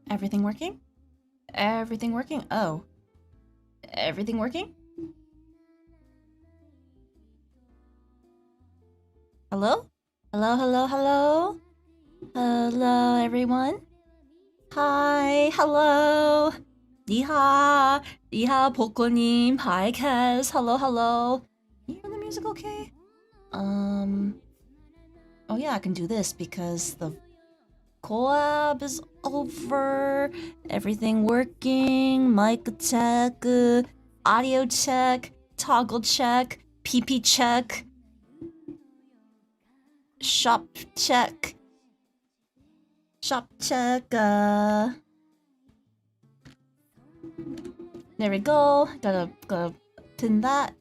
Everything working? Everything working? Oh. Everything working? Hello? Hello, hello, hello? Hello, everyone? Hi, hello! 你好, 你好, Poko님. Hi, Kez. Hello, hello. Can you hear the music okay? Oh yeah, I can do this because the collab is over. Everything working. Mic check. Audio check. Toggle check. PP check. Shop check. Shop check. There we go. Gotta pin that.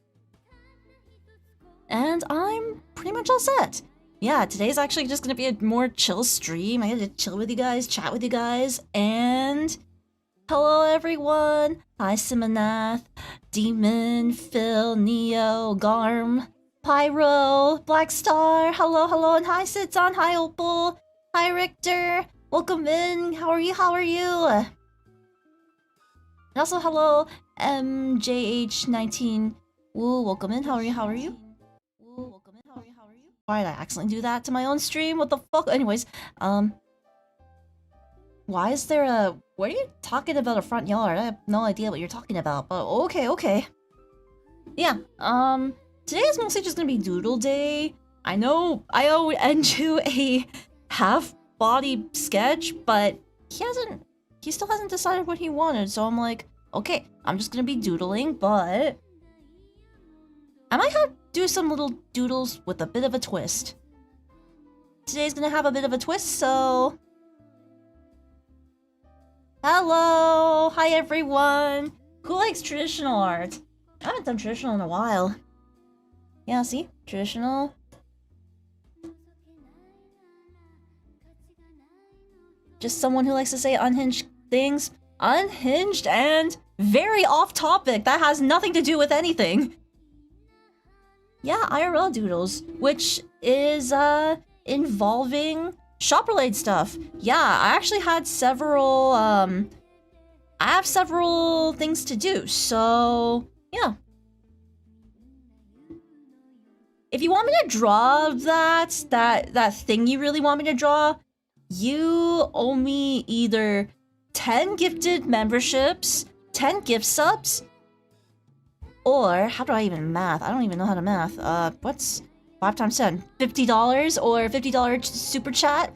And I'm pretty much all set. Yeah, today's actually just gonna be a more chill stream. I gotta chill with you guys, chat with you guys, and hello everyone! Hi Simonath, Demon, Phil, Neo, Garm, Pyro, Blackstar, hello, hello, and hi Sitzon, hi Opal, hi Richter, welcome in, how are you, how are you? And also hello, MJH19, woo, welcome in, how are you, how are you? Woo, welcome in, how are you, how are you? Why did I accidentally do that to my own stream? What the fuck? Anyways, why is there a... What are you talking about a front yard? I have no idea what you're talking about, but okay, okay. Yeah, today is mostly just gonna be Doodle Day. I know I owe Enju a half-body sketch, but he still hasn't decided what he wanted, so I'm like, okay, I'm just gonna be doodling, but I might have do some little doodles with a bit of a twist. Today's gonna have a bit of a twist, so... Hello! Hi everyone! Who likes traditional art? I haven't done traditional in a while. Yeah, see? Traditional. Just someone who likes to say unhinged things. Unhinged and very off topic. That has nothing to do with anything. Yeah, IRL doodles, which is involving shop-related stuff. Yeah, I actually had several I have several things to do, so yeah. If you want me to draw that thing you really want me to draw, you owe me either 10 gifted memberships, 10 gift subs, or, how do I even math? I don't even know how to math. What's 5 times 10? $50 or $50 super chat?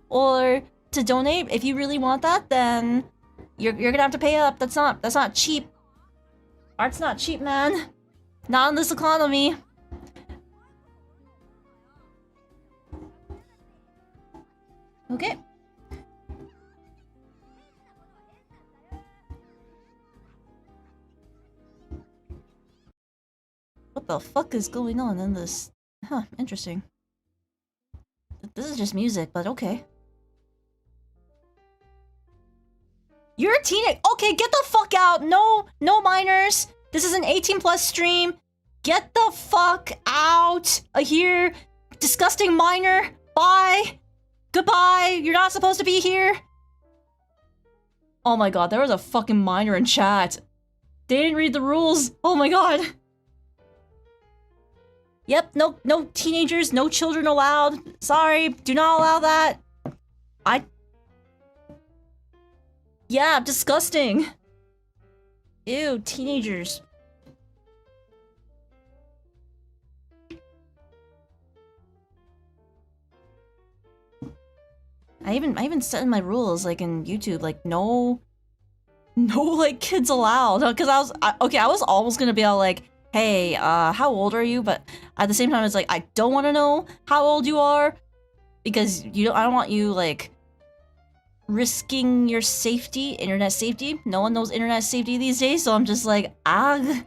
Or to donate, if you really want that, then you're gonna have to pay up. That's not cheap. Art's not cheap, man. Not in this economy. Okay. What the fuck is going on in this? Huh, interesting. This is just music, but okay. You're a teenager. Okay, get the fuck out. No minors. This is an 18+ stream. Get the fuck out of here. Disgusting minor. Bye. Goodbye. You're not supposed to be here. Oh my god, there was a fucking minor in chat. They didn't read the rules. Oh my god. Yep, no teenagers, no children allowed. Sorry, do not allow that. Yeah, disgusting. Ew, teenagers. I even set in my rules, like in YouTube, like no like kids allowed. Cause I was almost gonna be all like, hey, how old are you? But at the same time, it's like, I don't want to know how old you are, because I don't want you, like, risking your safety, internet safety. No one knows internet safety these days, so I'm just like, ah.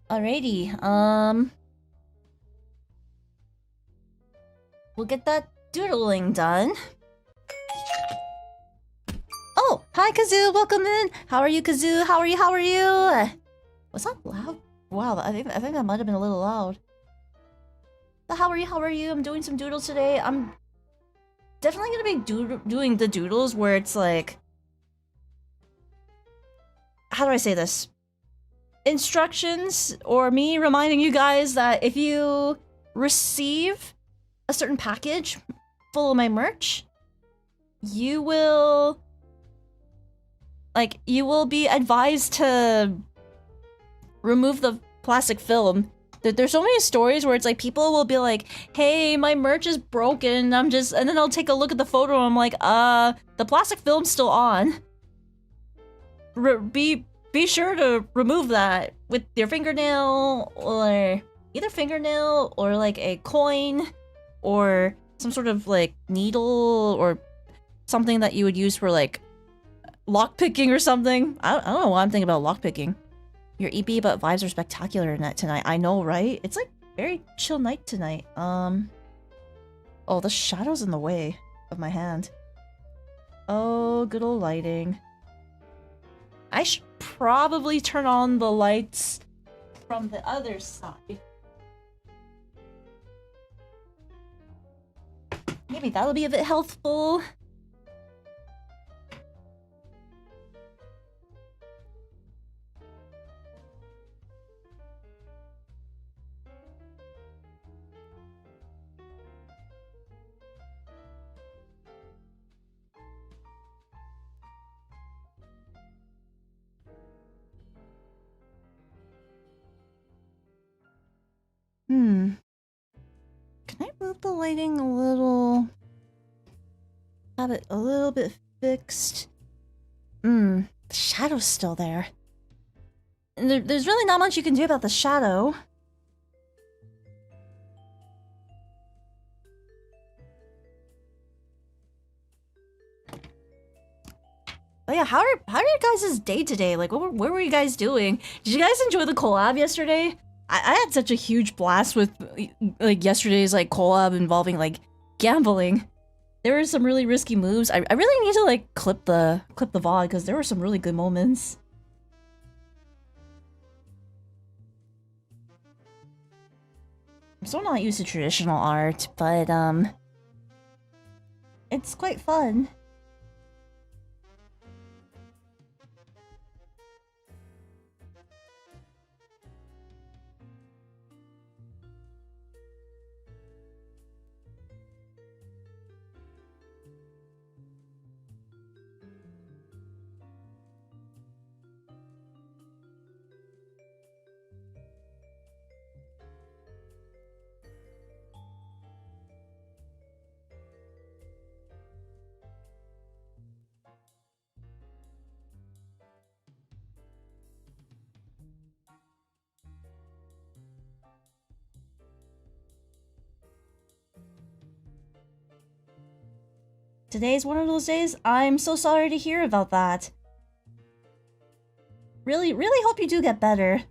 Alrighty, we'll get that doodling done. Oh, hi Kazoo, welcome in. How are you, Kazoo? How are you? How are you? Was that loud? Wow, I think that might have been a little loud. How are you? How are you? I'm doing some doodles today. I'm definitely gonna be doing the doodles where it's like, how do I say this? Instructions, or me reminding you guys that if you receive a certain package full of my merch, you will be advised to remove the plastic film. There's so many stories where it's like people will be like, hey, my merch is broken, and then I'll take a look at the photo and I'm like, the plastic film's still on. Be sure to remove that with your fingernail, or either fingernail or like a coin or some sort of like needle or something that you would use for like lockpicking or something. I don't know why I'm thinking about lockpicking. Your EP, but vibes are spectacular tonight. I know, right? It's like very chill night tonight. Oh, the shadow's in the way of my hand. Oh, good old lighting. I should probably turn on the lights from the other side. Maybe that'll be a bit healthful. Can I move the lighting a little? Have it a little bit fixed. The shadow's still there. And there's really not much you can do about the shadow. Oh yeah, how are your guys' day today? Like, what were you guys doing? Did you guys enjoy the collab yesterday? I had such a huge blast with like yesterday's like collab involving like gambling. There were some really risky moves. I really need to like clip the VOD because there were some really good moments. I'm still not used to traditional art, but it's quite fun. Today's one of those days. I'm so sorry to hear about that. Really hope you do get better.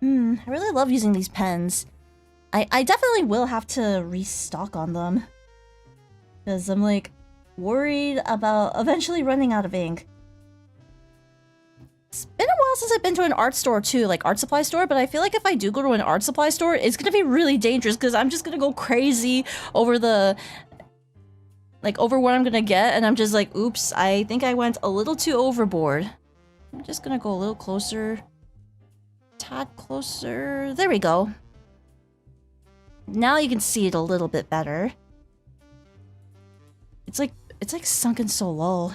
I really love using these pens. I definitely will have to restock on them. Because I'm like worried about eventually running out of ink. It's been a while since I've been to an art store too, like art supply store, but I feel like if I do go to an art supply store, it's gonna be really dangerous because I'm just gonna go crazy over over what I'm gonna get, and I'm just like, oops, I think I went a little too overboard. I'm just gonna go a little closer. Tad closer. There we go. Now you can see it a little bit better. It's like sunken so low.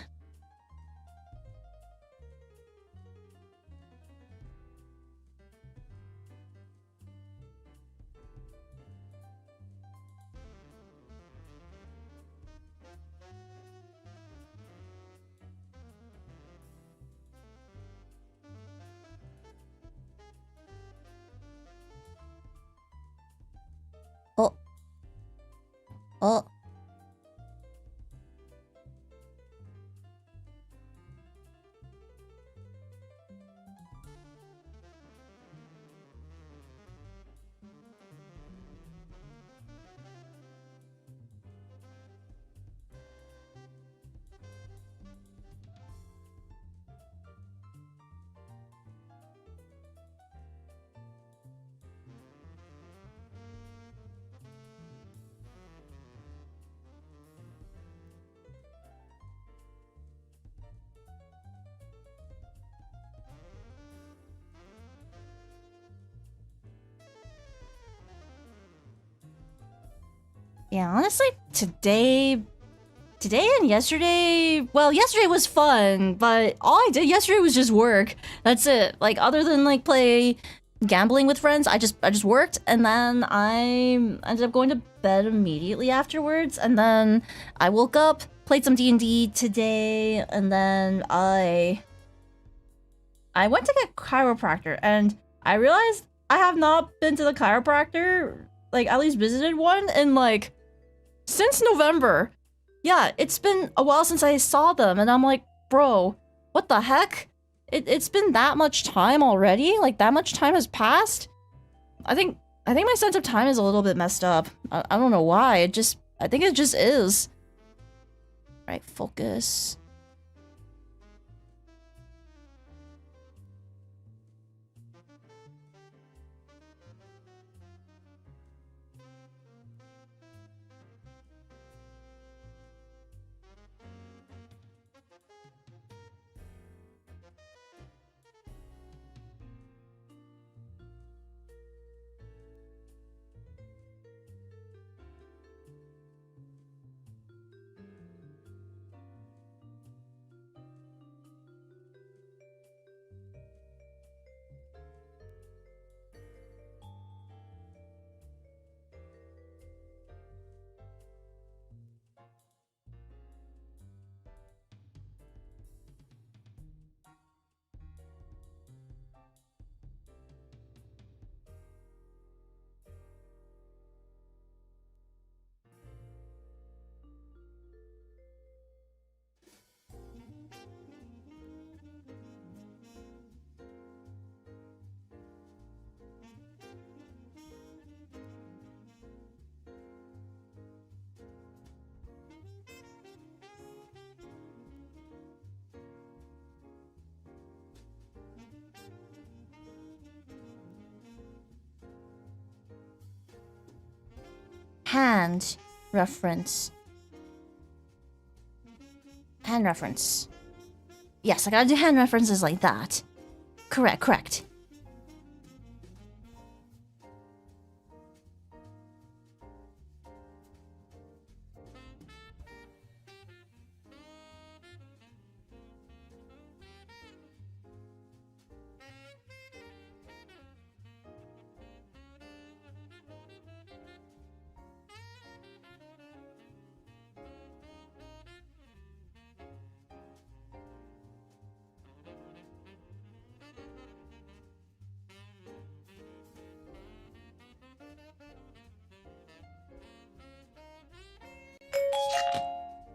Oh. Yeah, honestly, today and yesterday, well, yesterday was fun, but all I did yesterday was just work. That's it. Like, other than like play gambling with friends, I just worked, and then I ended up going to bed immediately afterwards, and then I woke up, played some D&D today, and then I went to get chiropractor, and I realized I have not been to the chiropractor, like, at least visited one in like since November. Yeah, it's been a while since I saw them, and I'm like, bro, what the heck? It's been that much time already? Like, that much time has passed? I think my sense of time is a little bit messed up. I don't know why, I think it just is. Right, focus. Hand reference. Hand reference. Yes, I gotta do hand references like that. Correct.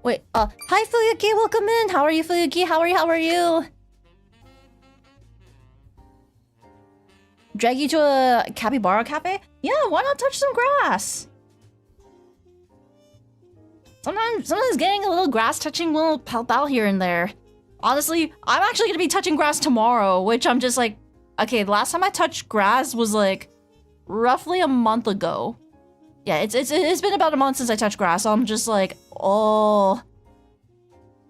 Wait, hi Fuyuki, welcome in! How are you, Fuyuki? How are you? Drag you to a capybara cafe? Yeah, why not touch some grass? Sometimes getting a little grass touching will help out here and there. Honestly, I'm actually gonna be touching grass tomorrow, which I'm just like, okay, the last time I touched grass was like roughly a month ago. Yeah, it's been about a month since I touched grass, so I'm just like, oh,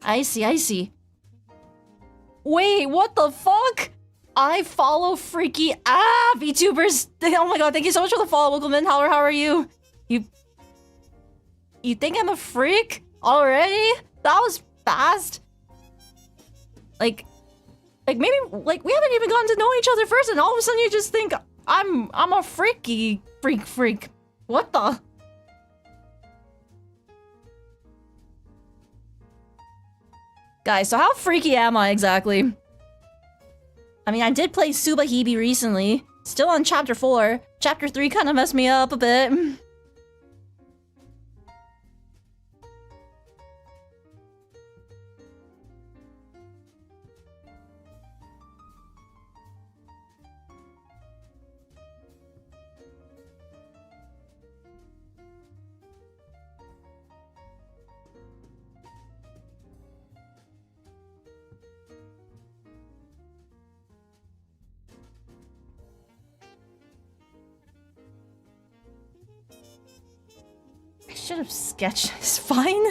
I see. Wait, what the fuck? I follow freaky VTubers. Oh my god, thank you so much for the follow, welcome in. How are you? You think I'm a freak already? That was fast. Like maybe like we haven't even gotten to know each other first, and all of a sudden you just think I'm a freaky freak. What the? Guys, so how freaky am I exactly? I mean, I did play Subahibi recently. Still on chapter 4. Chapter 3 kind of messed me up a bit. I should have sketched. It's fine.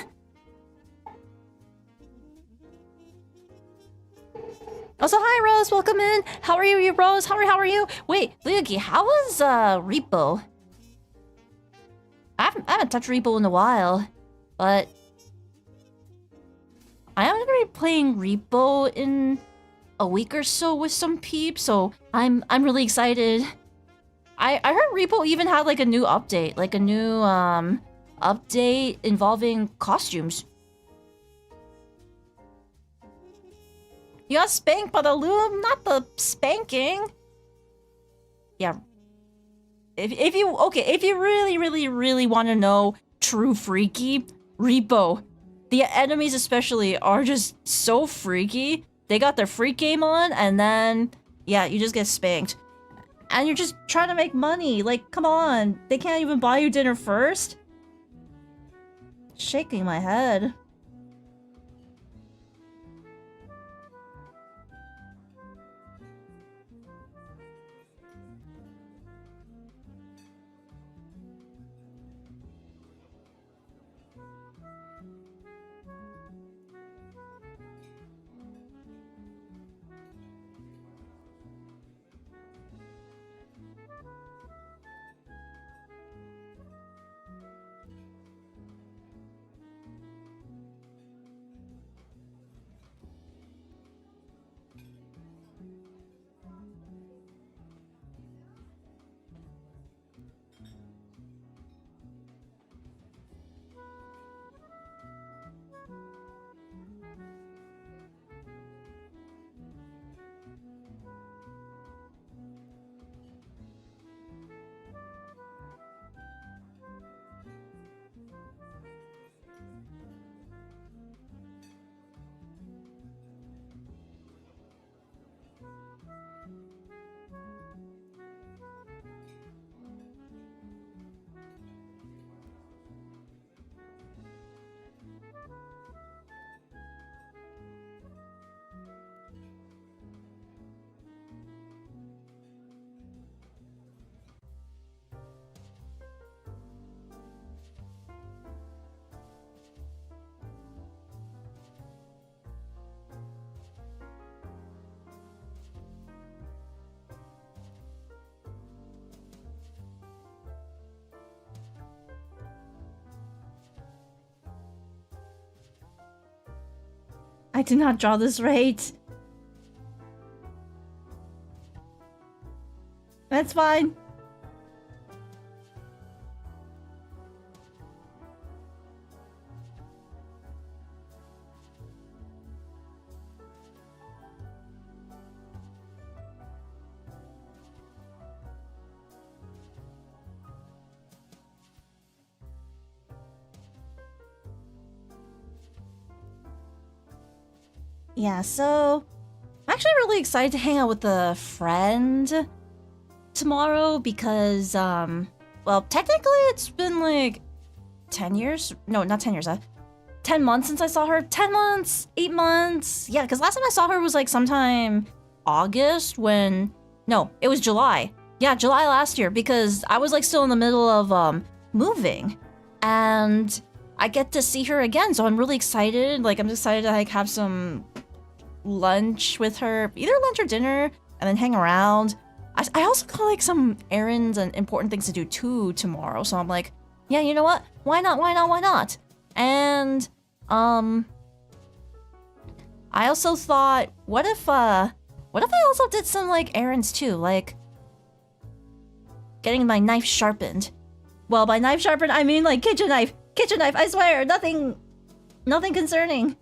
Also, hi Rose, welcome in. How are you, Rose? How are you? Wait, Lyuki, how was Repo? I I haven't touched Repo in a while, but I am gonna be playing Repo in a week or so with some peeps, so I'm really excited. I heard Repo even had like a new update, like a new update involving costumes. You got spanked by the loom, not the spanking. Yeah. If you really want to know true freaky, Repo. The enemies especially are just so freaky. They got their freak game on, and then yeah, you just get spanked. And you're just trying to make money. Like, come on. They can't even buy you dinner first? Shaking my head. I did not draw this right. That's fine. Yeah, so I'm actually really excited to hang out with a friend tomorrow because, well, technically it's been like 10 years? No, not 10 years, 10 months since I saw her. 10 months, 8 months. Yeah, because last time I saw her was like sometime August when, no, it was July. Yeah, July last year because I was like still in the middle of moving and I get to see her again. So I'm really excited. Like, I'm excited to like have some lunch with her, either lunch or dinner, and then hang around. I also got like some errands and important things to do too tomorrow. So I'm like, yeah, you know what? Why not? Why not? Why not? And I also thought, what if I also did some like errands too, like getting my knife sharpened. Well, by knife sharpened, I mean like kitchen knife. Kitchen knife, I swear, nothing concerning.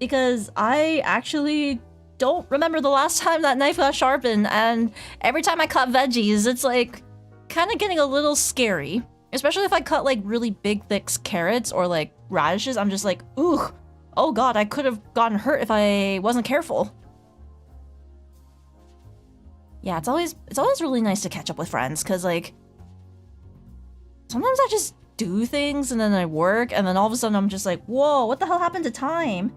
Because I actually don't remember the last time that knife got sharpened, and every time I cut veggies, it's like kind of getting a little scary. Especially if I cut like really big, thick carrots or like radishes, I'm just like, ooh, oh god, I could have gotten hurt if I wasn't careful. Yeah, it's always really nice to catch up with friends, because like sometimes I just do things and then I work, and then all of a sudden I'm just like, whoa, what the hell happened to time?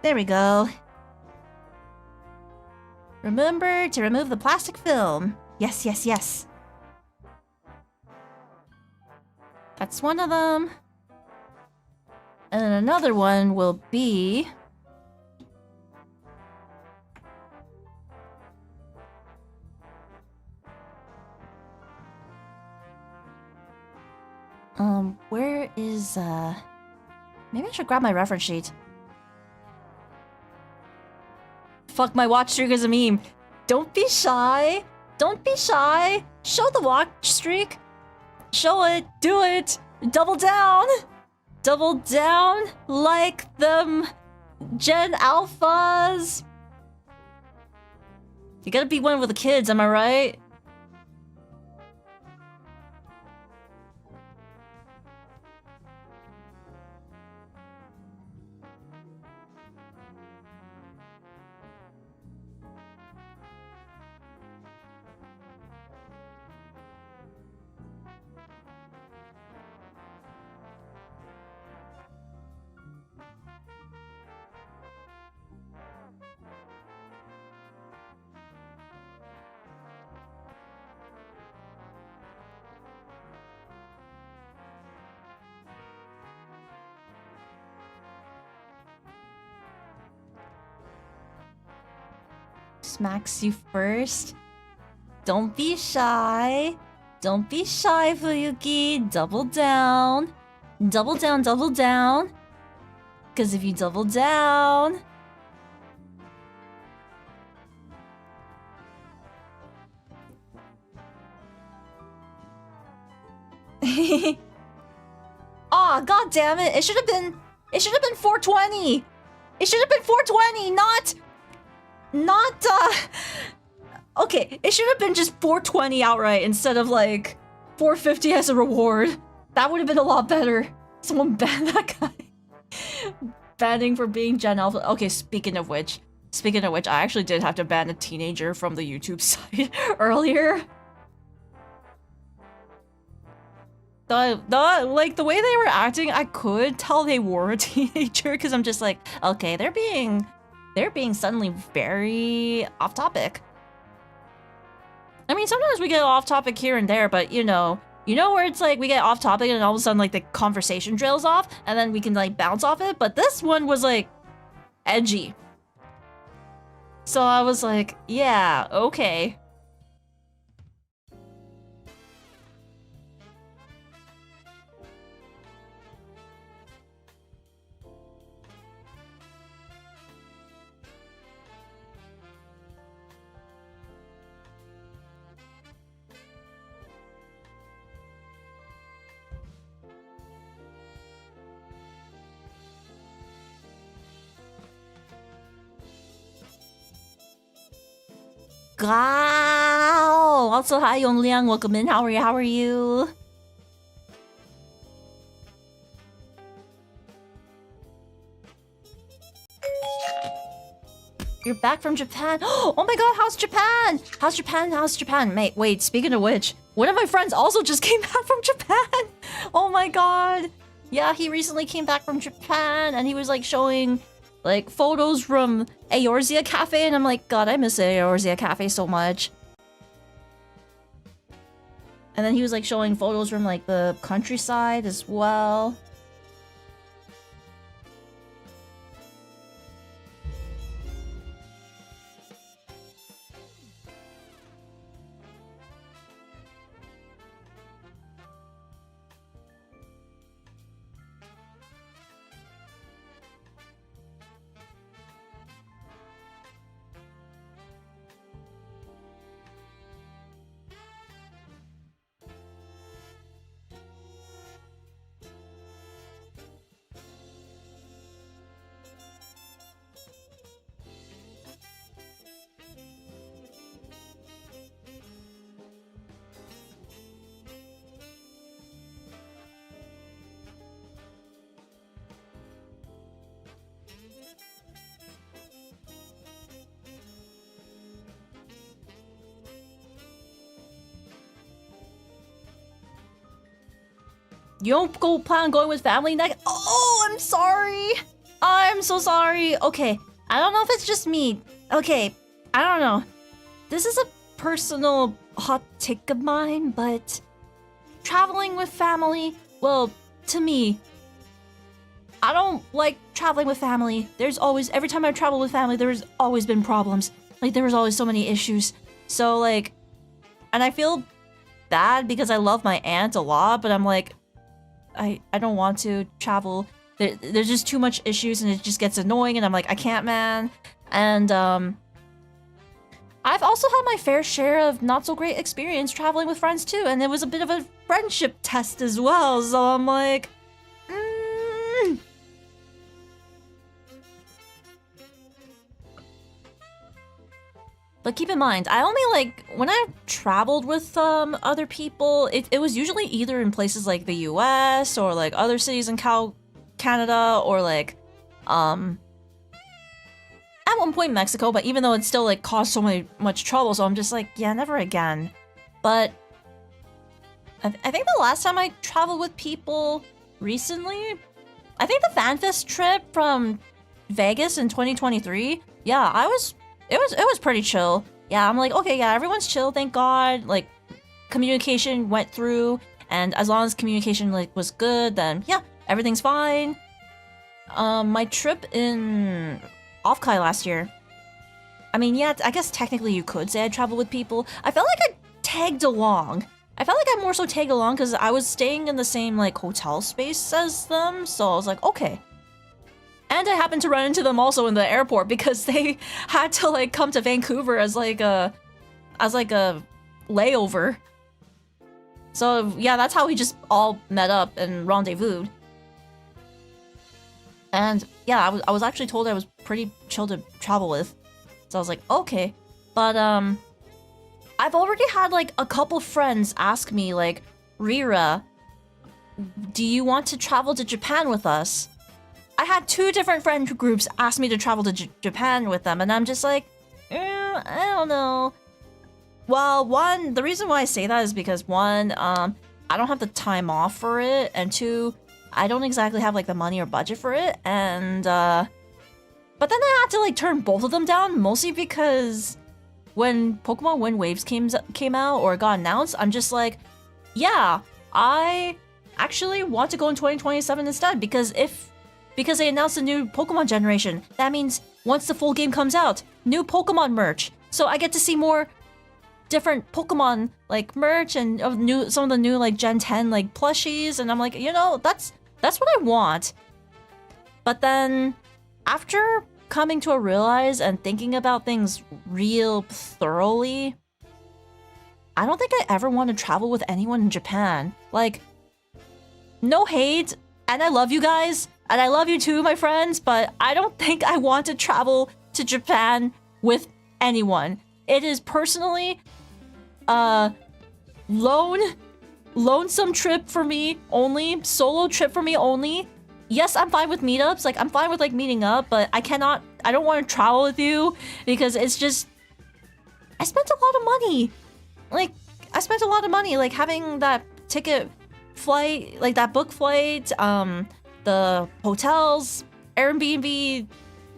There we go. Remember to remove the plastic film. Yes, yes, yes. That's one of them. And then another one will be... where is, maybe I should grab my reference sheet. Fuck, my watch streak is a meme. Don't be shy. Don't be shy. Show the watch streak. Show it. Do it. Double down. Double down like them Gen Alphas. You gotta be one with the kids, am I right? Smacks you first. Don't be shy. Don't be shy, Fuyuki. Double down. Double down, double down. Because if you double down... Aw, god damn it. It should have been 420. It should have been 420, not, okay, it should have been just 420 outright instead of, like, 450 as a reward. That would have been a lot better. Someone ban that guy. Banning for being Gen Alpha. Okay, speaking of which, I actually did have to ban a teenager from the YouTube site earlier. Like, the way they were acting, I could tell they were a teenager, because I'm just like, okay, they're being suddenly very off-topic. I mean, sometimes we get off-topic here and there, but you know where it's like we get off-topic and all of a sudden, like, the conversation trails off, and then we can, like, bounce off it, but this one was, like, edgy. So I was like, yeah, okay. Wow! Also, hi Yongliang, welcome in. How are you? You're back from Japan. Oh my god, how's Japan? How's Japan? Wait, speaking of which, one of my friends also just came back from Japan. Oh my god. Yeah, he recently came back from Japan and he was like showing like photos from Eorzea Cafe, and I'm like, god, I miss Eorzea Cafe so much. And then he was like showing photos from like the countryside as well. You don't plan on going with family next? Oh, I'm sorry. I'm so sorry. Okay, I don't know if it's just me. Okay, I don't know. This is a personal hot take of mine, but traveling with family, well, to me, I don't like traveling with family. There's always, every time I travel with family, there's always been problems. Like, there was always so many issues. So, like, and I feel bad because I love my aunt a lot, but I'm like, I don't want to travel. There's just too much issues and it just gets annoying and I'm like, I can't, man. And, I've also had my fair share of not so great experience traveling with friends too, and it was a bit of a friendship test as well, so I'm like, But keep in mind, I only like, when I traveled with other people, it was usually either in places like the US or like other cities in Canada or like, at one point Mexico, but even though it still like caused so much trouble, so I'm just like, yeah, never again. But I think the last time I traveled with people recently, I think the FanFest trip from Vegas in 2023, yeah, it was pretty chill. Yeah, I'm like, okay, yeah, everyone's chill, thank God. Like, communication went through, and as long as communication like was good, then yeah, everything's fine. My trip in Offkai last year, I mean, yeah, I guess technically you could say I traveled with people. I felt like I tagged along. I felt like I more so tagged along because I was staying in the same like hotel space as them, so I was like, okay. And I happened to run into them also in the airport because they had to like come to Vancouver as like a layover. So yeah, that's how we just all met up and rendezvoused. And yeah, I was actually told I was pretty chill to travel with. So I was like, okay. But I've already had like a couple friends ask me like, Rira, do you want to travel to Japan with us? I had 2 different friend groups ask me to travel to Japan with them, and I'm just like, I don't know. Well, one, the reason why I say that is because one, I don't have the time off for it, and 2, I don't exactly have like the money or budget for it, and but then I had to like turn both of them down, mostly because when Pokemon Wind Waves came out or got announced, I'm just like, yeah, I actually want to go in 2027 instead, because they announced a new Pokemon generation. That means once the full game comes out, new Pokemon merch. So I get to see more different Pokemon like merch and some of the new like Gen 10 like plushies, and I'm like, you know, that's what I want. But then after coming to realize and thinking about things real thoroughly, I don't think I ever want to travel with anyone in Japan. Like, no hate, and I love you guys. And I love you too, my friends, but I don't think I want to travel to Japan with anyone. It is personally a lonesome trip for me only, solo trip for me only. Yes, I'm fine with meetups, like I'm fine with like meeting up, but I don't want to travel with you because it's just, I spent a lot of money. Like, I spent a lot of money, like having that ticket flight, like that book flight, the hotels, Airbnb,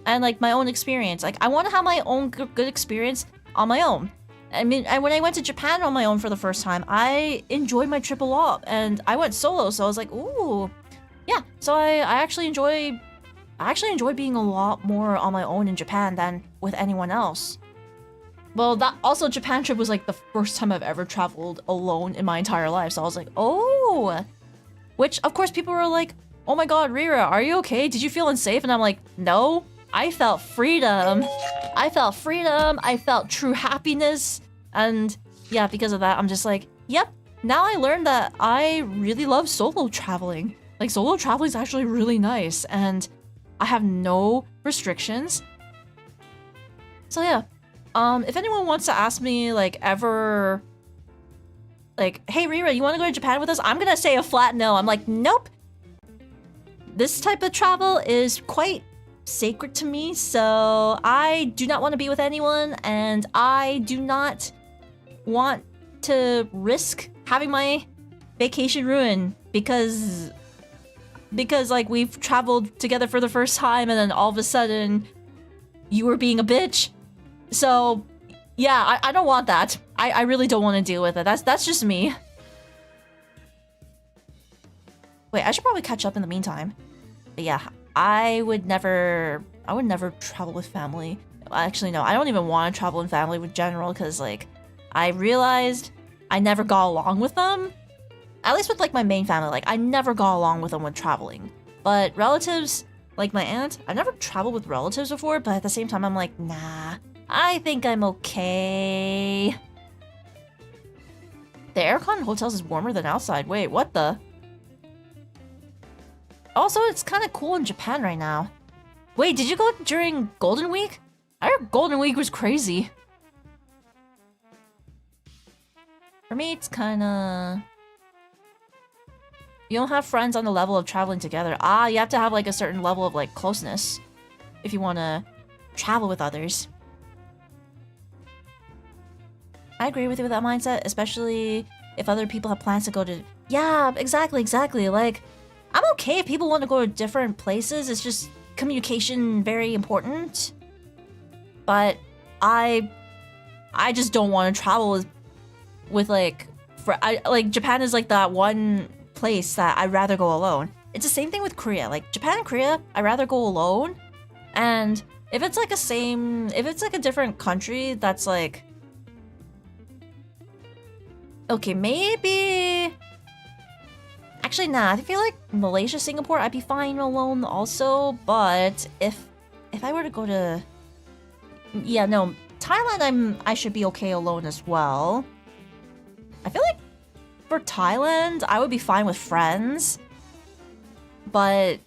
and like my own experience. Like I want to have my own good experience on my own. I mean, and when I went to Japan on my own for the first time, I enjoyed my trip a lot, and I went solo, so I was like, ooh, yeah. So I actually enjoy being a lot more on my own in Japan than with anyone else. Well, that also Japan trip was like the first time I've ever traveled alone in my entire life, so I was like, oh, which of course people were like, oh my god, Rira, are you okay? Did you feel unsafe? And I'm like, no, I felt freedom. I felt true happiness. And yeah, because of that, I'm just like, yep, now I learned that I really love solo traveling. Like, solo traveling is actually really nice, and I have no restrictions. So yeah, if anyone wants to ask me, like, ever, like, hey, Rira, you want to go to Japan with us? I'm gonna say a flat no. I'm like, nope. This type of travel is quite sacred to me, so I do not want to be with anyone, and I do not want to risk having my vacation ruined because because like we've traveled together for the first time and then all of a sudden you were being a bitch. So yeah, I don't want that. I really don't want to deal with it. That's just me. Wait, I should probably catch up in the meantime. But yeah, I would never travel with family. Actually, no, I don't even want to travel in family with general because like I realized I never got along with them. At least with like my main family, like I never got along with them when traveling. But relatives, like my aunt, I never traveled with relatives before, but at the same time I'm like, nah, I think I'm okay. The aircon in hotels is warmer than outside. Wait, what the? Also, it's kind of cool in Japan right now. Wait, did you go during Golden Week? I heard Golden Week was crazy. For me, it's kind of... You don't have friends on the level of traveling together. Ah, you have to have like a certain level of like closeness if you want to travel with others. I agree with you with that mindset, especially if other people have plans to go to... Yeah, exactly. Like, I'm okay if people want to go to different places. It's just communication very important. But I just don't want to travel with like... like, Japan is like that one place that I'd rather go alone. It's the same thing with Korea. Like, Japan and Korea, I'd rather go alone. And if it's like a different country that's like... Okay, maybe... Actually, nah, I feel like Malaysia, Singapore, I'd be fine alone also, but if I were to go to... Yeah, no, Thailand, I should be okay alone as well. I feel like for Thailand, I would be fine with friends, but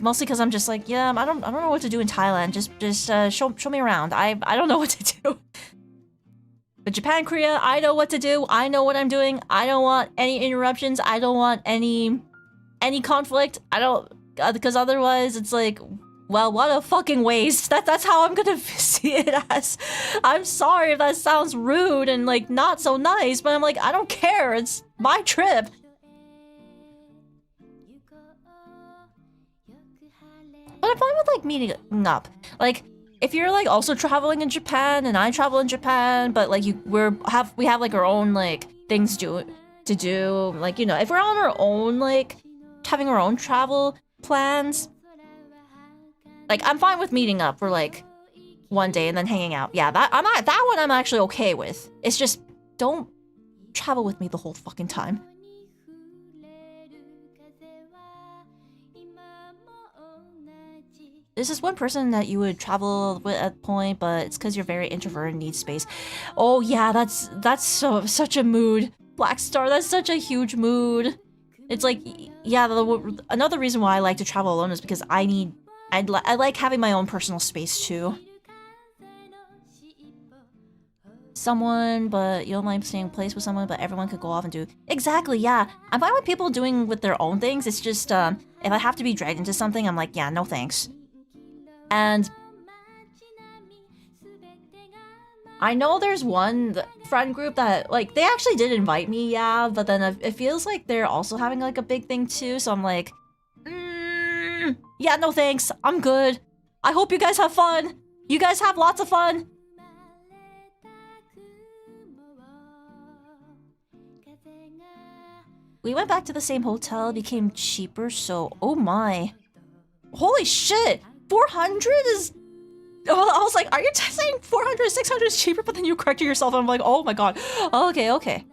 mostly because I'm just like, yeah, I don't know what to do in Thailand. Just show me around. I don't know what to do. But Japan, Korea, I know what to do. I know what I'm doing. I don't want any interruptions. I don't want any conflict. I don't, because otherwise it's like, well, what a fucking waste. That's how I'm gonna see it as. I'm sorry if that sounds rude and like not so nice, but I'm like, I don't care. It's my trip. But I'm fine with like meeting up. Like, if you're like also traveling in Japan and I travel in Japan, but like we have like our own like things to do, like, you know, if we're on our own, like having our own travel plans, like I'm fine with meeting up for like one day and then hanging out. Yeah, that one I'm actually okay with. It's just don't travel with me the whole fucking time. There's this one person that you would travel with at point, but it's because you're very introverted and need space. Oh yeah, that's such a mood. Black Star, that's such a huge mood. It's like, yeah, another reason why I like to travel alone is because I like having my own personal space too. Someone, but you don't mind staying in place with someone, but everyone could go off and do... Exactly, yeah. I'm fine with people doing with their own things. It's just, if I have to be dragged into something, I'm like, yeah, no thanks. And I know there's one friend group that, like, they actually did invite me, yeah, but then it feels like they're also having, like, a big thing too, so I'm like, yeah, no thanks, I'm good. I hope you guys have fun. You guys have lots of fun. We went back to the same hotel, it became cheaper, so oh my. Holy shit! 400 is... Oh, I was like, are you saying 400, 600 is cheaper? But then you corrected yourself and I'm like, oh my god. Okay.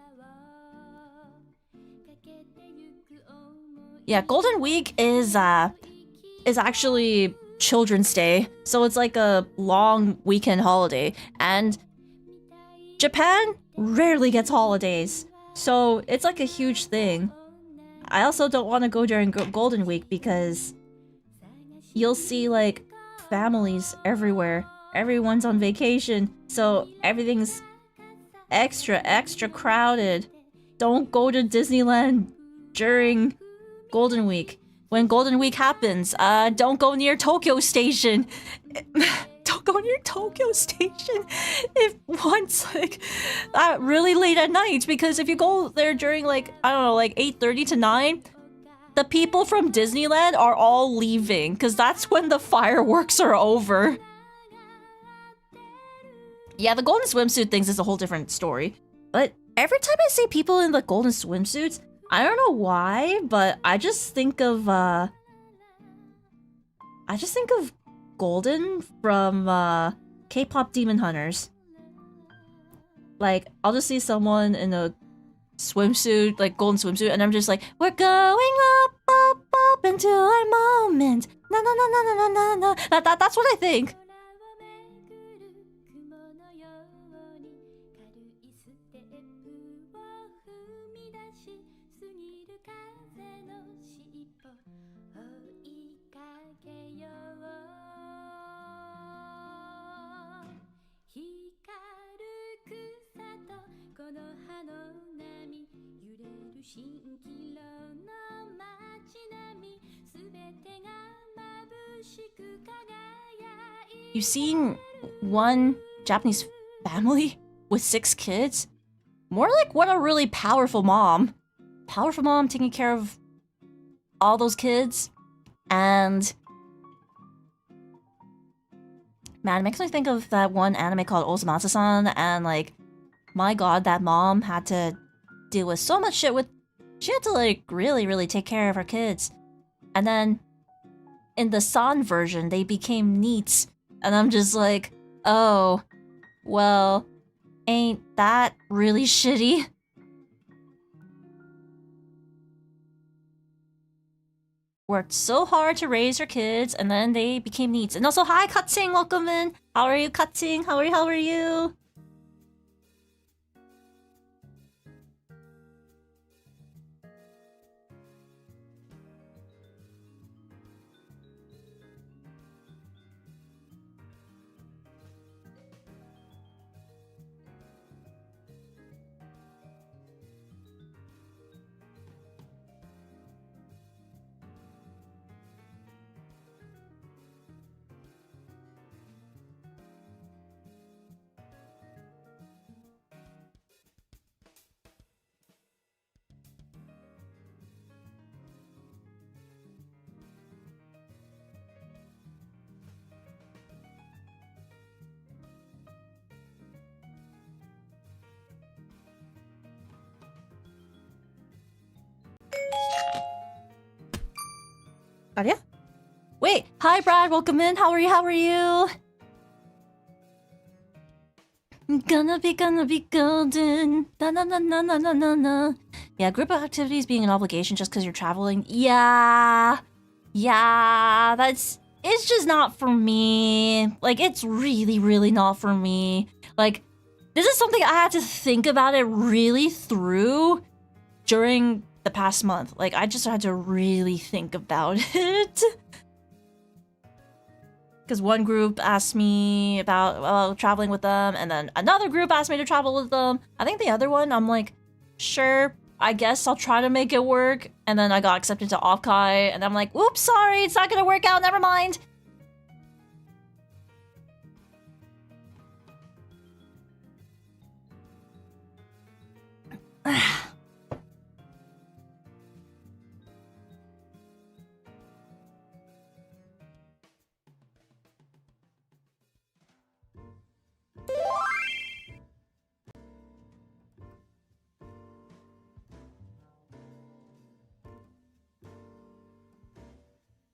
Yeah, Golden Week is actually Children's Day. So it's like a long weekend holiday. And Japan rarely gets holidays. So it's like a huge thing. I also don't want to go during Golden Week because you'll see like families everywhere. Everyone's on vacation, so everything's extra crowded. Don't go to Disneyland during Golden Week. When Golden Week happens, don't go near Tokyo Station. Don't go near Tokyo Station if once like really late at night, because if you go there during like, I don't know, like 8:30 to 9, the people from Disneyland are all leaving because that's when the fireworks are over. Yeah, the golden swimsuit things is a whole different story. But every time I see people in the golden swimsuits, I don't know why, but I just think of Golden from K-pop Demon Hunters. Like, I'll just see someone in a swimsuit, like golden swimsuit, and I'm just like, we're going up, up, up into our moment. Na na na na na na na. That's what I think. You've seen one Japanese family with 6 kids? More like what a really powerful mom. Powerful mom taking care of all those kids. And man, it makes me think of that one anime called Osamatsu-san, and like, my god, that mom had to deal with so much shit with... She had to like really take care of her kids. And then in the San version, they became neats. And I'm just like, oh, well, ain't that really shitty? Worked so hard to raise her kids, and then they became neats. And also, hi, Katsing, welcome in. How are you, Katsing? How are you? Yeah. Wait, hi Brad, welcome in. How are you? Gonna be golden. Na na na na na na na na. Yeah, group activities being an obligation just because you're traveling. Yeah, it's just not for me. Like, it's really not for me. Like, this is something I had to think about it really through during the past month. Like, I just had to really think about it. Because one group asked me about traveling with them, and then another group asked me to travel with them. I think the other one, I'm like, sure, I guess I'll try to make it work. And then I got accepted to Offkai, and I'm like, oops, sorry, it's not gonna work out, never mind.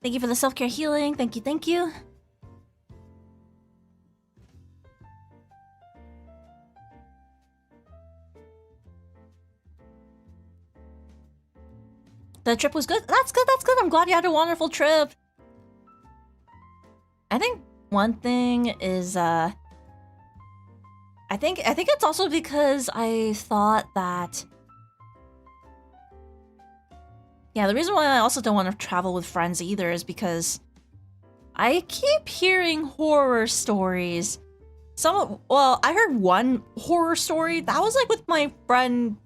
Thank you for the self-care healing. Thank you. The trip was good. That's good. I'm glad you had a wonderful trip. I think one thing is, I think it's also because I thought that... Yeah, the reason why I also don't want to travel with friends either is because I keep hearing horror stories. Well, I heard one horror story that was like with my friend...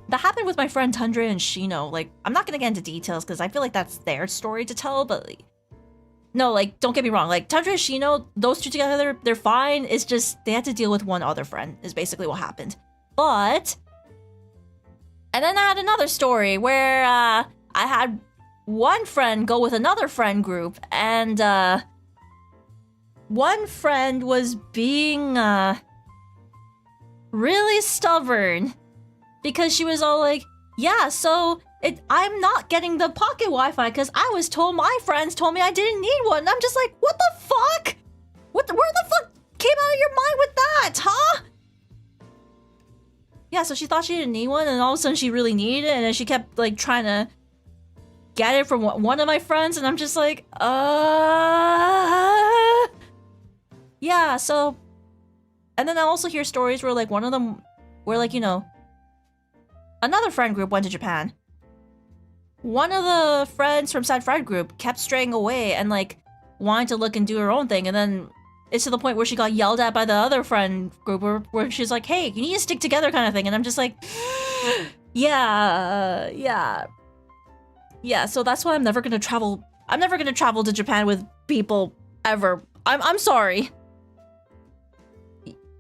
That happened with my friend Tundra and Shino. Like, I'm not gonna get into details because I feel like that's their story to tell, but... Like, no, like, don't get me wrong. Like, Tundra and Shino, those two together, they're fine. It's just they had to deal with one other friend is basically what happened. But... And then I had another story where, I I had one friend go with another friend group, and one friend was being really stubborn because she was all like, yeah, so I'm not getting the pocket Wi-Fi because I was told my friends told me I didn't need one. And I'm just like, what the fuck? Where the fuck came out of your mind with that, huh? Yeah, so she thought she didn't need one, and all of a sudden she really needed it, and then she kept like trying to get it from one of my friends, and I'm just like, yeah, so, and then I also hear stories where like one of them, where like, you know, another friend group went to Japan. One of the friends from said friend group kept straying away and like wanted to look and do her own thing, and then it's to the point where she got yelled at by the other friend group where she's like, hey, you need to stick together kind of thing, and I'm just like, yeah, so that's why I'm never gonna travel to Japan with people ever. I'm sorry.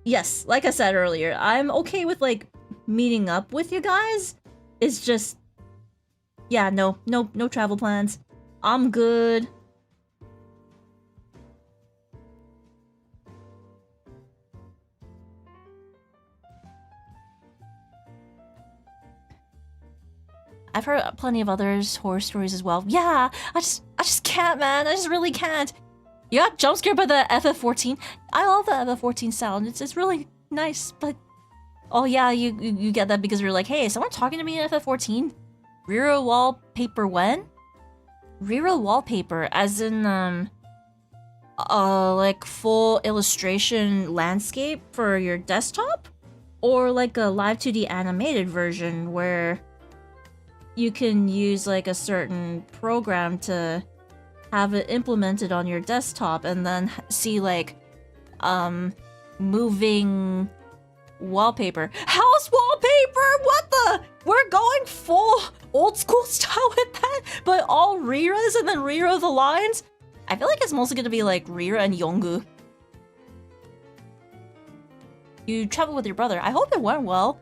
Yes, like I said earlier, I'm okay with like meeting up with you guys. It's just, yeah, no travel plans. I'm good. I've heard plenty of others horror stories as well. Yeah, I just can't, man. I just really can't. You got jump scared by the FF14. I love the FF14 sound. It's really nice, but oh yeah, you get that because you're like, hey, is someone talking to me in FF14? Reroll wallpaper when? Reroll wallpaper as in like full illustration landscape for your desktop? Or like a live 2D animated version where you can use like a certain program to have it implemented on your desktop and then see like moving wallpaper. House wallpaper? What the? We're going full old school style with that, but all Riras and then Rira the lines? I feel like it's mostly gonna be like Rira and Yongu. You travel with your brother. I hope it went well.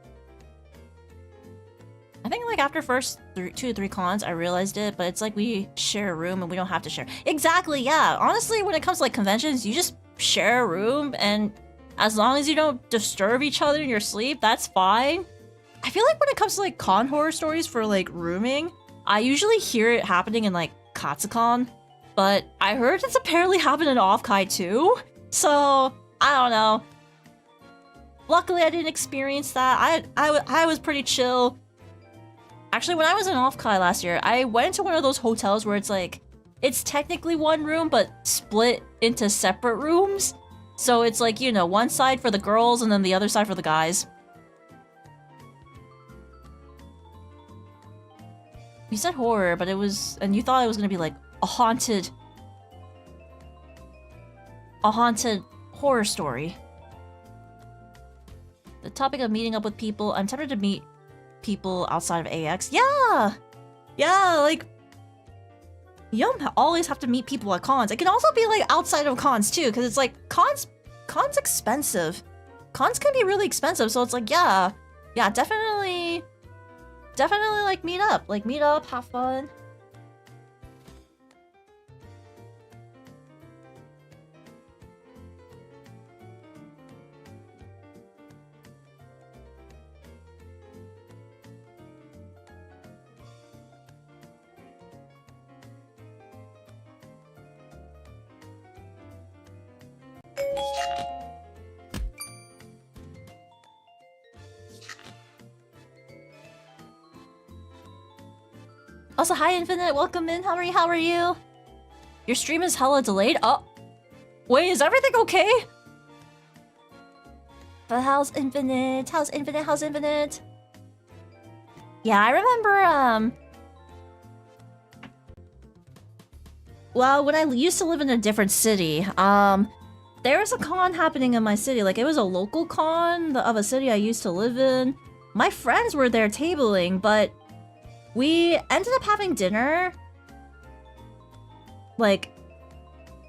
I think like after first 2 to 3 cons, I realized it, but it's like we share a room and we don't have to share. Exactly, yeah. Honestly, when it comes to like conventions, you just share a room, and as long as you don't disturb each other in your sleep, that's fine. I feel like when it comes to like con horror stories for like rooming, I usually hear it happening in like Katsucon, but I heard it's apparently happened in Offkai too. So I don't know. Luckily, I didn't experience that. I was pretty chill. Actually, when I was in Offkai last year, I went to one of those hotels where it's like, it's technically one room, but split into separate rooms. So it's like, you know, one side for the girls and then the other side for the guys. You said horror, but it was, and you thought it was gonna be like a haunted horror story. The topic of meeting up with people, I'm tempted to meet people outside of AX. Yeah, like you don't always have to meet people at cons. It can also be like outside of cons too, because it's like cons expensive. Cons can be really expensive, so it's like yeah, definitely like meet up, have fun. Also, hi Infinite, welcome in. How are you? Your stream is hella delayed. Oh, wait, is everything okay? But how's Infinite? How's Infinite? Yeah, I remember. Well, when I used to live in a different city, there was a con happening in my city. Like, it was a local con of a city I used to live in. My friends were there tabling, but we ended up having dinner. Like,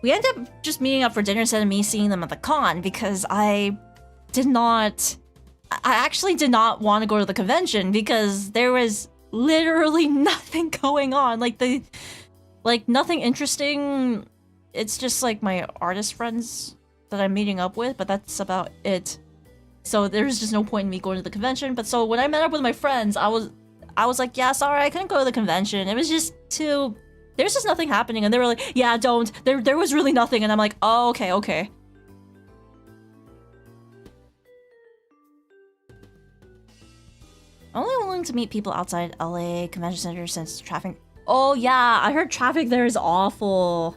we ended up just meeting up for dinner instead of me seeing them at the con because I actually did not want to go to the convention because there was literally nothing going on. Like nothing interesting. It's just like my artist friends that I'm meeting up with, but that's about it. So there's just no point in me going to the convention. But so when I met up with my friends, I was like, yeah, sorry, I couldn't go to the convention. It was just too... There's just nothing happening. And they were like, yeah, don't. There was really nothing. And I'm like, oh, okay, okay. I'm only willing to meet people outside LA Convention Center since traffic... Oh, yeah, I heard traffic there is awful.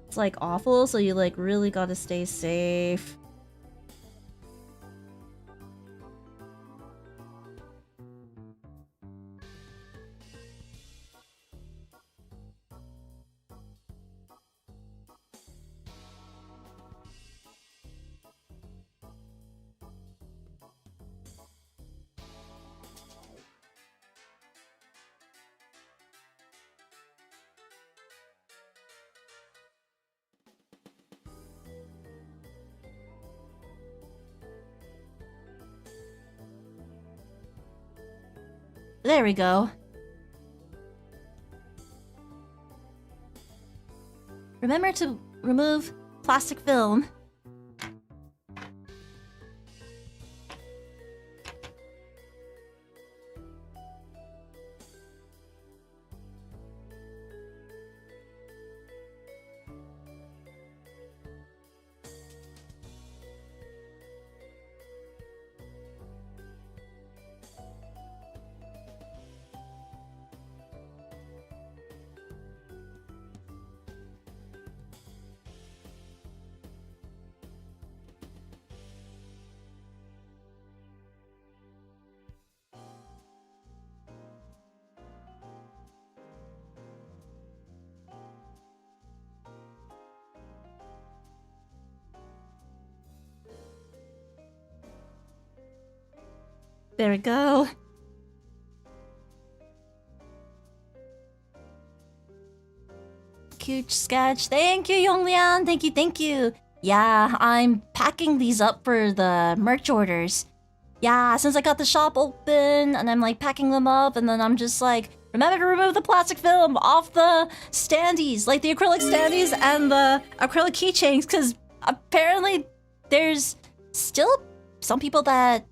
It's, like, awful, so you, like, really gotta stay safe. There we go. Remember to remove plastic film. There we go. Cute sketch. Thank you, Yonglian. Thank you, thank you. Yeah, I'm packing these up for the merch orders. Yeah, since I got the shop open and I'm like packing them up, and then I'm just like, remember to remove the plastic film off the standees, like the acrylic standees and the acrylic keychains, because apparently there's still some people that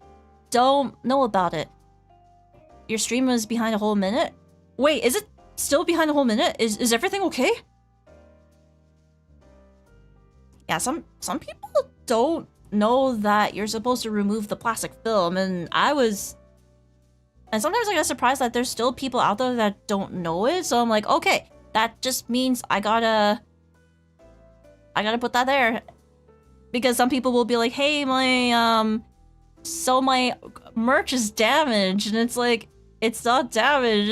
don't know about it. Your stream was behind a whole minute? Wait, is it still behind a whole minute? Is everything okay? Yeah, some people don't know that you're supposed to remove the plastic film, and sometimes I get surprised that there's still people out there that don't know it, so I'm like, okay, that just means I gotta put that there. Because some people will be like, hey, my merch is damaged, and it's like, it's not damaged,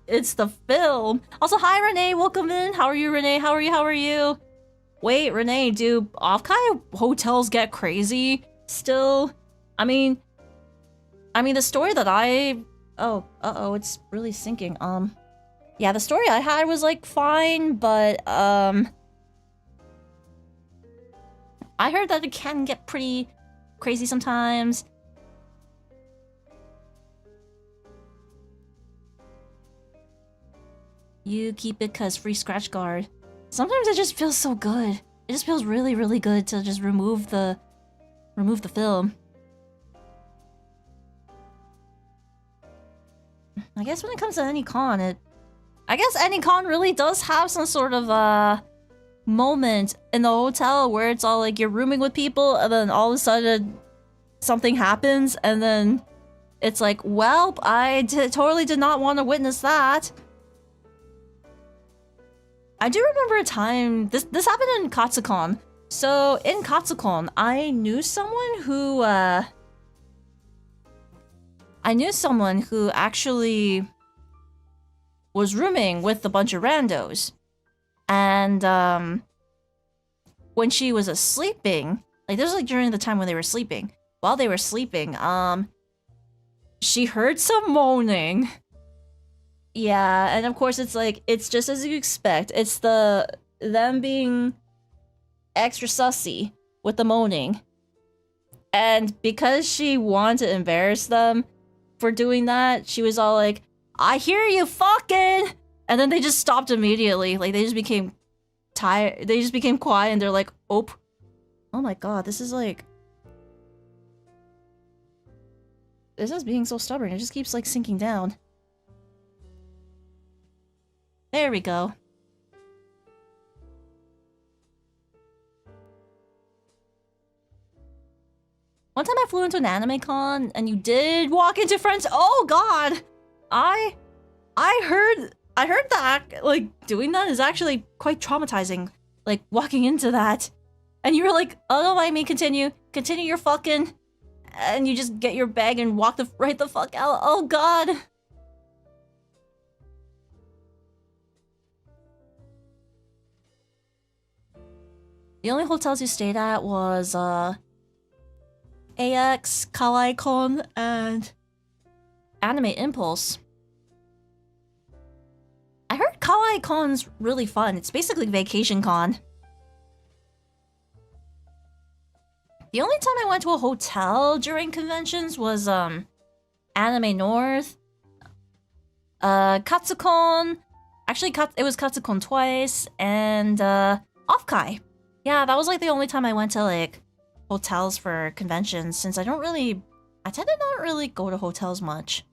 it's the film. Also, hi Renee, welcome in. How are you, Renee? How are you? Wait, Renee, do off-Kai hotels get crazy still? I mean, the story that uh-oh, it's really sinking. Yeah, the story I had was like fine, but I heard that it can get pretty crazy sometimes. You keep it cause free scratch guard. Sometimes it just feels so good. It just feels really, really good to just remove the film. I guess when it comes to any con, I guess any con really does have some sort of moment in the hotel where it's all like you're rooming with people, and then all of a sudden something happens, and then it's like, well, I totally did not want to witness that. I do remember a time, this happened in Katsukon. So in Katsukon, I knew someone who actually was rooming with a bunch of randos. And when she was sleeping, like this was like during the time when they were sleeping. While they were sleeping, she heard some moaning. Yeah, and of course it's like, it's just as you expect. It's them being extra sussy with the moaning. And because she wanted to embarrass them, for doing that. She was all like, I hear you fucking! And then they just stopped immediately. Like, they just became tired. They just became quiet and they're like, oh my god, this is like... This is being so stubborn. It just keeps like sinking down. There we go. One time I flew into an anime con and you did walk into friends. Oh god! I heard that like doing that is actually quite traumatizing. Like walking into that. And you were like, oh, don't mind me, continue your fucking, and you just get your bag and walk right the fuck out. Oh god. The only hotels you stayed at was AX, Kawaii-Con, and Anime Impulse. I heard Kawaii-Con's really fun. It's basically Vacation Con. The only time I went to a hotel during conventions was Anime North, Katsukon. Actually, it was Katsukon twice, and Offkai. Yeah, that was like the only time I went to like hotels for conventions, since I tend to not really go to hotels much.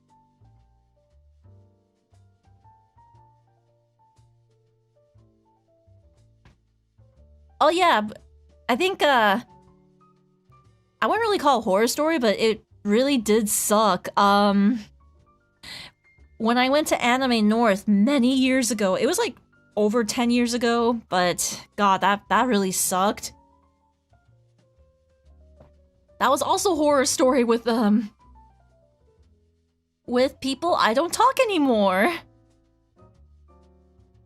Oh yeah, I think I wouldn't really call it a horror story, but it really did suck. When I went to Anime North many years ago, it was like over 10 years ago, but god, that really sucked. That was also a horror story with people I don't talk anymore.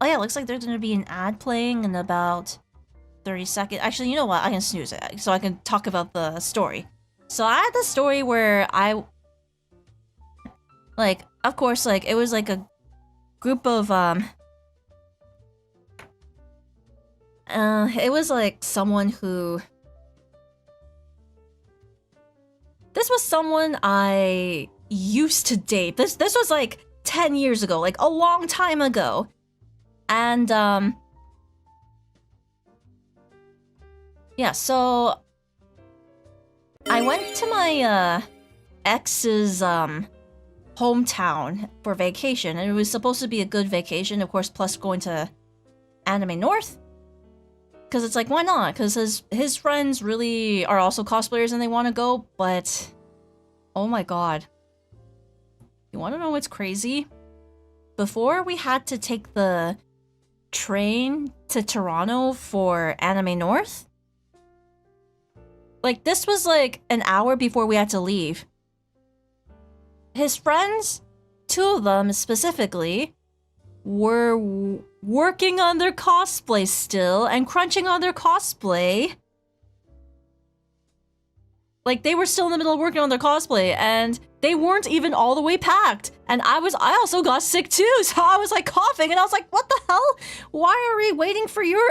Oh yeah, looks like there's gonna be an ad playing in about 30 seconds. Actually, you know what? I can snooze it so I can talk about the story. So I had the story where like, of course, like, it was like a group of, it was like someone who... This was someone I used to date. This was like 10 years ago, like a long time ago. And, yeah, so I went to my ex's hometown for vacation, and it was supposed to be a good vacation, of course, plus going to Anime North. Because it's like, why not? Because his friends really are also cosplayers and they want to go, but oh my god. You want to know what's crazy? Before we had to take the train to Toronto for Anime North, like, this was like an hour before we had to leave. His friends, 2 of them specifically, were working on their cosplay still and crunching on their cosplay. Like, they were still in the middle of working on their cosplay, and they weren't even all the way packed. And I also got sick too, so I was like coughing, and I was like, what the hell? Why are we waiting for your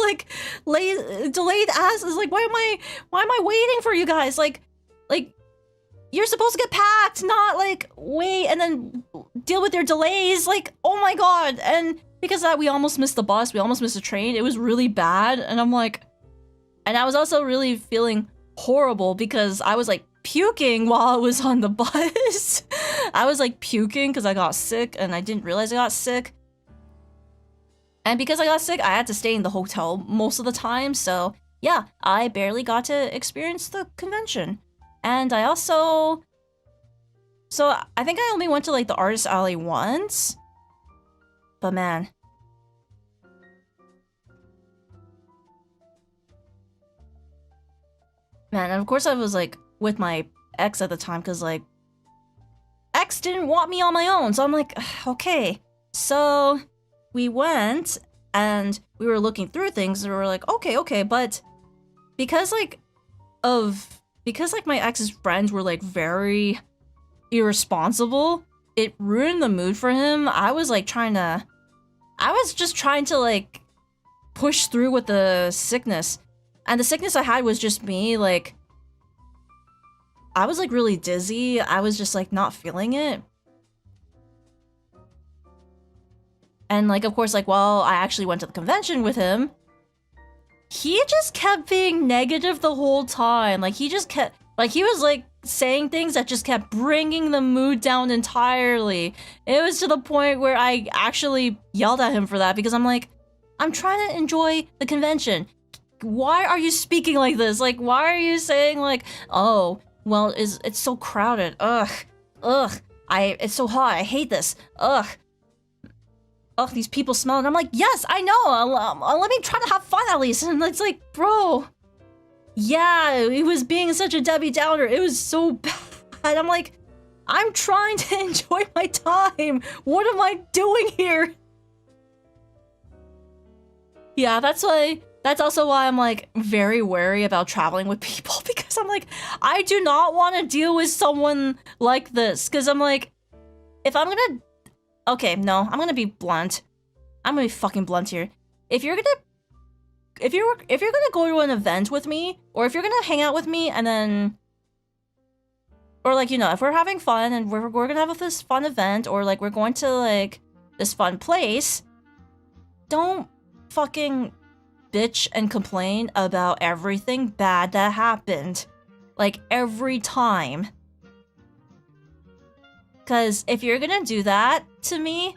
like delayed asses? Like, why am I waiting for you guys? Like you're supposed to get packed, not like wait and then deal with your delays. Like, oh my god. And because of that, we almost missed the bus, we almost missed the train. It was really bad, and I'm like, and I was also really feeling horrible because I was like puking while I was on the bus. I was like puking because I got sick and I didn't realize I got sick. And because I got sick, I had to stay in the hotel most of the time, so yeah, I barely got to experience the convention. And I also... So I think I only went to like the Artist Alley once. But man... Man, and of course I was like with my ex at the time, because like ex didn't want me on my own, so I'm like, okay. So we went and we were looking through things and we were like, okay, but because my ex's friends were like very irresponsible, it ruined the mood for him. I was just trying to like push through with the sickness. And the sickness I had was just me, like... I was like really dizzy. I was just like not feeling it. And like, of course, like while I actually went to the convention with him, he just kept being negative the whole time. Like he just kept, like he was like saying things that just kept bringing the mood down entirely. It was to the point where I actually yelled at him for that because I'm like, I'm trying to enjoy the convention. Why are you speaking like this? Like, why are you saying like, oh, well, it's so crowded. Ugh, it's so hot. I hate this. Ugh, these people smell. And I'm like, yes, I know. Let me try to have fun at least. And it's like, bro, yeah, he was being such a Debbie Downer. It was so bad. I'm like, I'm trying to enjoy my time. What am I doing here? Yeah, that's also why I'm like very wary about traveling with people because I'm like, I do not want to deal with someone like this. Cause I'm like, if I'm gonna, okay, no, I'm gonna be blunt. I'm gonna be fucking blunt here. If you're gonna go to an event with me, or if you're gonna hang out with me and then, or like, you know, if we're having fun and we're gonna have this fun event, or like we're going to like this fun place, don't fucking bitch and complain about everything bad that happened. Like every time. Cause if you're gonna do that to me,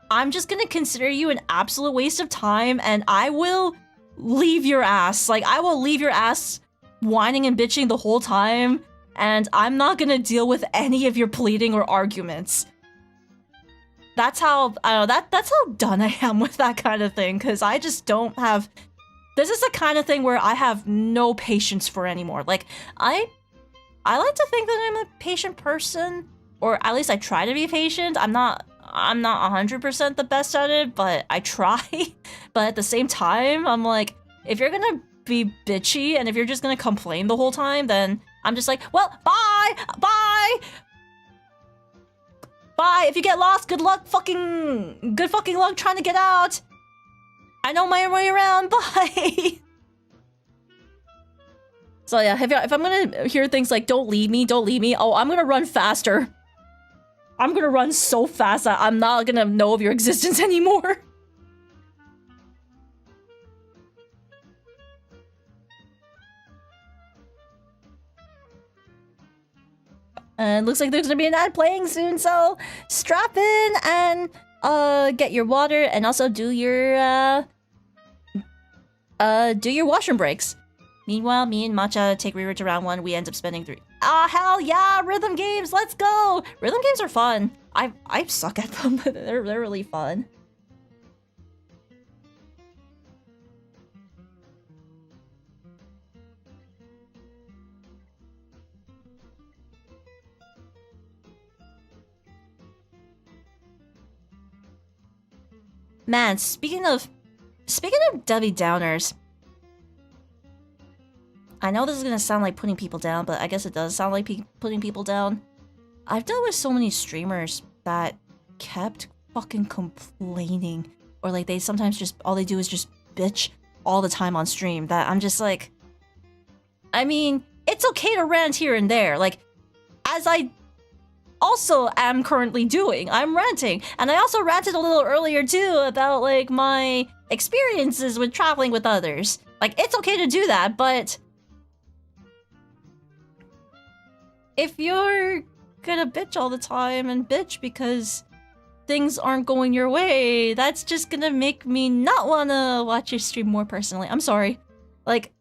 I'm just gonna consider you an absolute waste of time and I will leave your ass. Like, I will leave your ass whining and bitching the whole time, and I'm not gonna deal with any of your pleading or arguments. That's how, I don't know, that's how done I am with that kind of thing, because I just don't have... This is the kind of thing where I have no patience for anymore. Like, I like to think that I'm a patient person, or at least I try to be patient. I'm not 100% the best at it, but I try. But at the same time, I'm like, if you're gonna be bitchy and if you're just gonna complain the whole time, then I'm just like, well, bye! If you get lost, good fucking luck trying to get out! I know my way around, bye! So yeah, if I'm gonna hear things like, don't leave me, oh, I'm gonna run faster. I'm gonna run so fast that I'm not gonna know of your existence anymore. And looks like there's gonna be an ad playing soon, so strap in and get your water and also do your washroom breaks. Meanwhile, me and Matcha take Riri to round 1. We end up spending 3. Ah, hell yeah! Rhythm games, let's go! Rhythm games are fun. I suck at them, but they're really fun. Man, speaking of Debbie Downers, I know this is gonna sound like putting people down, but I guess it does sound like putting people down. I've dealt with so many streamers that kept fucking complaining, or like they sometimes just, all they do is just bitch all the time on stream, that I'm just like, I mean, it's okay to rant here and there, like, as I also am currently doing. I'm ranting. And I also ranted a little earlier too about like my experiences with traveling with others. Like, it's okay to do that, but if you're gonna bitch all the time and bitch because things aren't going your way, that's just gonna make me not wanna watch your stream more personally. I'm sorry. Like,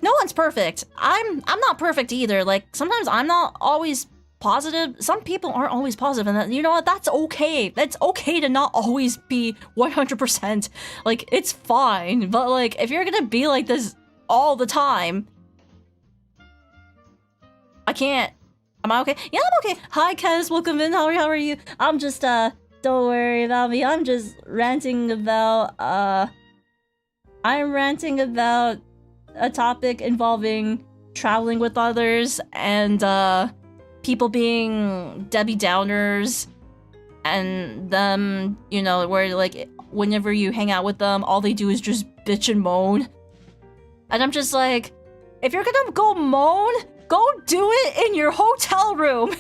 no one's perfect. I'm not perfect either. Like, sometimes I'm not always positive. Some people aren't always positive, and you know what? That's okay. That's okay to not always be 100%. Like, it's fine. But, like, if you're gonna be like this all the time, I can't. Am I okay? Yeah, I'm okay. Hi, Kez. Welcome in. How are you? I'm just, don't worry about me. I'm just ranting about, I'm ranting about a topic involving traveling with others and people being Debbie Downers and them, you know, where like whenever you hang out with them, all they do is just bitch and moan. And I'm just like, If you're gonna go moan, go do it in your hotel room.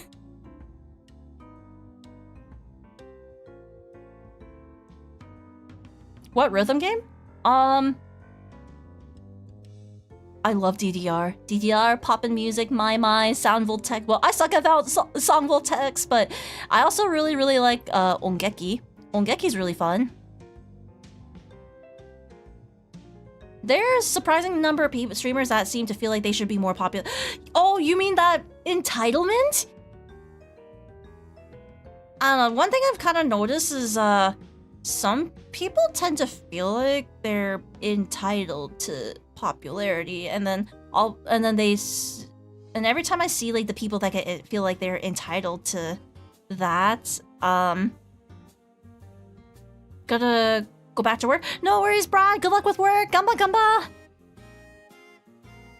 What rhythm game? I love DDR. DDR, poppin' music, my, sound voltex. Well, I suck about song voltex, but I also really like Ongeki. Ongeki's really fun. There's a surprising number of streamers that seem to feel like they should be more popular. Oh, you mean that entitlement? I don't know, one thing I've kind of noticed is some people tend to feel like they're entitled to popularity, and then every time I see like the people that feel like they're entitled to that, gotta go back to work. No worries, Brad. Good luck with work. Gamba.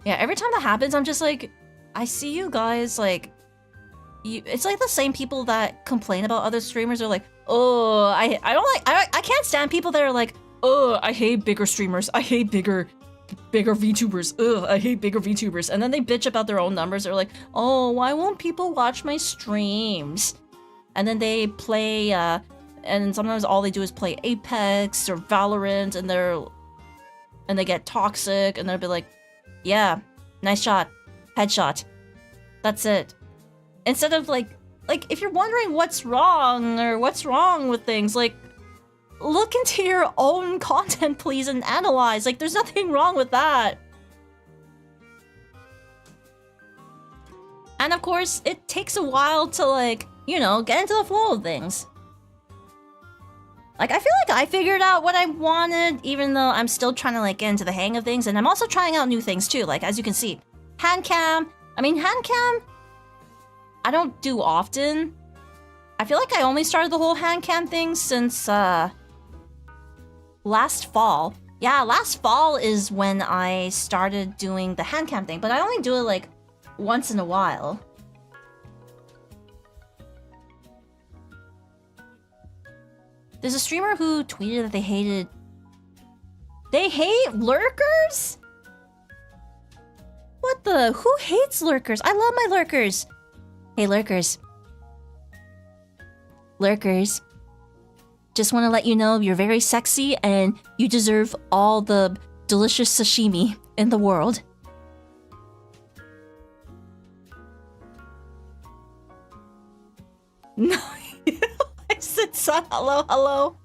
Yeah, every time that happens, I'm just like, I see you guys like, it's like the same people that complain about other streamers are like, oh, I can't stand people that are like, oh, I hate bigger streamers. I hate bigger VTubers. Ugh, I hate bigger VTubers. And then they bitch about their own numbers. They're like, oh, why won't people watch my streams? And then they play, and sometimes all they do is play Apex or Valorant, and they get toxic, and they'll be like, yeah, nice shot, headshot. That's it. Instead of like if you're wondering what's wrong or what's wrong with things, like, look into your own content, please, and analyze. Like, there's nothing wrong with that. And of course, it takes a while to, like, you know, get into the flow of things. Like, I feel like I figured out what I wanted, even though I'm still trying to, like, get into the hang of things. And I'm also trying out new things, too. Like, as you can see, hand cam. I mean, hand cam, I don't do often. I feel like I only started the whole hand cam thing since, last fall. Yeah, last fall is when I started doing the hand cam thing, but I only do it, like, once in a while. There's a streamer who tweeted that they hate lurkers? What the? Who hates lurkers? I love my lurkers. Hey, lurkers. Lurkers. Just want to let you know you're very sexy and you deserve all the delicious sashimi in the world. No, I said son, hello.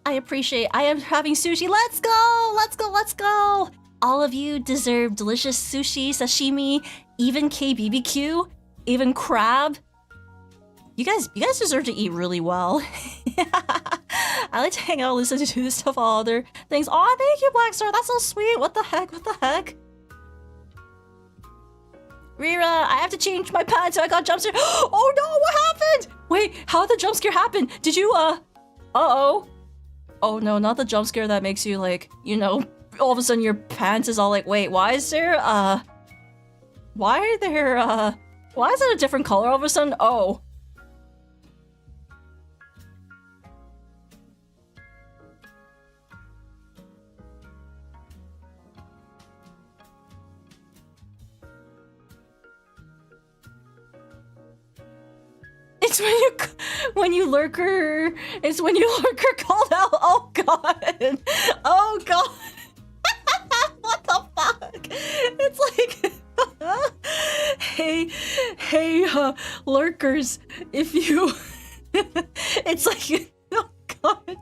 I am having sushi. Let's go! All of you deserve delicious sushi, sashimi, even KBBQ, even crab. You guys deserve to eat really well. I like to hang out, listen to this stuff, all other things. Aw, thank you, Black Star. That's so sweet. What the heck? Rira, I have to change my pants, so I got jump scare. Oh no, what happened? Wait, how did the jump scare happen? Did you, uh-oh. Oh no, not the jump scare that makes you, like, you know, all of a sudden your pants is all like, wait, why is it a different color all of a sudden? Oh. It's when you lurker called out. Oh god. Oh god. What the fuck? It's like hey lurkers, if you it's like, oh god,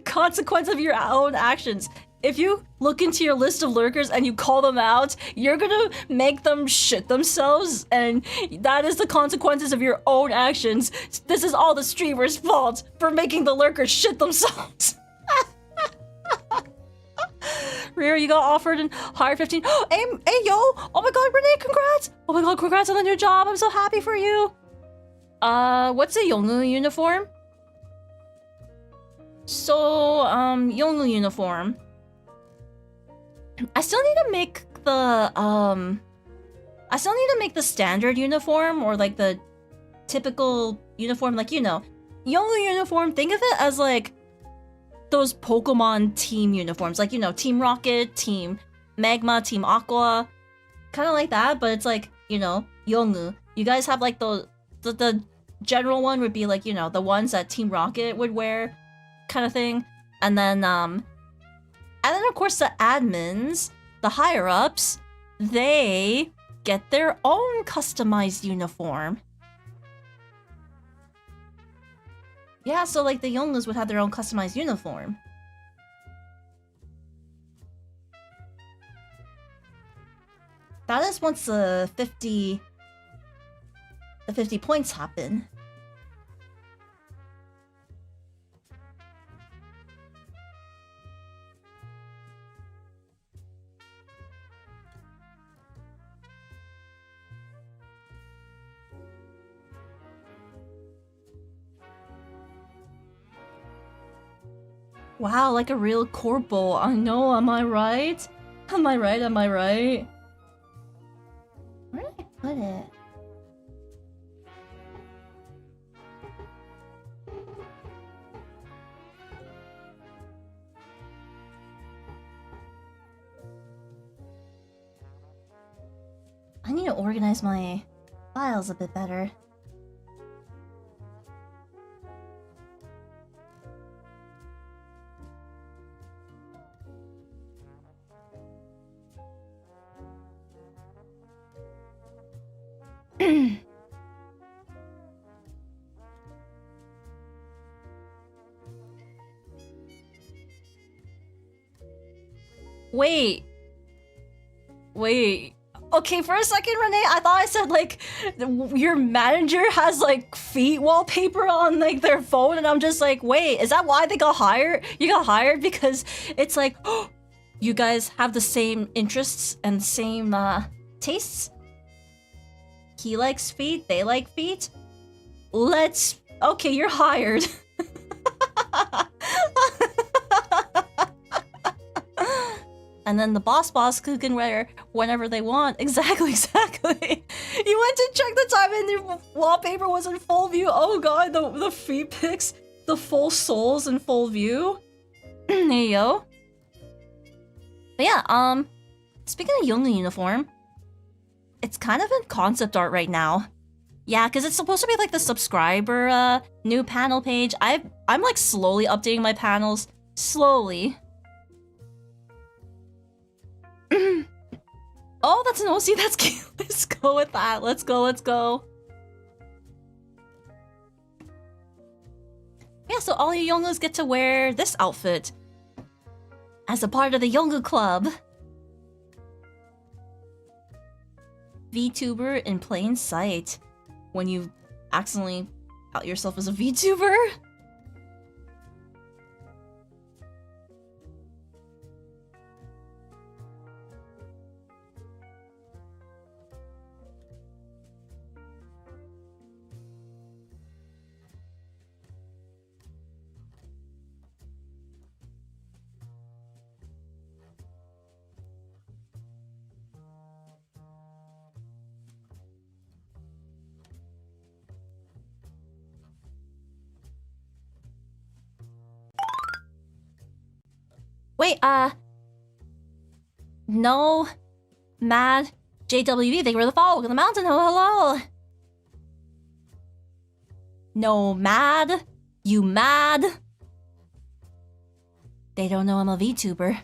consequence of your own actions. if you look into your list of lurkers and you call them out, you're gonna make them shit themselves, and that is the consequences of your own actions. This is all the streamer's fault for making the lurkers shit themselves. Riri, you got offered and hired 15. Hey, yo! Oh my god, Renee, congrats! Oh my god, congrats on the new job. I'm so happy for you. What's a Yongu uniform? So, Yongu uniform. I still need to make the standard uniform, or like the typical uniform, like, you know, Yongu uniform. Think of it as like those Pokemon team uniforms, like, you know, Team Rocket, Team Magma, Team Aqua, kind of like that, but it's like, you know, Yongu. You guys have like the general one would be like, you know, the ones that Team Rocket would wear, kind of thing, and then of course the admins, the higher ups, they get their own customized uniform. Yeah, so like the Yongus would have their own customized uniform. That is once the 50 points happen. Wow, like a real corpo. I know, am I right? Am I right? Am I right? Where did I put it? I need to organize my files a bit better. Wait. Okay, for a second, Renee, I thought I said, like, your manager has, like, feet wallpaper on, like, their phone, and I'm just like, wait, is that why they got hired? You got hired because it's like, oh, you guys have the same interests and same, tastes? He likes feet, they like feet? Okay, you're hired. And then the boss who can wear whenever they want. Exactly. You went to check the time and the wallpaper was in full view. Oh god, the feet pics, the full soles in full view. There you go. But yeah, speaking of Yongu uniform, it's kind of in concept art right now. Yeah, because it's supposed to be like the subscriber new panel page. I'm like slowly updating my panels. Slowly. Oh, that's an OC, that's cute. Let's go with that. Let's go. Yeah, so all you Yongus get to wear this outfit as a part of the Yongu club. VTuber in plain sight. When you accidentally out yourself as a VTuber. Wait, no, Mad, JWV, thank you for the follow, welcome to the mountain, hello. No, Mad, you mad? They don't know I'm a VTuber.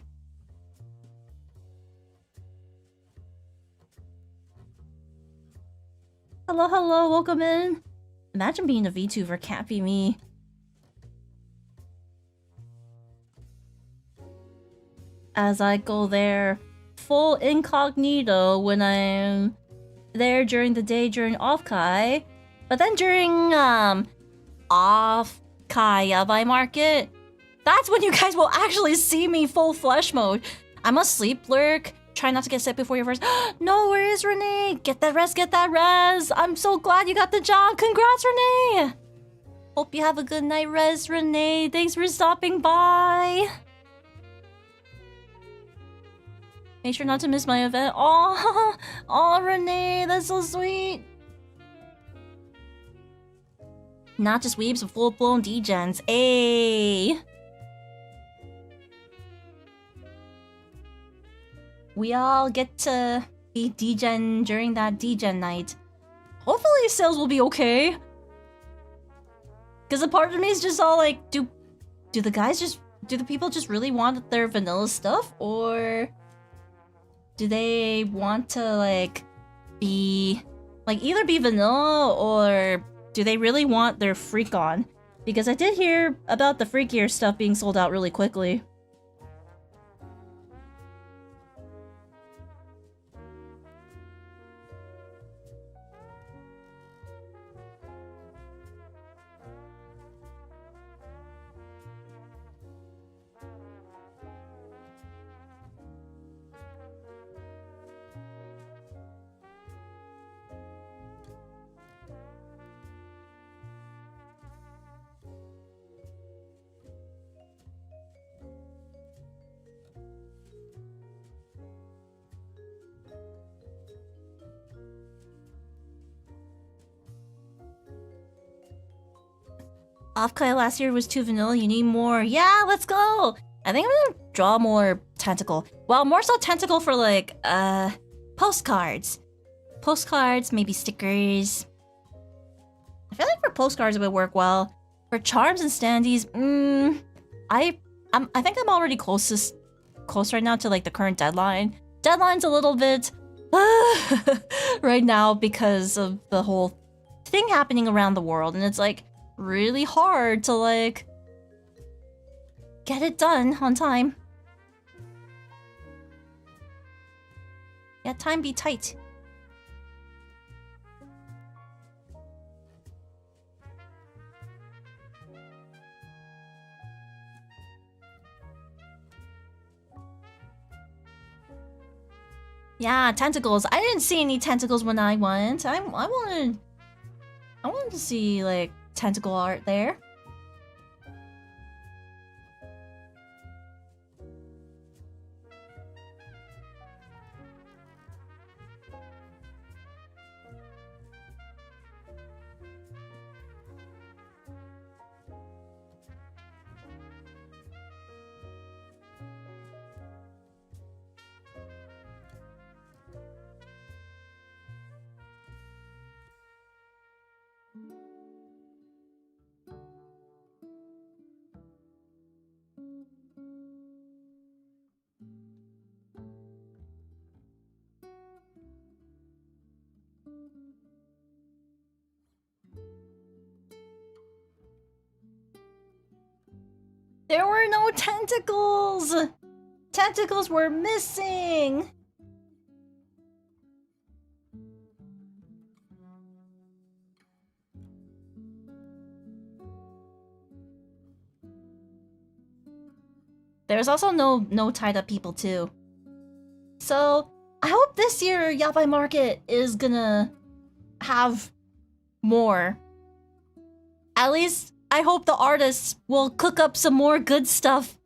Hello, welcome in. Imagine being a VTuber, can't be me. as I go there full incognito when I'm there during the day during off-kai. But then during off-kai Yabai Market, that's when you guys will actually see me full flesh mode. I'm a sleep lurk. Try not to get sick before your first. No, where is Renee? Get that rest, get that res. I'm so glad you got the job. Congrats, Renee. Hope you have a good night rest, Renee. Thanks for stopping by. Make sure not to miss my event. Oh, Renee, that's so sweet. Not just weebs, but full-blown degens. Ayy. We all get to be degen during that degen night. Hopefully sales will be okay. Because a part of me is just all like, do the people just really want their vanilla stuff? Or do they want to like be, like either be vanilla or do they really want their freak on? Because I did hear about the freakier stuff being sold out really quickly. Off-kai last year was too vanilla, you need more. Yeah, let's go! I think I'm gonna draw more tentacle. Well, more so tentacle for like, postcards. Postcards, maybe stickers. I feel like for postcards it would work well. For charms and standees, I think I'm already close right now to like the current deadline. Deadline's a little bit right now because of the whole thing happening around the world, and it's like really hard to like get it done on time. Yeah, time be tight. Yeah, tentacles. I didn't see any tentacles when I went. I wanted to see like tentacle art there. There were no tentacles! Tentacles were missing! There's also no tied up people too. So I hope this year Yabai Market is gonna have more. At least I hope the artists will cook up some more good stuff.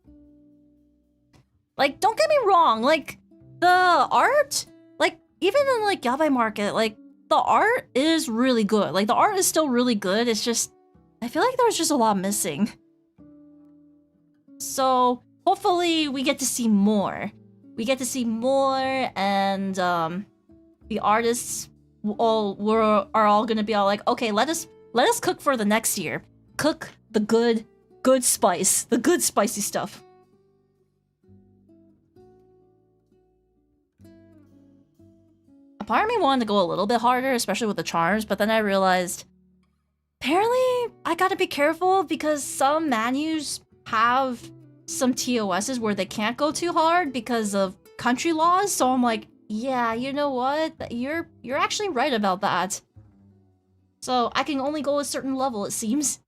Like, don't get me wrong, like, the art, like, even in, like, Yabai Market, like, the art is really good. Like, the art is still really good, it's just, I feel like there's just a lot missing. So, hopefully we get to see more. We get to see more, and, the artists are all gonna be all like, okay, let us cook for the next year. Cook the good spice, the good spicy stuff. A part of me wanted to go a little bit harder, especially with the charms, but then I realized apparently I gotta be careful because some menus have some TOSs where they can't go too hard because of country laws, so I'm like, yeah, you know what? You're actually right about that. So I can only go a certain level, it seems.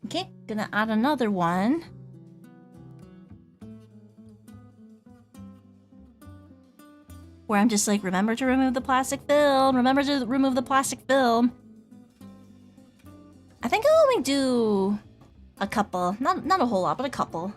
Okay, gonna add another one. Where I'm just like, remember to remove the plastic film, remember to remove the plastic film. I think I'll only do a couple, not a whole lot, but a couple.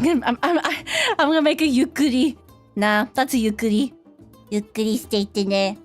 I'm gonna make a yukuri. Nah, that's a yukuri. Yukuri state ne.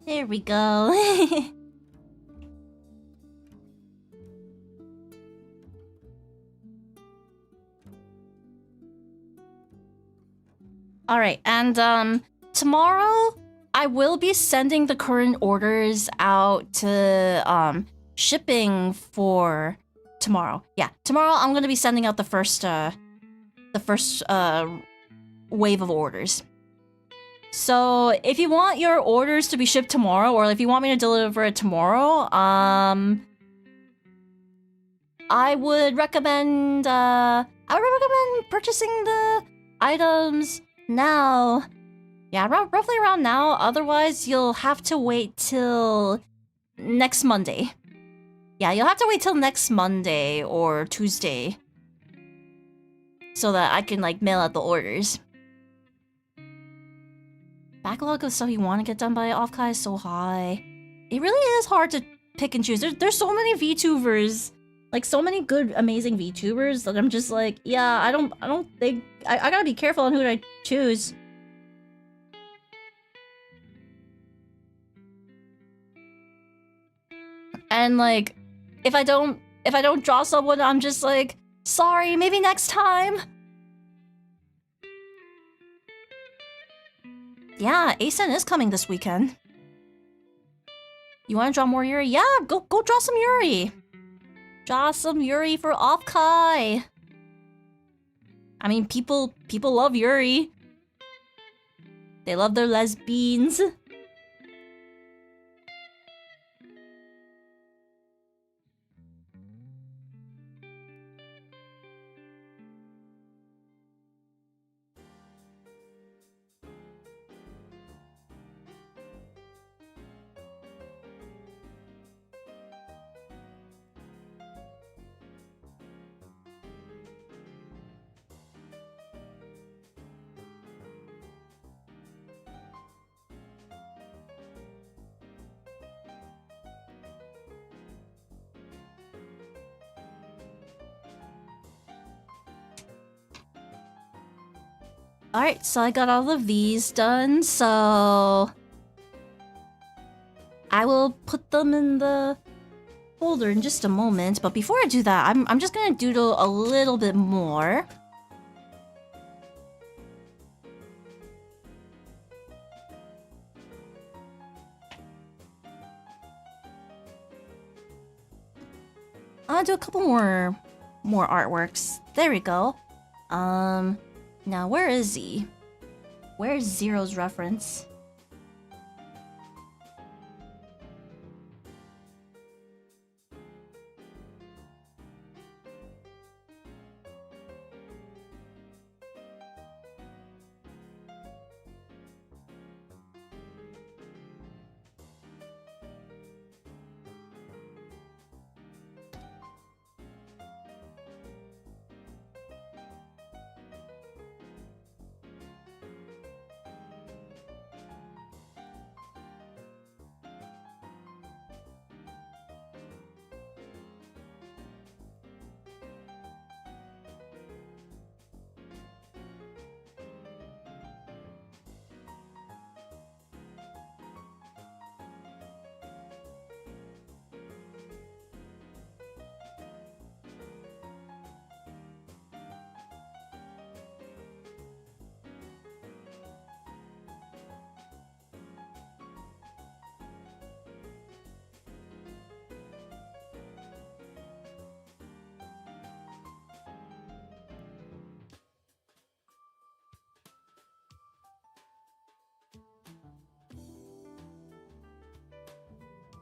There we go. Alright, and tomorrow I will be sending the current orders out to shipping for tomorrow. Yeah, tomorrow I'm gonna be sending out the first wave of orders. So if you want your orders to be shipped tomorrow, or if you want me to deliver it tomorrow, I would recommend purchasing the items now. Yeah, roughly around now. Otherwise, you'll have to wait till next Monday. Yeah, you'll have to wait till next Monday or Tuesday so that I can like mail out the orders. Backlog of stuff you want to get done by Offkai is so high. It really is hard to pick and choose. There's so many VTubers, like so many good, amazing VTubers that I'm just like, yeah, I don't think I gotta be careful on who I choose. And like, if I don't draw someone, I'm just like, sorry, maybe next time. Yeah, Asen is coming this weekend. You want to draw more Yuri? Yeah, go draw some Yuri. Draw some Yuri for Offkai. I mean, people love Yuri. They love their lesbians. Alright, so I got all of these done, so... I will put them in the folder in just a moment, but before I do that, I'm just gonna doodle a little bit more. I'll do a couple more artworks. There we go. Now where is he? Where's Zero's reference?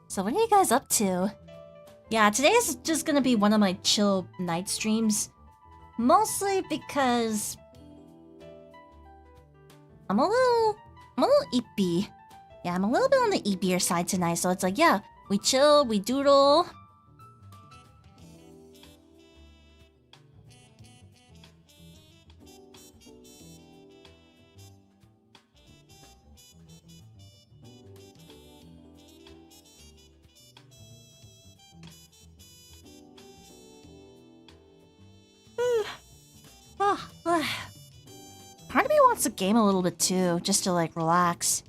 So what are you guys up to? Yeah, today's just gonna be one of my chill night streams. Mostly because... I'm a little eepy. Yeah, I'm a little bit on the eepier side tonight, so it's like, yeah, we chill, we doodle. Part of me wants to game a little bit too, just to like relax.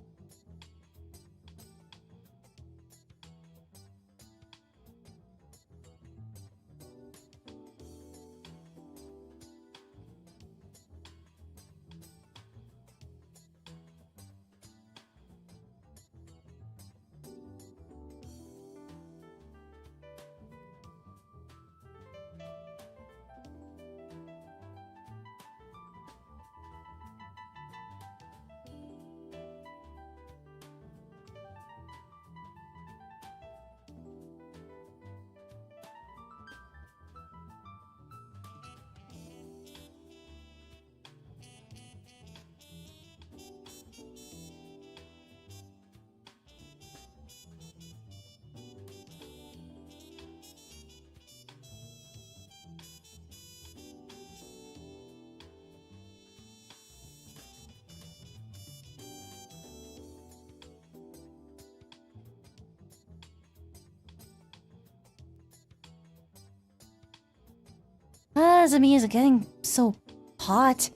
The music getting so hot.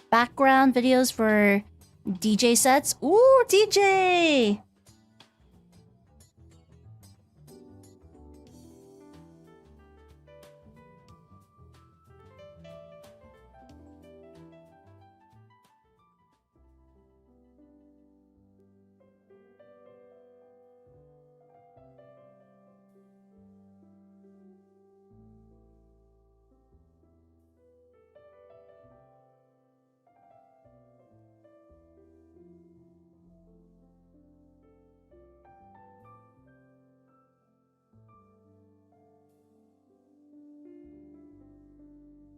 Background videos for DJ sets. Ooh, DJ!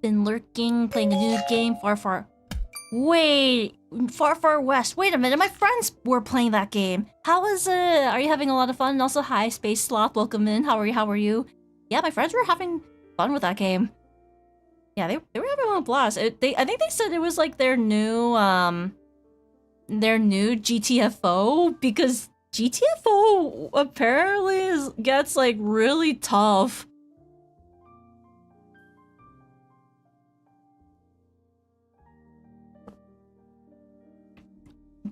Been lurking, playing a new game, Wait, Far West. Wait a minute, my friends were playing that game. How is it? Are you having a lot of fun? And also, hi, Space Sloth, welcome in. How are you? Yeah, my friends were having fun with that game. Yeah, they were having a blast. I think they said it was like their new GTFO, because GTFO apparently gets like really tough.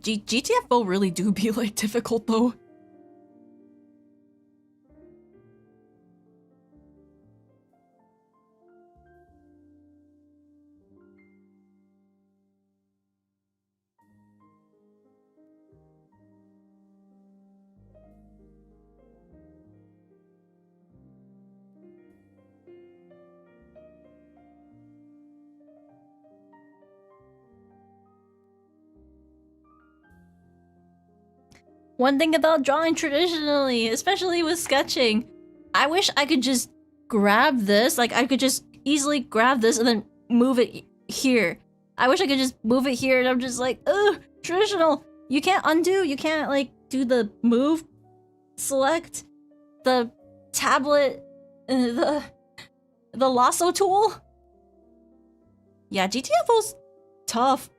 GTFO really do be like difficult though. One thing about drawing traditionally, especially with sketching, I wish I could just grab this, like I could just easily grab this and then move it here. I wish I could just move it here and I'm just like, ugh, traditional. You can't undo, you can't like do the move, select, the tablet, the lasso tool. Yeah, GTFO's tough.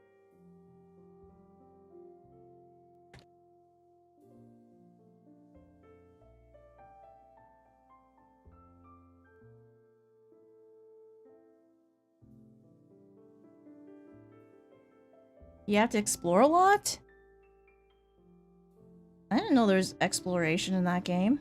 You have to explore a lot? I didn't know there's exploration in that game.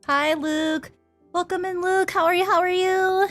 Hi, Luke. Welcome in, Luke. How are you? How are you?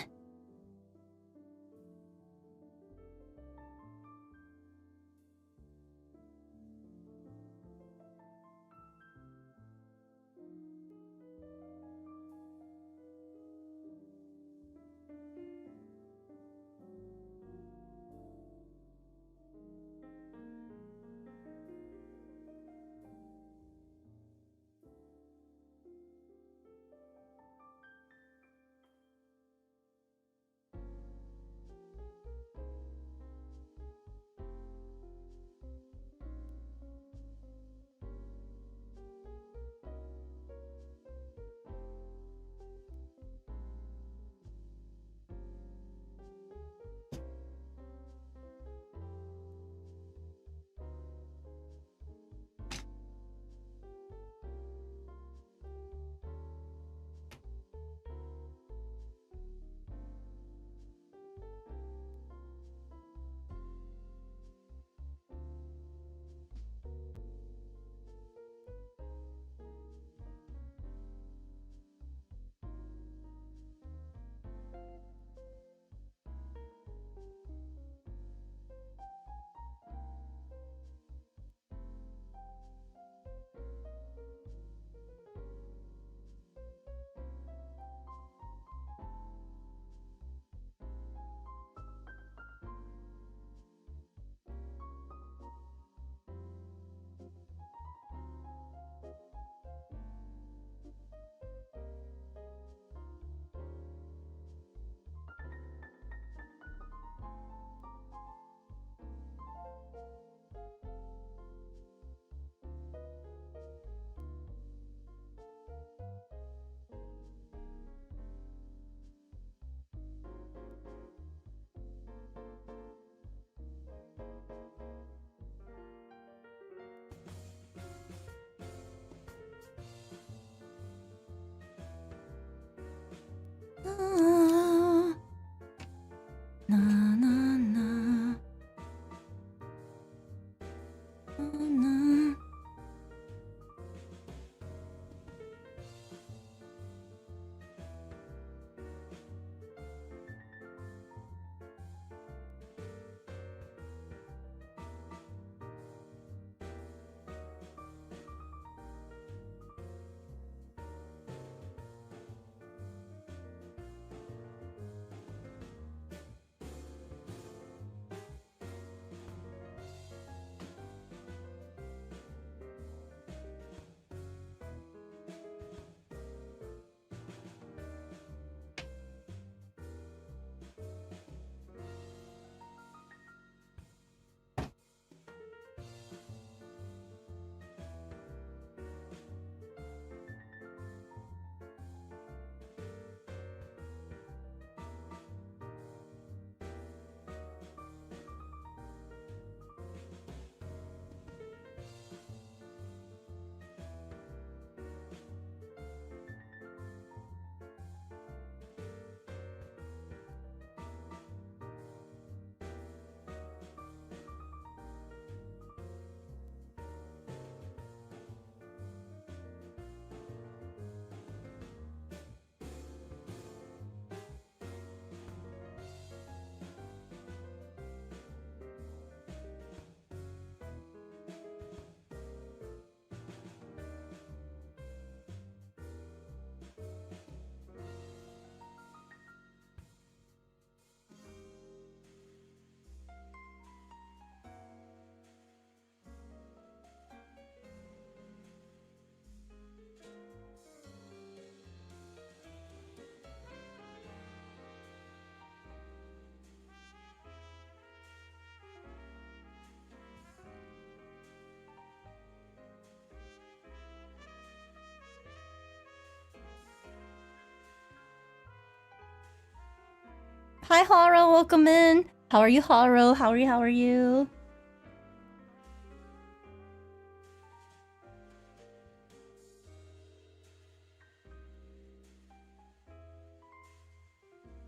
Hi, Haro. Welcome in. How are you, Haro? How are you?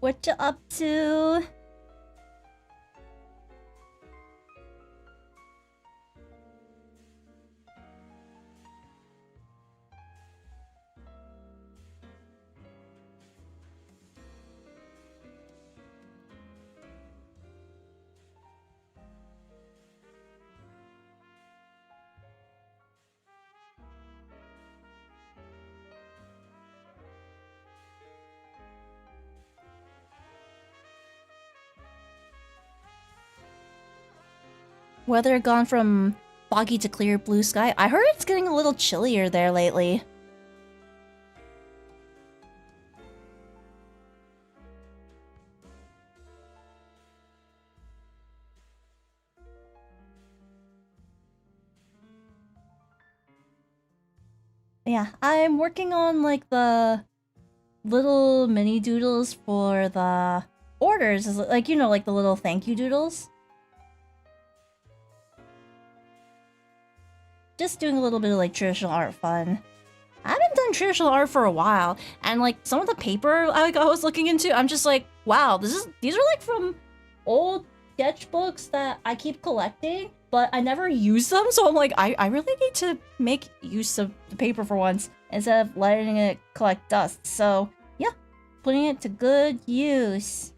What you up to? Weather gone from foggy to clear blue sky. I heard it's getting a little chillier there lately. Yeah, I'm working on like the little mini doodles for the orders, like, you know, like the little thank you doodles. Just doing a little bit of like traditional art fun. I haven't done traditional art for a while, and like some of the paper I was looking into, I'm just like, wow, these are like from old sketchbooks that I keep collecting, but I never use them. So I'm like, I really need to make use of the paper for once instead of letting it collect dust. So yeah, putting it to good use.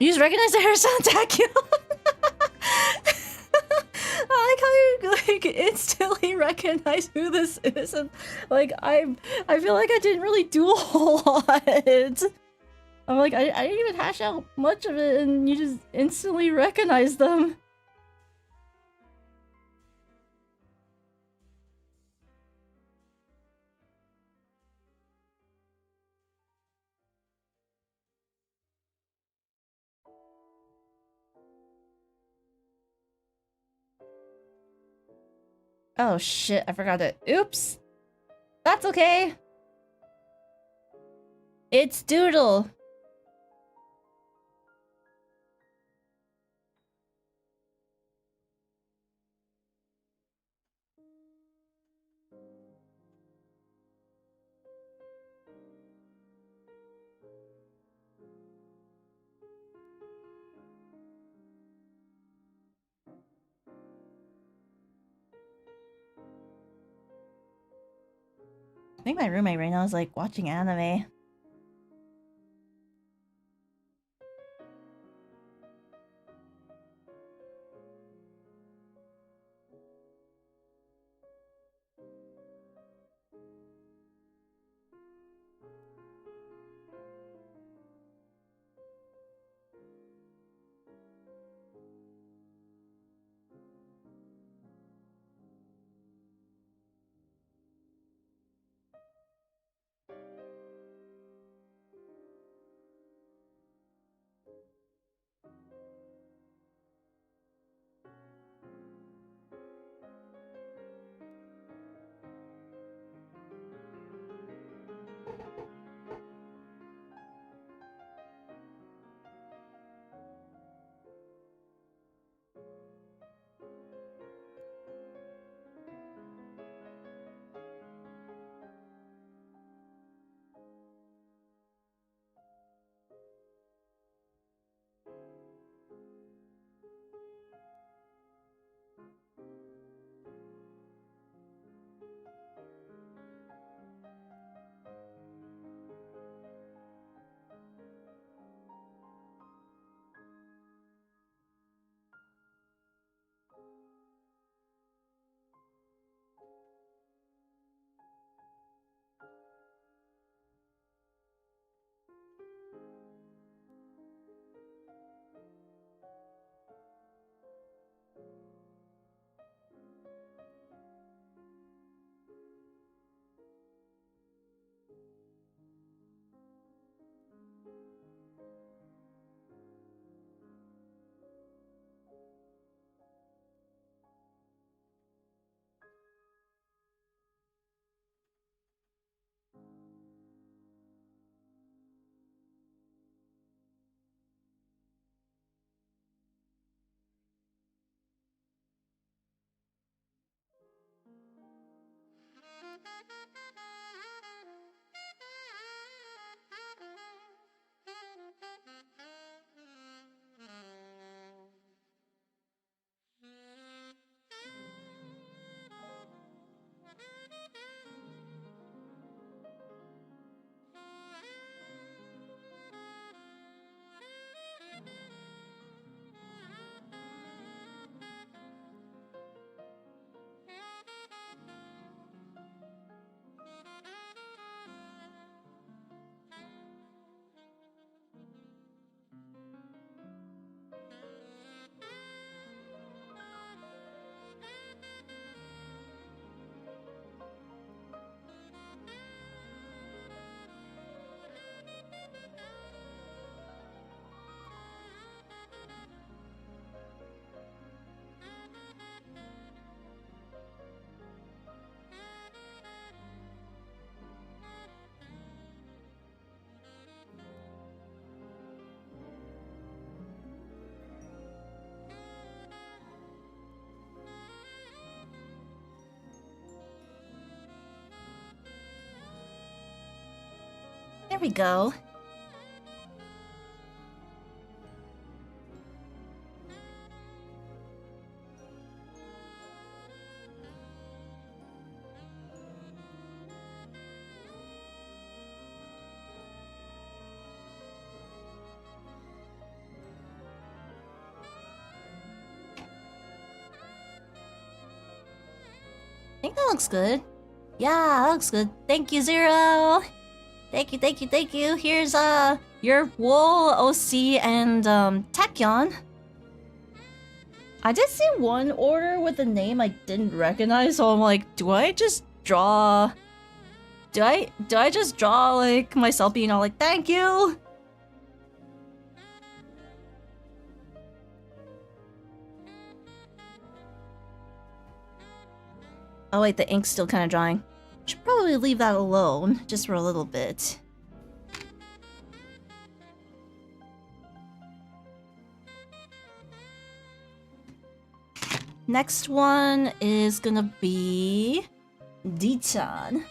You just recognize the hairstyle tag. I like how you like instantly recognize who this is, and like I feel like I didn't really do a whole lot. I'm like I didn't even hash out much of it, and you just instantly recognize them. Oh shit! I forgot it. Oops. That's okay. It's Doodle. I think my roommate right now is like watching anime. There we go. I think that looks good. Yeah, that looks good. Thank you, Zero. Thank you, thank you, thank you. Here's your wool, OC, and Tachyon. I did see one order with a name I didn't recognize, so I'm like, do I just draw? Do I just draw like myself being all like, thank you? Oh wait, the ink's still kind of drying. Should probably leave that alone, just for a little bit. Next one is gonna be D-chan.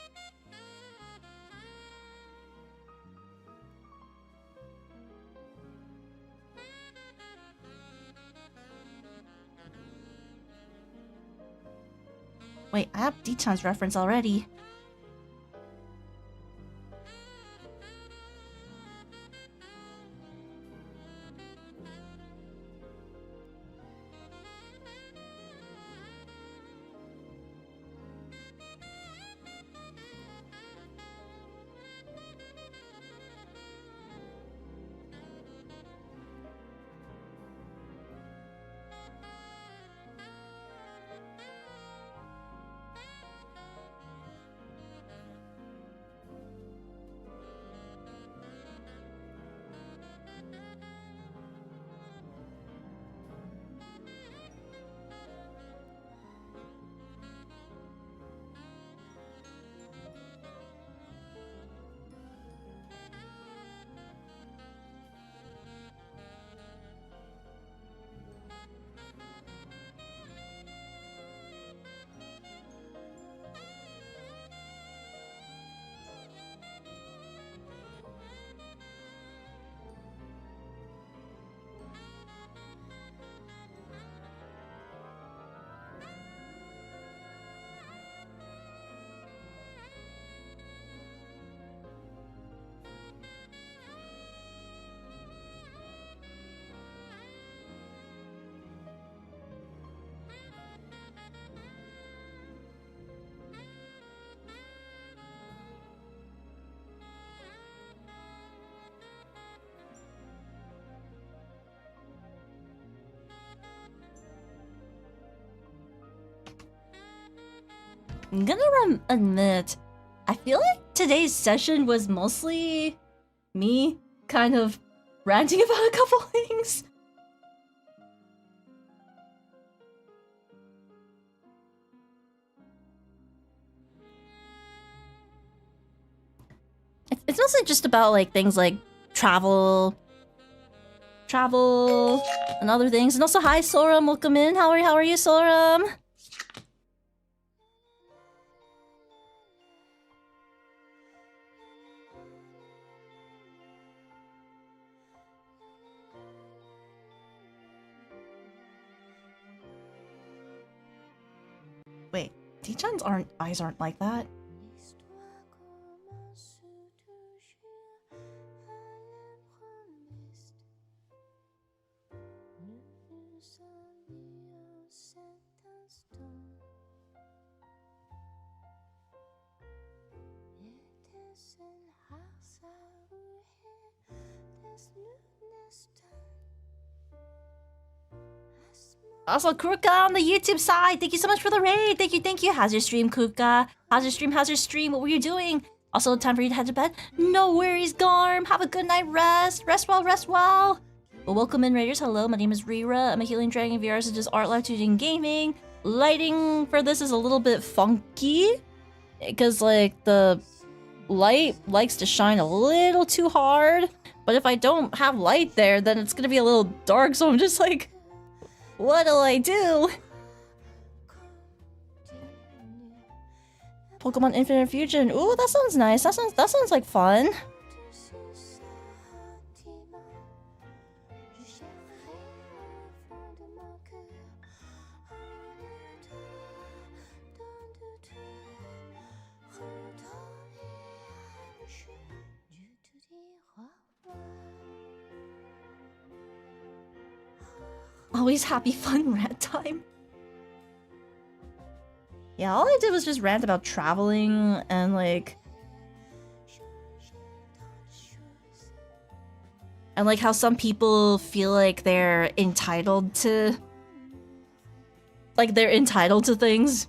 Wait, I have D-chan's reference already. I'm gonna admit, I feel like today's session was mostly me kind of ranting about a couple things. It's mostly just about like things like travel, and other things. And also, hi Soram, welcome in. How are you, Soram? Wait, D-chan's eyes aren't like that. Also, Kuruka on the YouTube side, thank you so much for the raid. Thank you. How's your stream, Kuruka? How's your stream? What were you doing? Also, time for you to head to bed. No worries, Garm. Have a good night rest. Rest well. Well, welcome in, raiders. Hello, my name is Rira. I'm a healing dragon. VRs is just art, live tweeting, gaming. Lighting for this is a little bit funky, because like the light likes to shine a little too hard. But if I don't have light there, then it's gonna be a little dark. So I'm just like, what'll I do? Pokemon Infinite Fusion. Ooh, that sounds nice. That sounds like fun. Always happy fun rant time. Yeah, all I did was just rant about traveling and like... And like how some people feel like they're entitled to... Like they're entitled to things.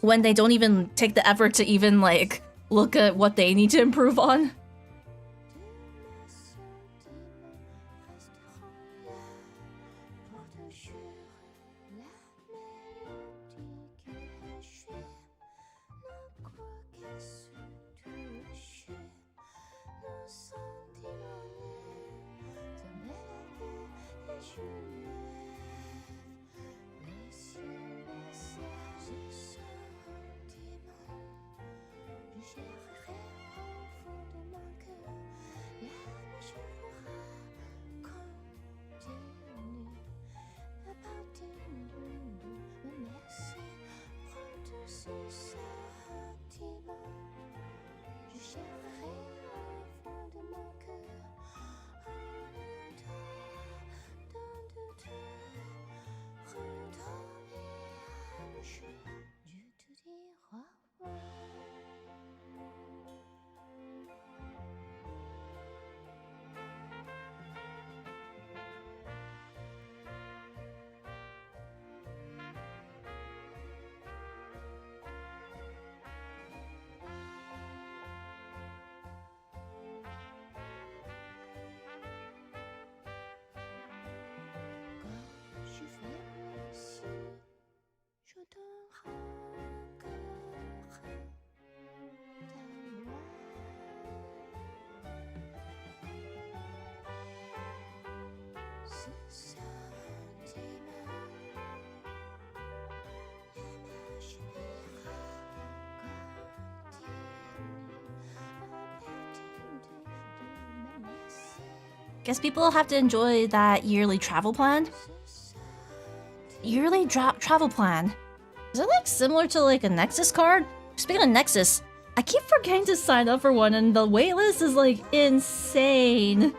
When they don't even take the effort to even like look at what they need to improve on. Guess people have to enjoy that yearly travel plan. Yearly travel plan. Is it like similar to like a Nexus card? Speaking of Nexus, I keep forgetting to sign up for one and the waitlist is like insane.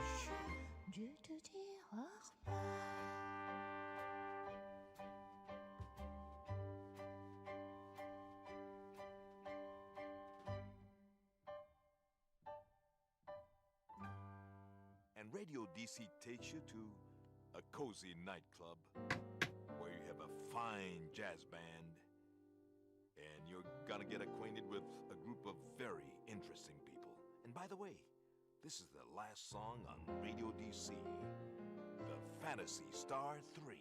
Radio DC takes you to a cozy nightclub where you have a fine jazz band and you're gonna get acquainted with a group of very interesting people. And by the way, this is the last song on Radio DC, the Fantasy Star 3.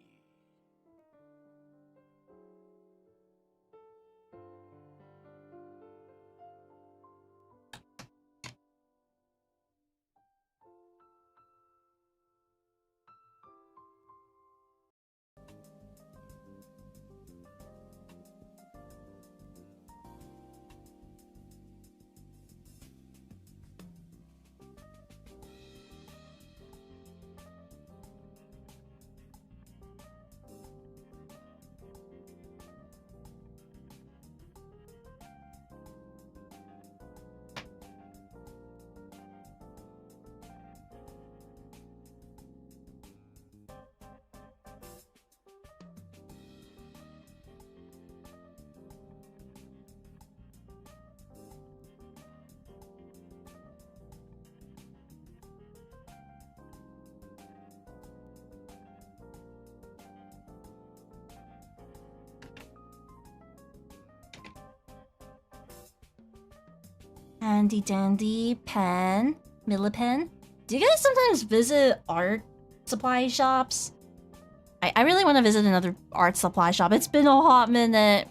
Handy dandy pen, Millipen. Do you guys sometimes visit art supply shops? I really want to visit another art supply shop. It's been a hot minute.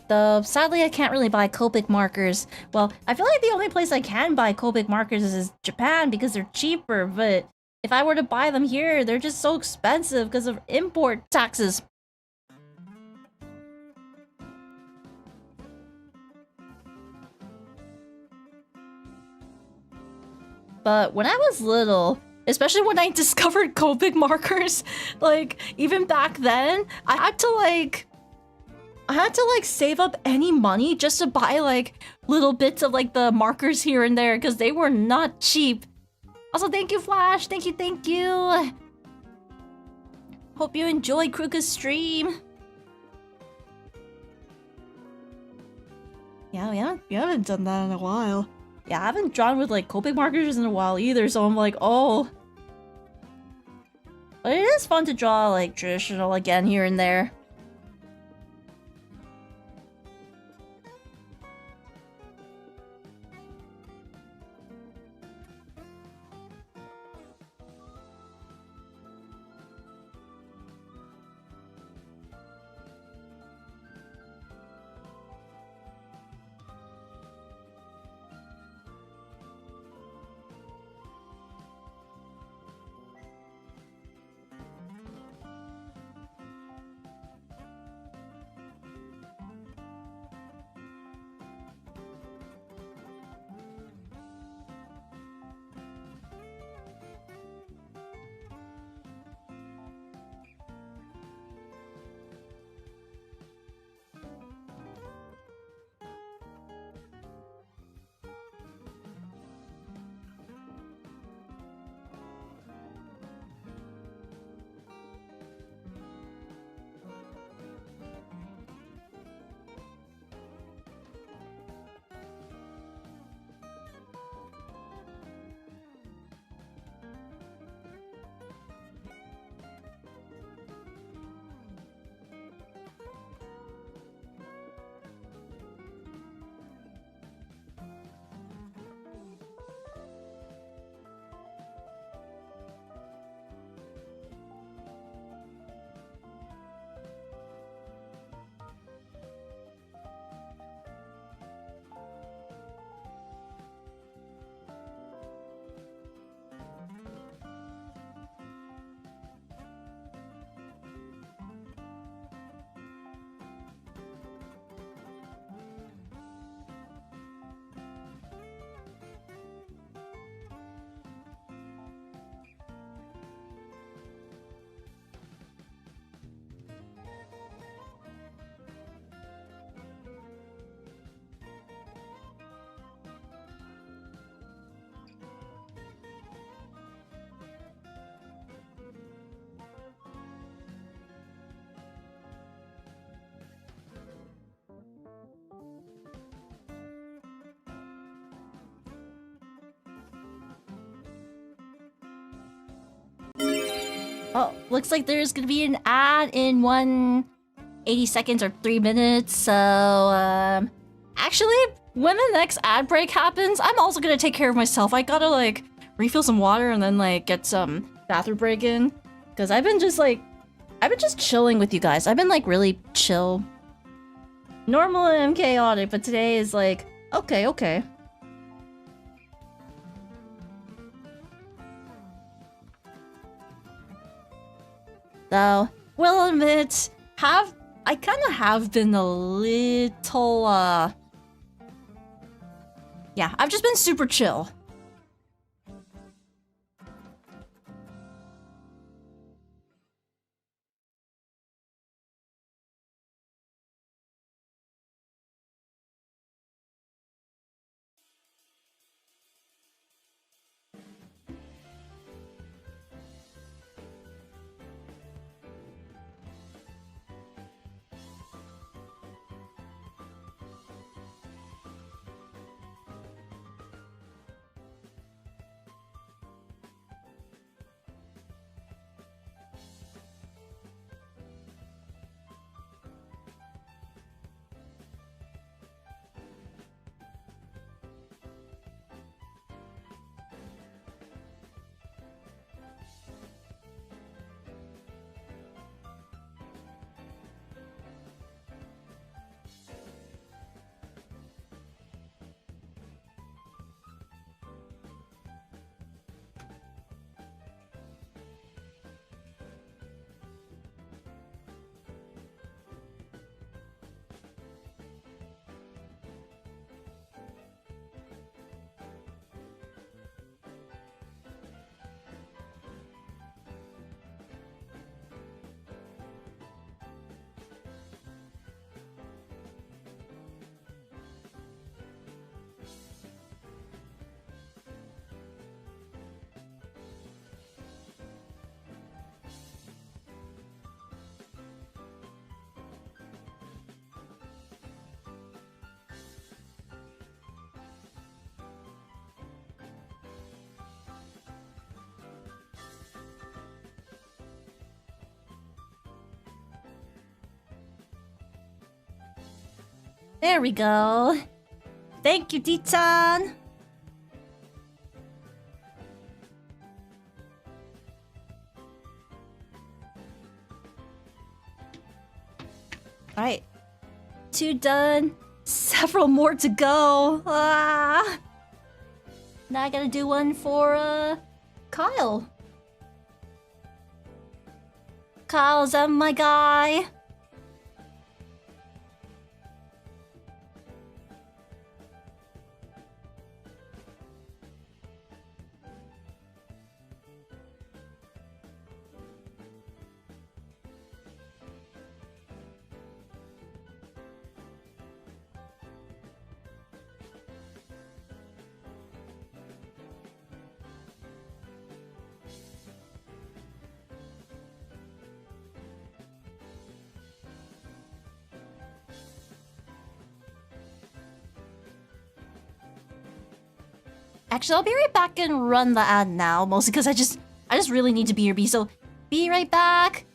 Though, sadly, I can't really buy Copic markers. Well, I feel like the only place I can buy Copic markers is Japan because they're cheaper, but if I were to buy them here, they're just so expensive because of import taxes. But when I was little, especially when I discovered Copic markers, like, even back then, I had to, like, I had to like save up any money just to buy like little bits of like the markers here and there because they were not cheap. Also, thank you, Flash. Thank you, thank you. Hope you enjoyed Kruka's stream. Yeah, we haven't done that in a while. Yeah, I haven't drawn with like Copic markers in a while either, so I'm like, oh. But it is fun to draw like traditional again here and there. Oh, looks like there's gonna be an ad in 180 seconds or 3 minutes, so, actually, when the next ad break happens, I'm also gonna take care of myself. I gotta, like, refill some water and then, like, get some bathroom break in. Because I've been just chilling with you guys. I've been, like, really chill. Normally I'm chaotic, but today is, like, okay. So, will admit, I kind of have been a little, yeah, I've just been super chill. There we go. Thank you, Titan. Alright. 2 done. Several more to go. Ah. Now I gotta do one for, Kyle. Kyle's my guy. Actually, I'll be right back and run the ad now, mostly because I just really need to BRB, so be right back.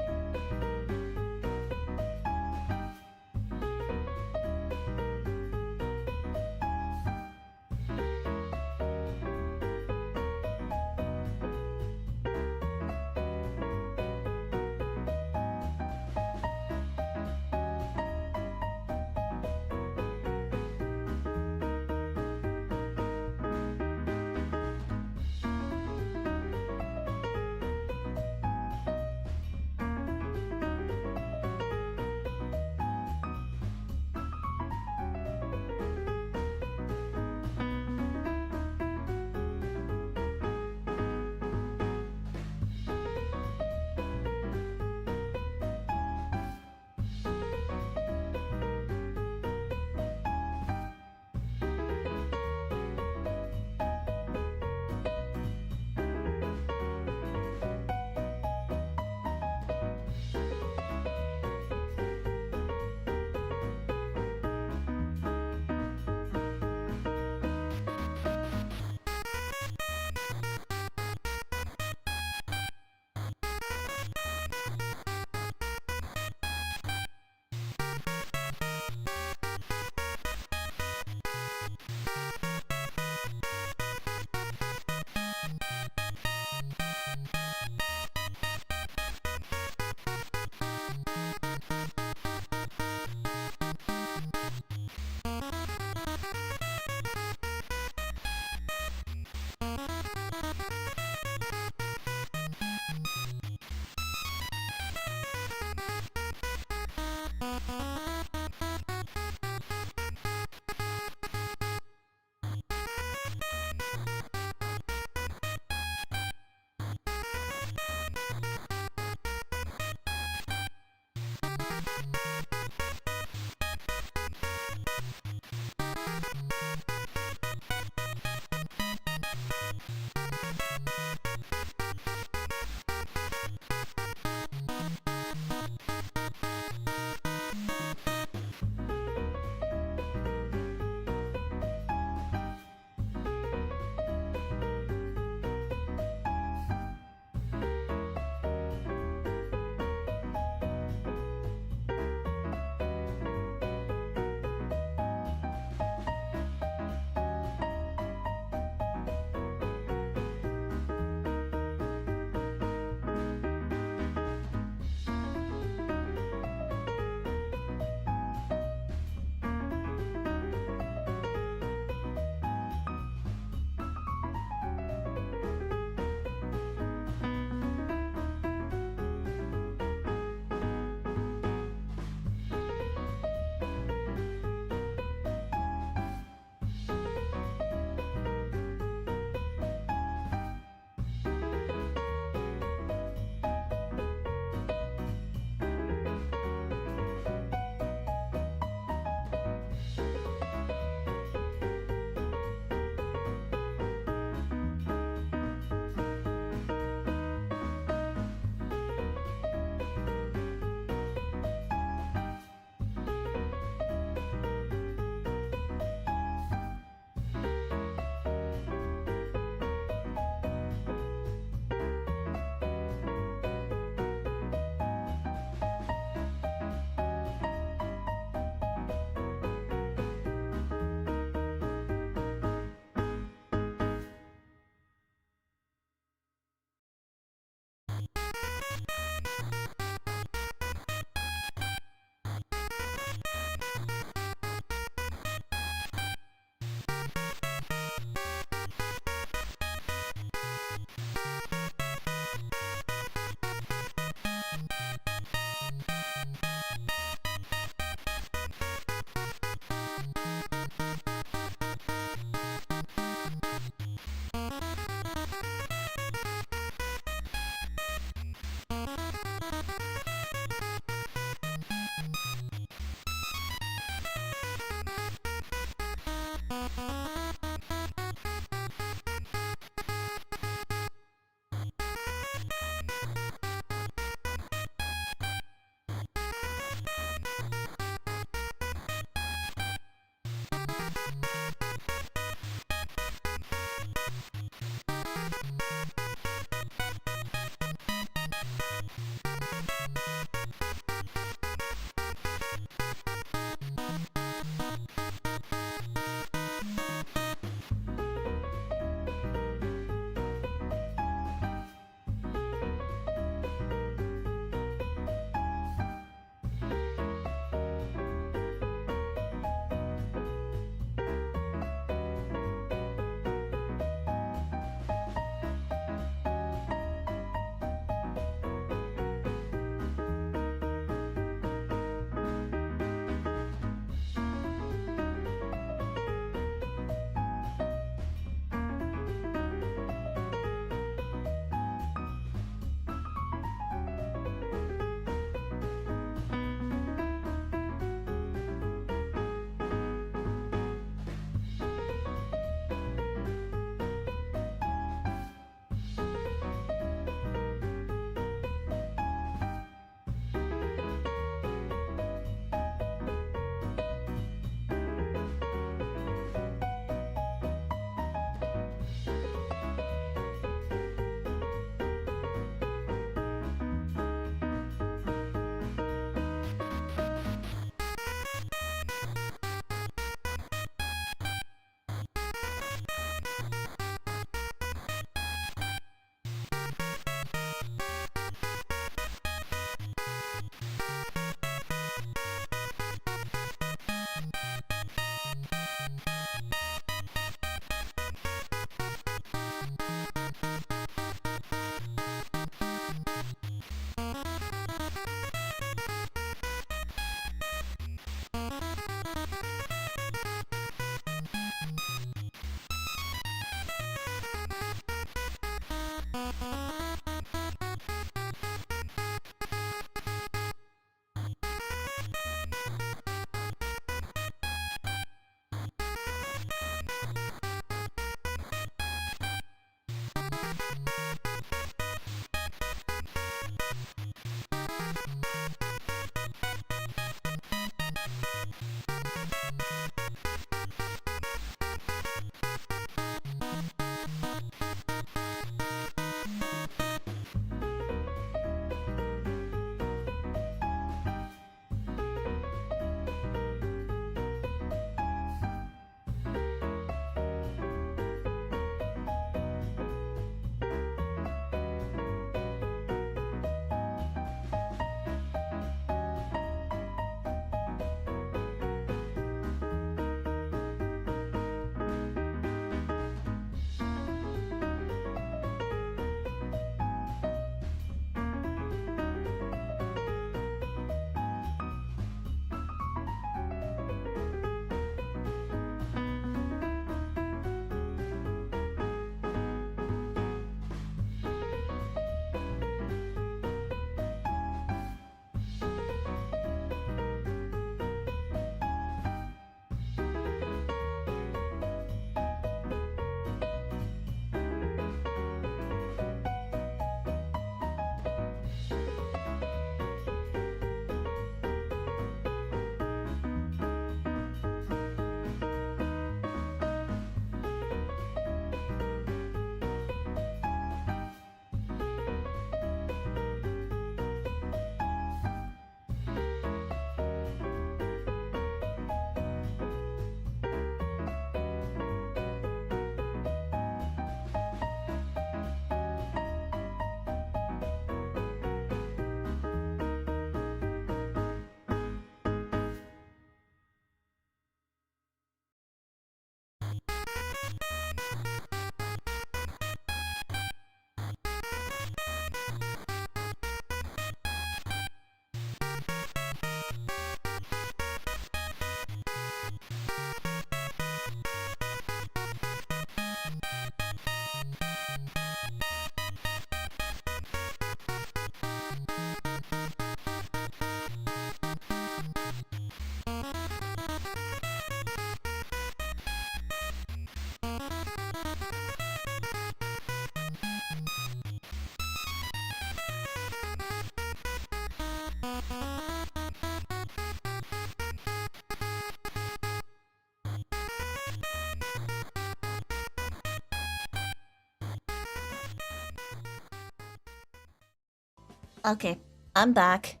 Okay, I'm back.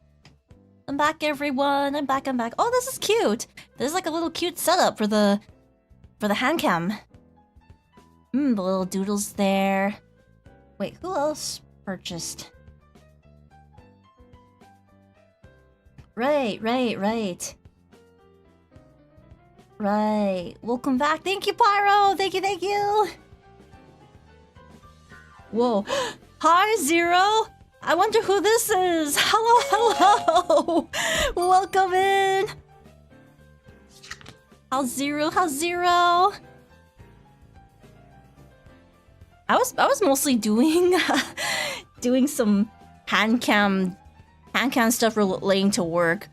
I'm back, everyone. I'm back. Oh, this is cute. This is like a little cute setup for the hand cam. The little doodles there. Wait, who else purchased? Right. Welcome back. Thank you, Pyro. Thank you. Whoa. Hi, Zero. I wonder who this is. Hello. Welcome in. How's Zero? I was mostly doing doing some hand cam stuff relating to work,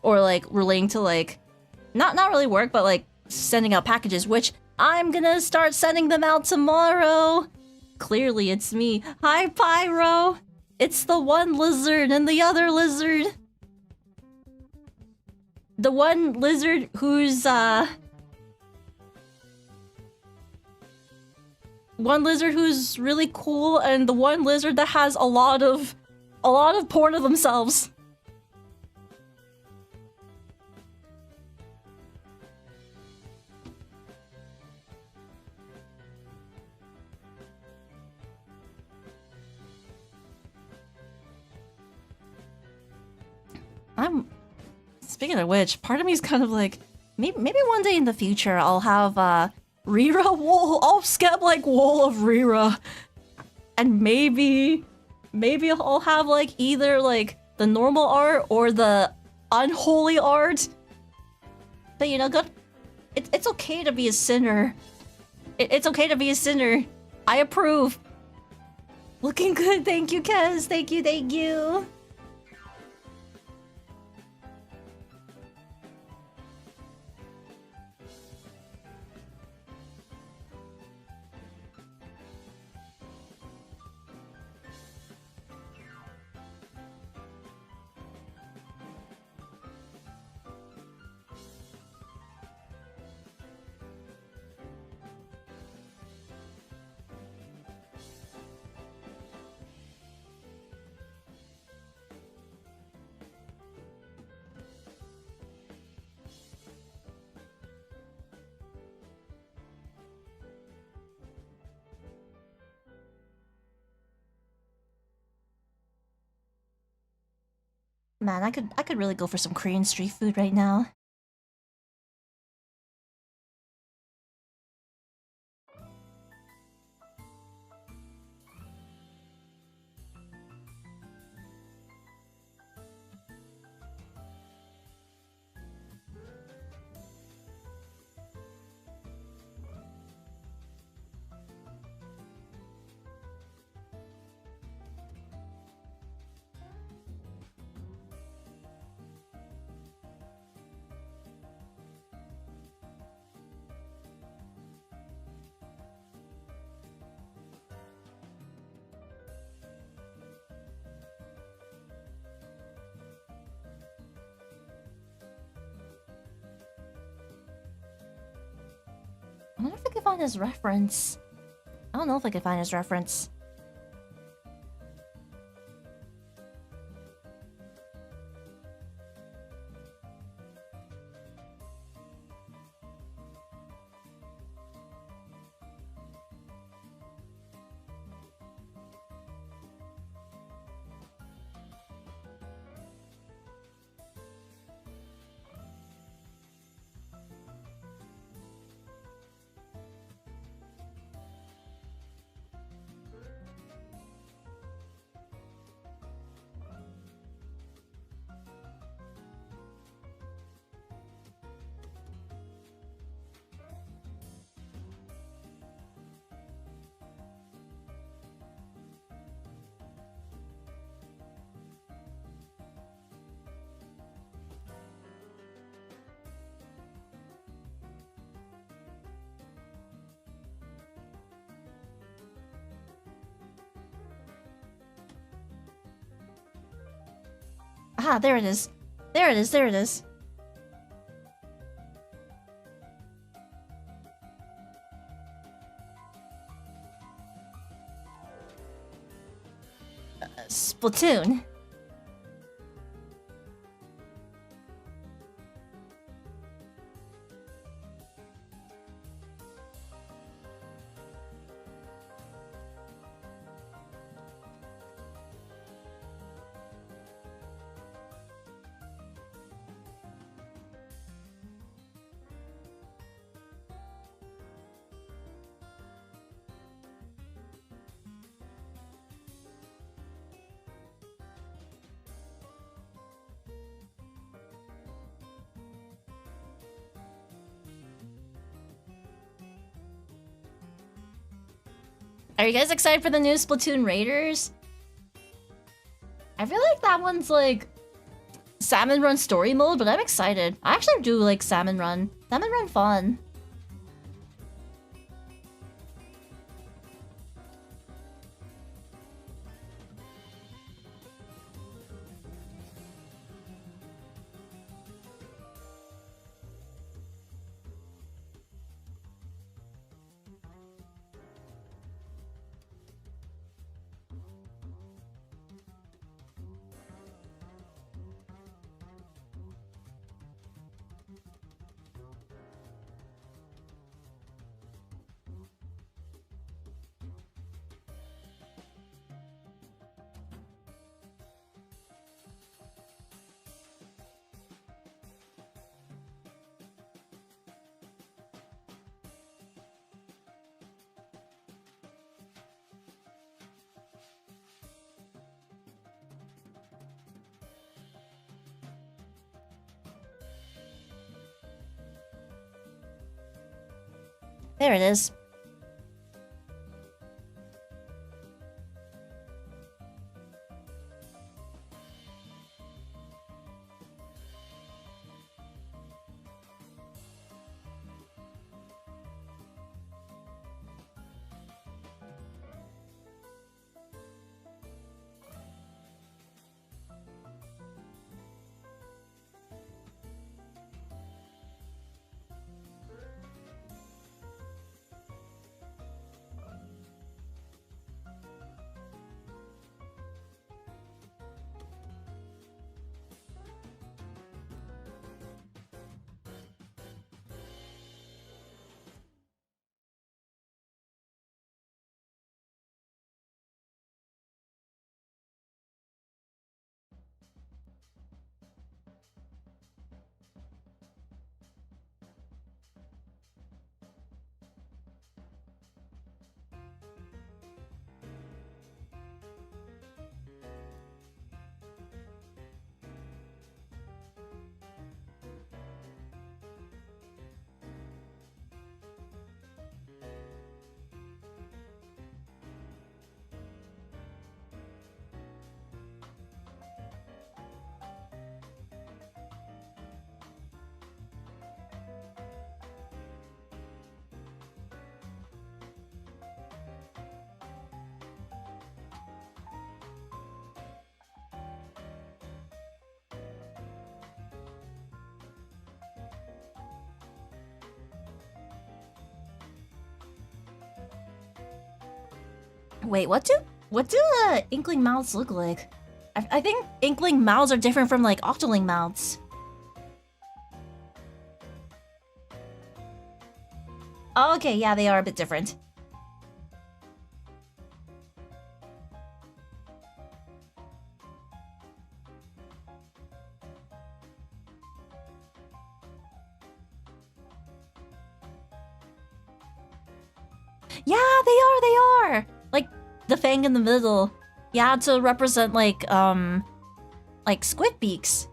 or like relating to like not really work, but like sending out packages, which I'm gonna start sending them out tomorrow. Clearly it's me. Hi, Pyro. It's the one lizard and the other lizard. The one lizard who's one lizard who's really cool, and the one lizard that has a lot of porn of themselves. Speaking of which, part of me is kind of like, maybe one day in the future I'll have Rira wool. I'll scab like wool of Rira, and maybe I'll have like either like the normal art or the unholy art. But you know, it's okay to be a sinner. It's okay to be a sinner. I approve. Looking good, thank you, Kez. Thank you. Man, I could really go for some Korean street food right now. I wonder if I can find his reference. I don't know if I can find his reference. Ah, there it is. There it is. Splatoon. Are you guys excited for the new Splatoon Raiders? I feel like that one's like Salmon Run story mode, but I'm excited. I actually do like Salmon Run. Salmon Run fun. There it is. Wait, what do inkling mouths look like? I think inkling mouths are different from like octoling mouths. Oh, okay, yeah, they are a bit different. Yeah, they are. Like the fang in the middle. Yeah, to represent like squid beaks.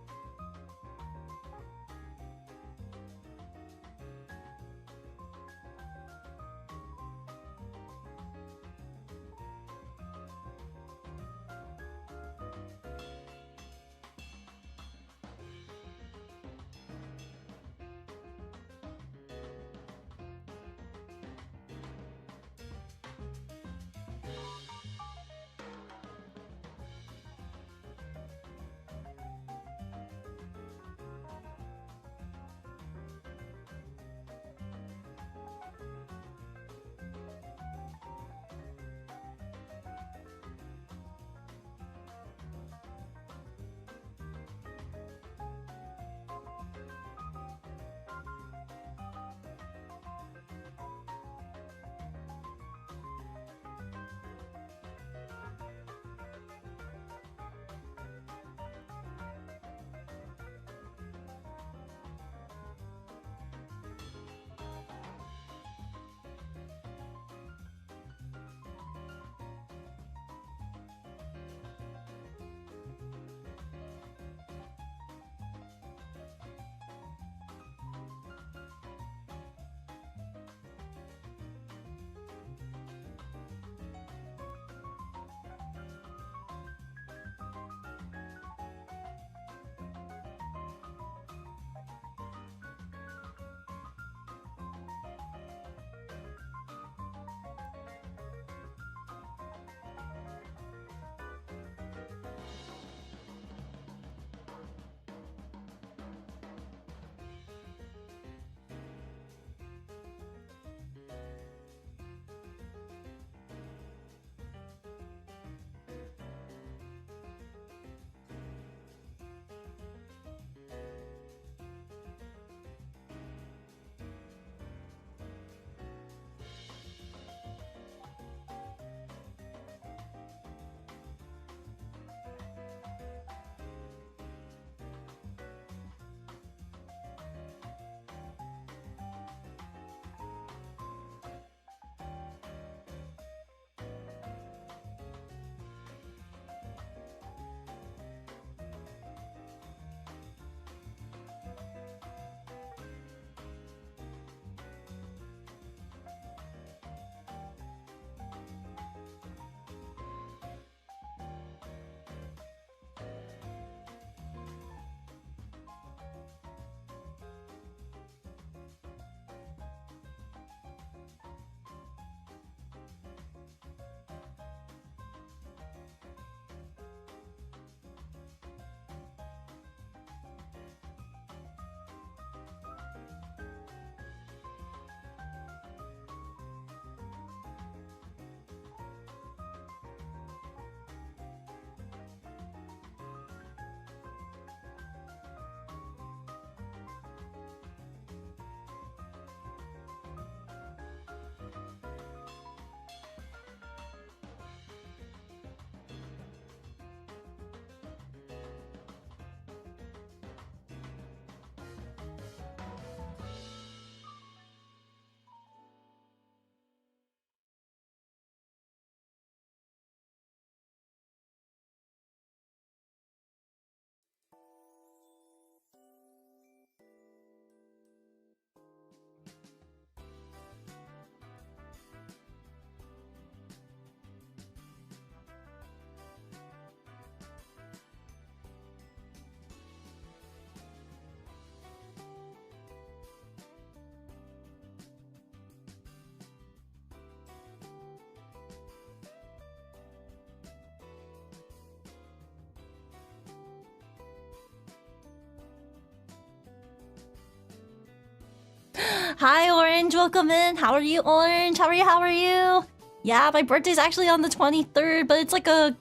Hi, Orange. Welcome in. How are you, Orange? How are you? How are you? Yeah, my birthday's actually on the 23rd, but it's like a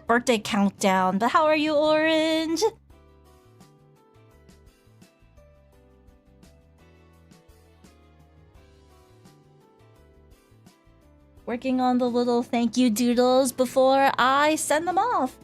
birthday countdown. But how are you, Orange? Working on the little thank you doodles before I send them off.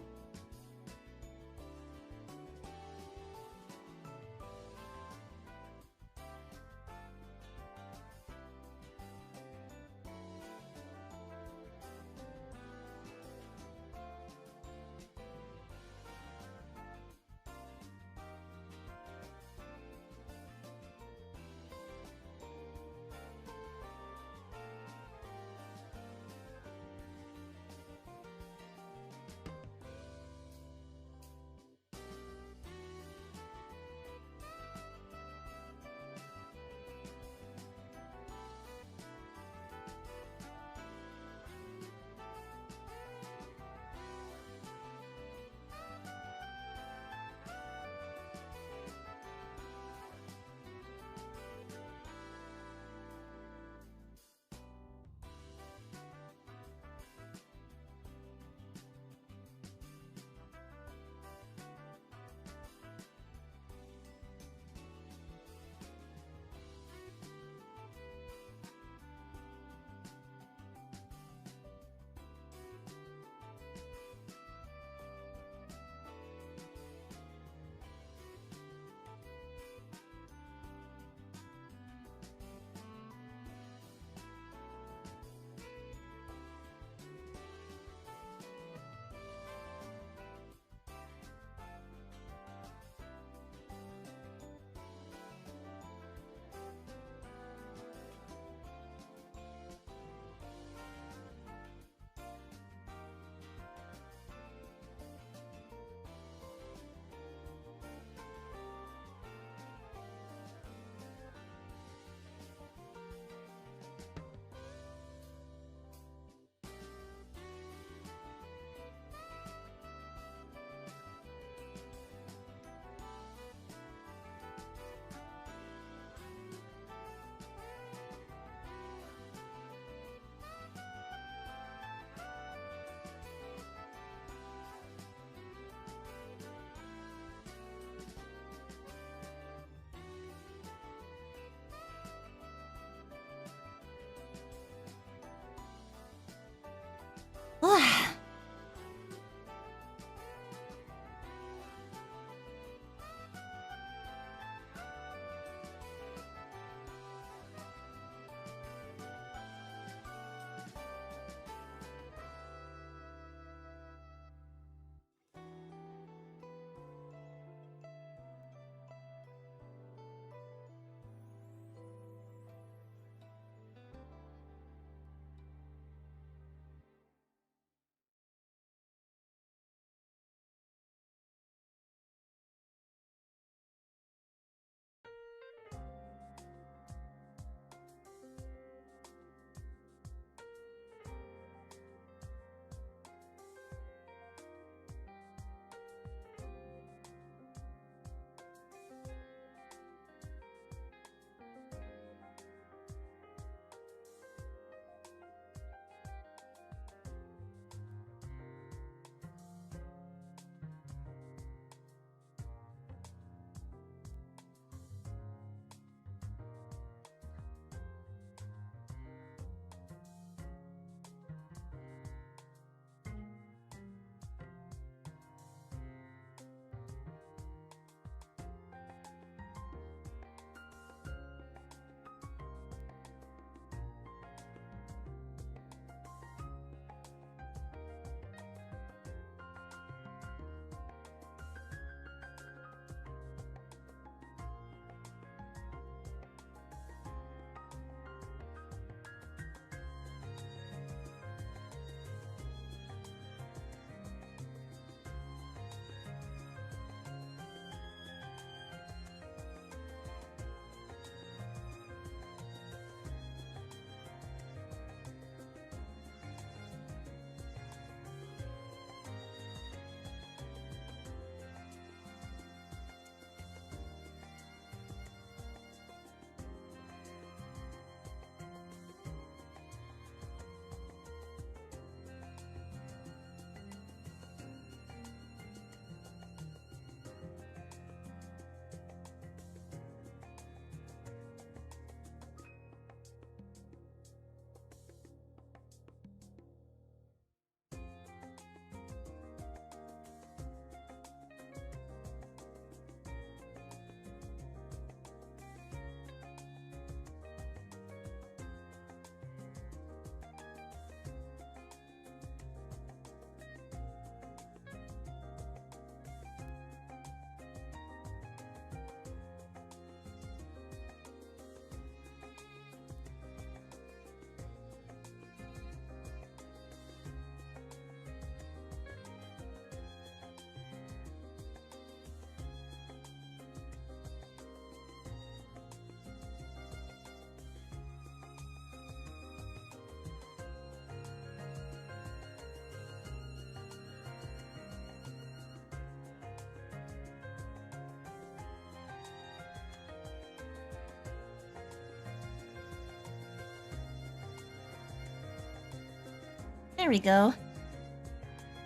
There we go.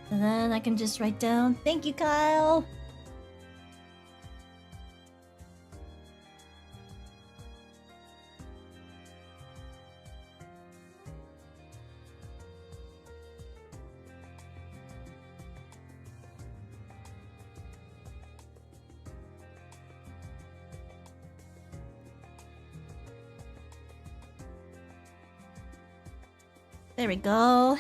And then I can just write down, thank you, Kyle. There we go.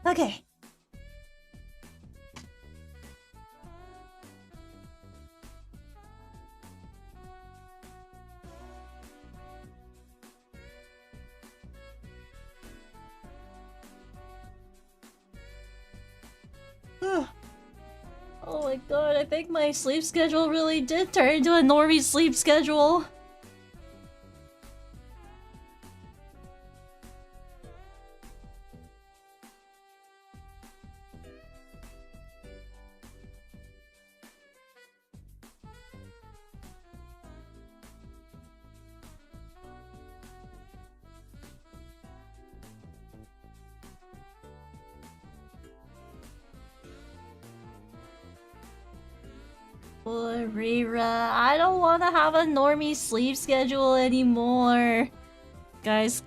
Okay. Oh my god, I think my sleep schedule really did turn into a normie sleep schedule. Poor Rira, I don't want to have a normie sleep schedule anymore. Guys,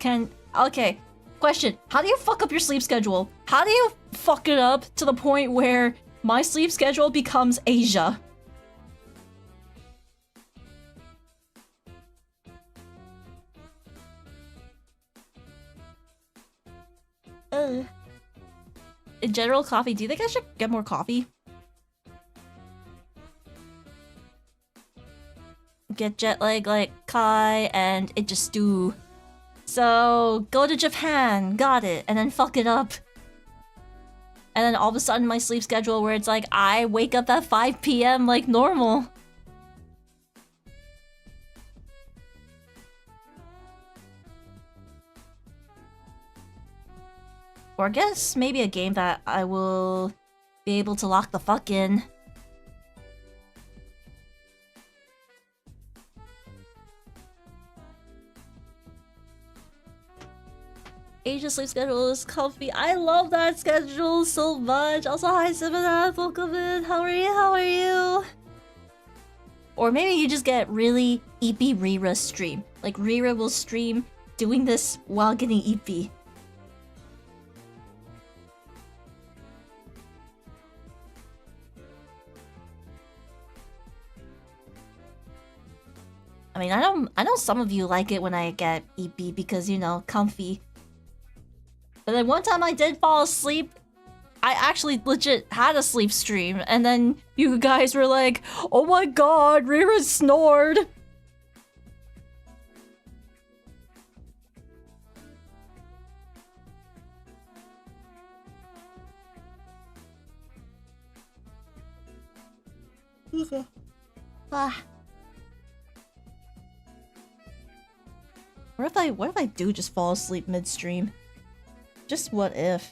okay, question. How do you fuck up your sleep schedule? How do you fuck it up to the point where my sleep schedule becomes Asia? In general, coffee. Do you think I should get more coffee? Get jet lag like Kai and it just do. So go to Japan, got it, and then fuck it up. And then all of a sudden my sleep schedule where it's like I wake up at 5 p.m. like normal. Or I guess maybe a game that I will be able to lock the fuck in. Asia's sleep schedule is comfy. I love that schedule so much. Also, hi Simoneth, welcome in. How are you? How are you? Or maybe you just get really eepy Rira stream. Like Rira will stream doing this while getting eepy. I mean, I know some of you like it when I get eepy because, you know, comfy. But then one time I did fall asleep. I actually legit had a sleep stream, and then you guys were like, "Oh my god, Rira snored!" Ah. What if I do just fall asleep midstream? Just what if?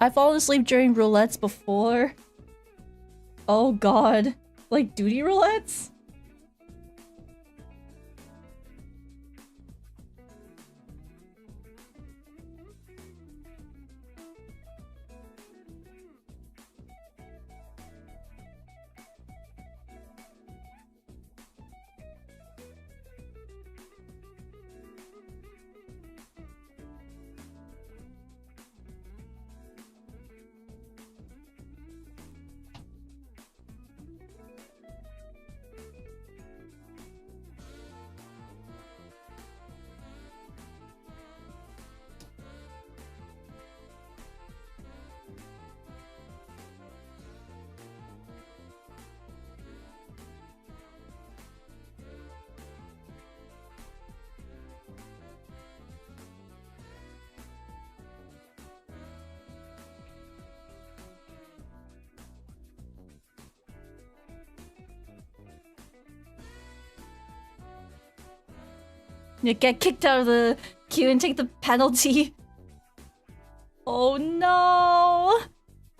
I've fallen asleep during roulettes before. Oh god. Like duty roulettes? You get kicked out of the queue and take the penalty. Oh no!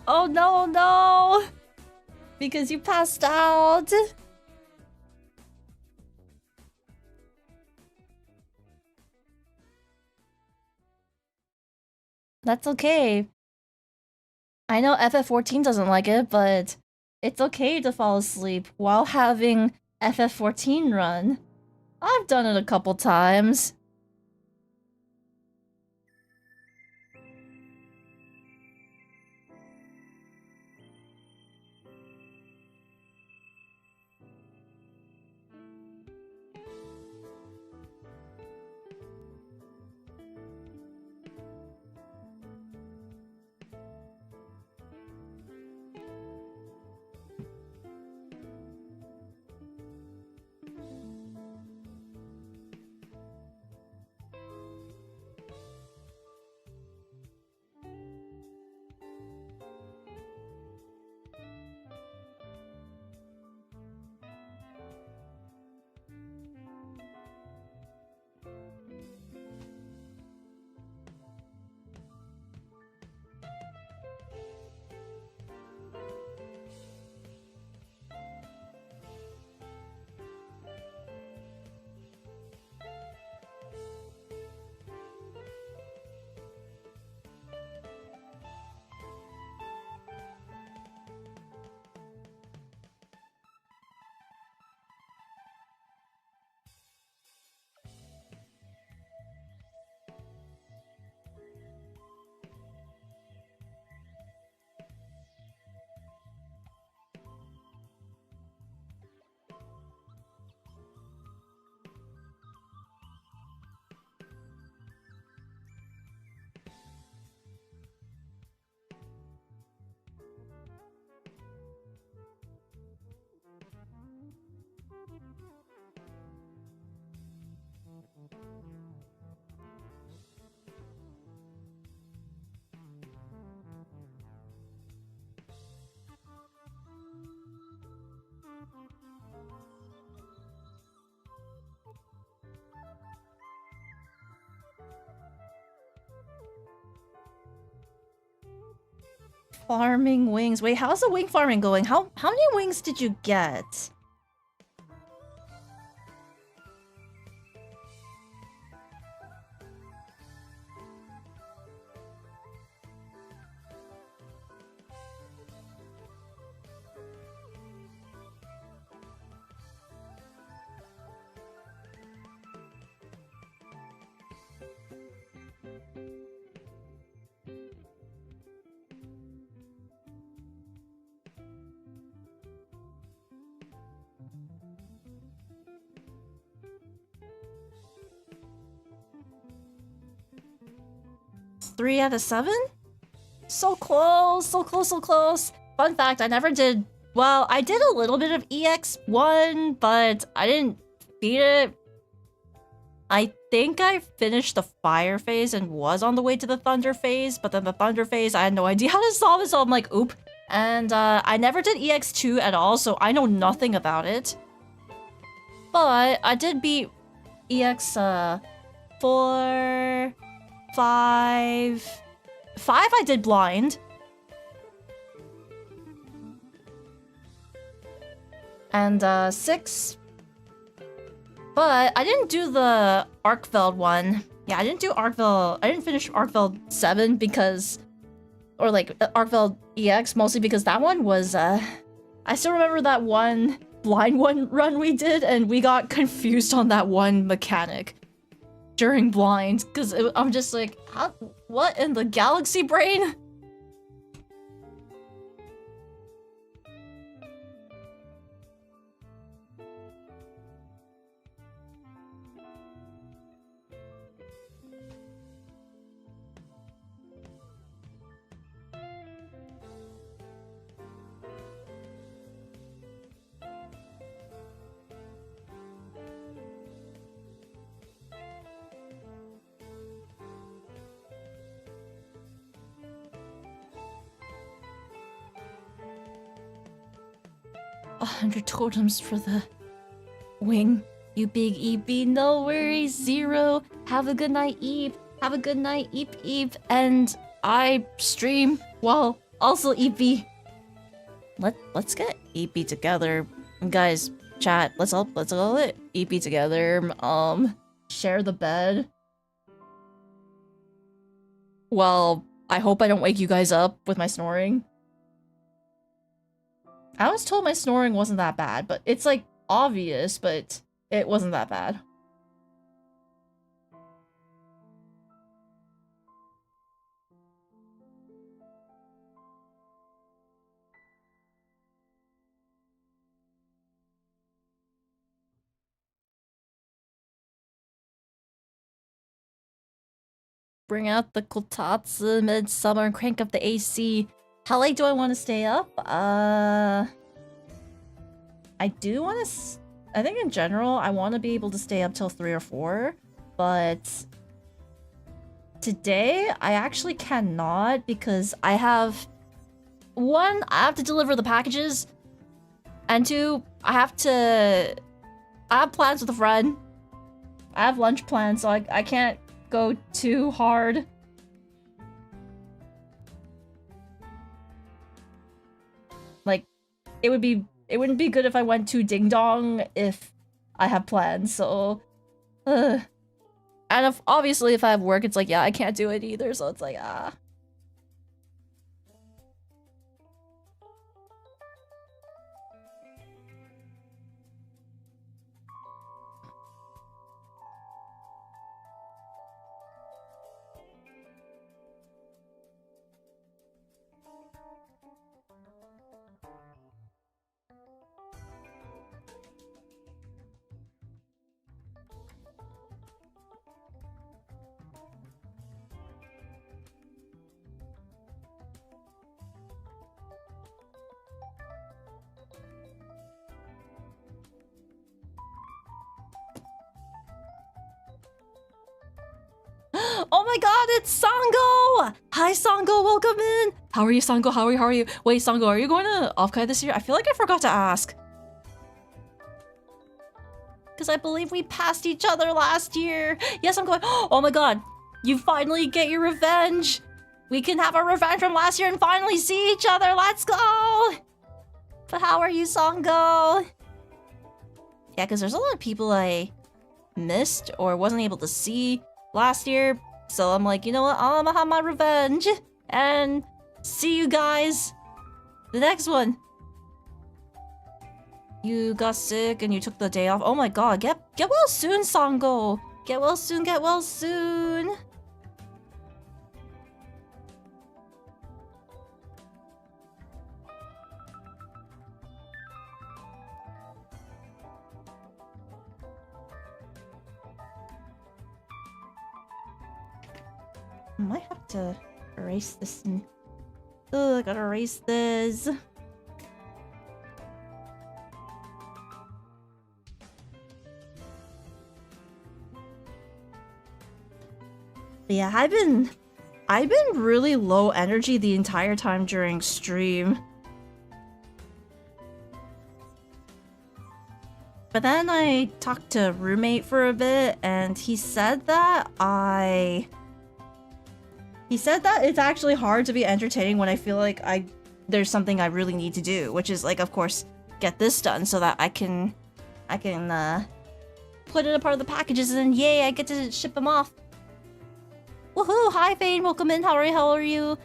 Oh no, no! Because you passed out. That's okay. I know FF14 doesn't like it, but it's okay to fall asleep while having FF14 run. I've done it a couple times. Farming wings. Wait, how's the wing farming going? How many wings did you get? Three out of 7? So close, so close, so close. Fun fact, I never did... Well, I did a little bit of EX1, but I didn't beat it. I think I finished the fire phase and was on the way to the thunder phase, but then the thunder phase, I had no idea how to solve it, so I'm like, oop. And I never did EX2 at all, so I know nothing about it. But I did beat EX 4, 5... 5 I did blind. And 6. But I didn't do the Arkfeld one. Yeah, I didn't do Arkfeld. I didn't finish Arkfeld 7 because, or like Arkfeld EX, mostly because that one was, I still remember that one blind one run we did, and we got confused on that one mechanic during blind, because I'm just like, how, what in the galaxy brain? A 100 totems for the wing. You big EB, no worries, 0. Have a good night, Eve. Have a good night, Eep Eve. And I stream while also EP. Let's get EP together. Guys, chat, let's all get EP together. Share the bed. Well, I hope I don't wake you guys up with my snoring. I was told my snoring wasn't that bad, but it's like obvious, but it wasn't that bad. Bring out the kotatsu midsummer and crank up the AC. How late do I want to stay up? I do want to... I think in general, I want to be able to stay up till 3 or 4. But... today, I actually cannot because I have... 1, I have to deliver the packages. And 2, I have plans with a friend. I have lunch plans, so I can't go too hard. Like, it wouldn't be good if I went too ding-dong if I have plans, so... And obviously if I have work, it's like, yeah, I can't do it either, so it's like, ah. Oh my god, it's Sango! Hi Sango, welcome in! How are you, Sango? How are you? Wait, Sango, are you going to Offkai this year? I feel like I forgot to ask. Because I believe we passed each other last year. Yes, I'm going. Oh my god, you finally get your revenge! We can have a revenge from last year and finally see each other, let's go! But how are you, Sango? Yeah, because there's a lot of people I missed or wasn't able to see last year, so I'm like, you know what, I'm gonna have my revenge and see you guys the next one. You got sick and you took the day off. Oh my god, get well soon, Sango. Get well soon, get well soon. I might have to erase this and... Ugh, I gotta erase this. But yeah, I've been really low energy the entire time during stream. But then I talked to a roommate for a bit and he said that it's actually hard to be entertaining when I feel like there's something I really need to do, which is like, of course, get this done so that I can put it a part of the packages, and then yay, I get to ship them off. Woohoo! Hi Fane, welcome in. How are you?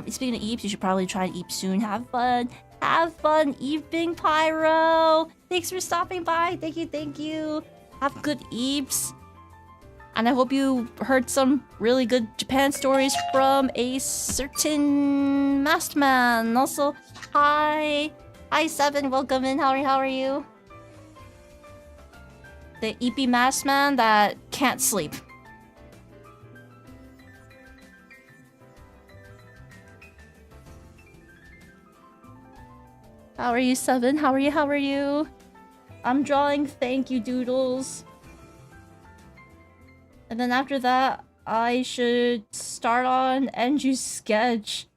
Speaking of Eeps, you should probably try Eeps soon. Have fun. Have fun, Eeping Pyro. Thanks for stopping by. Thank you. Have good Eeps. And I hope you heard some really good Japan stories from a certain masked man. Also, hi. Hi Seven, welcome in. How are you? The Eepy masked man that can't sleep. How are you, Seven? How are you? I'm drawing thank you doodles. And then after that, I should start on Enju's sketch.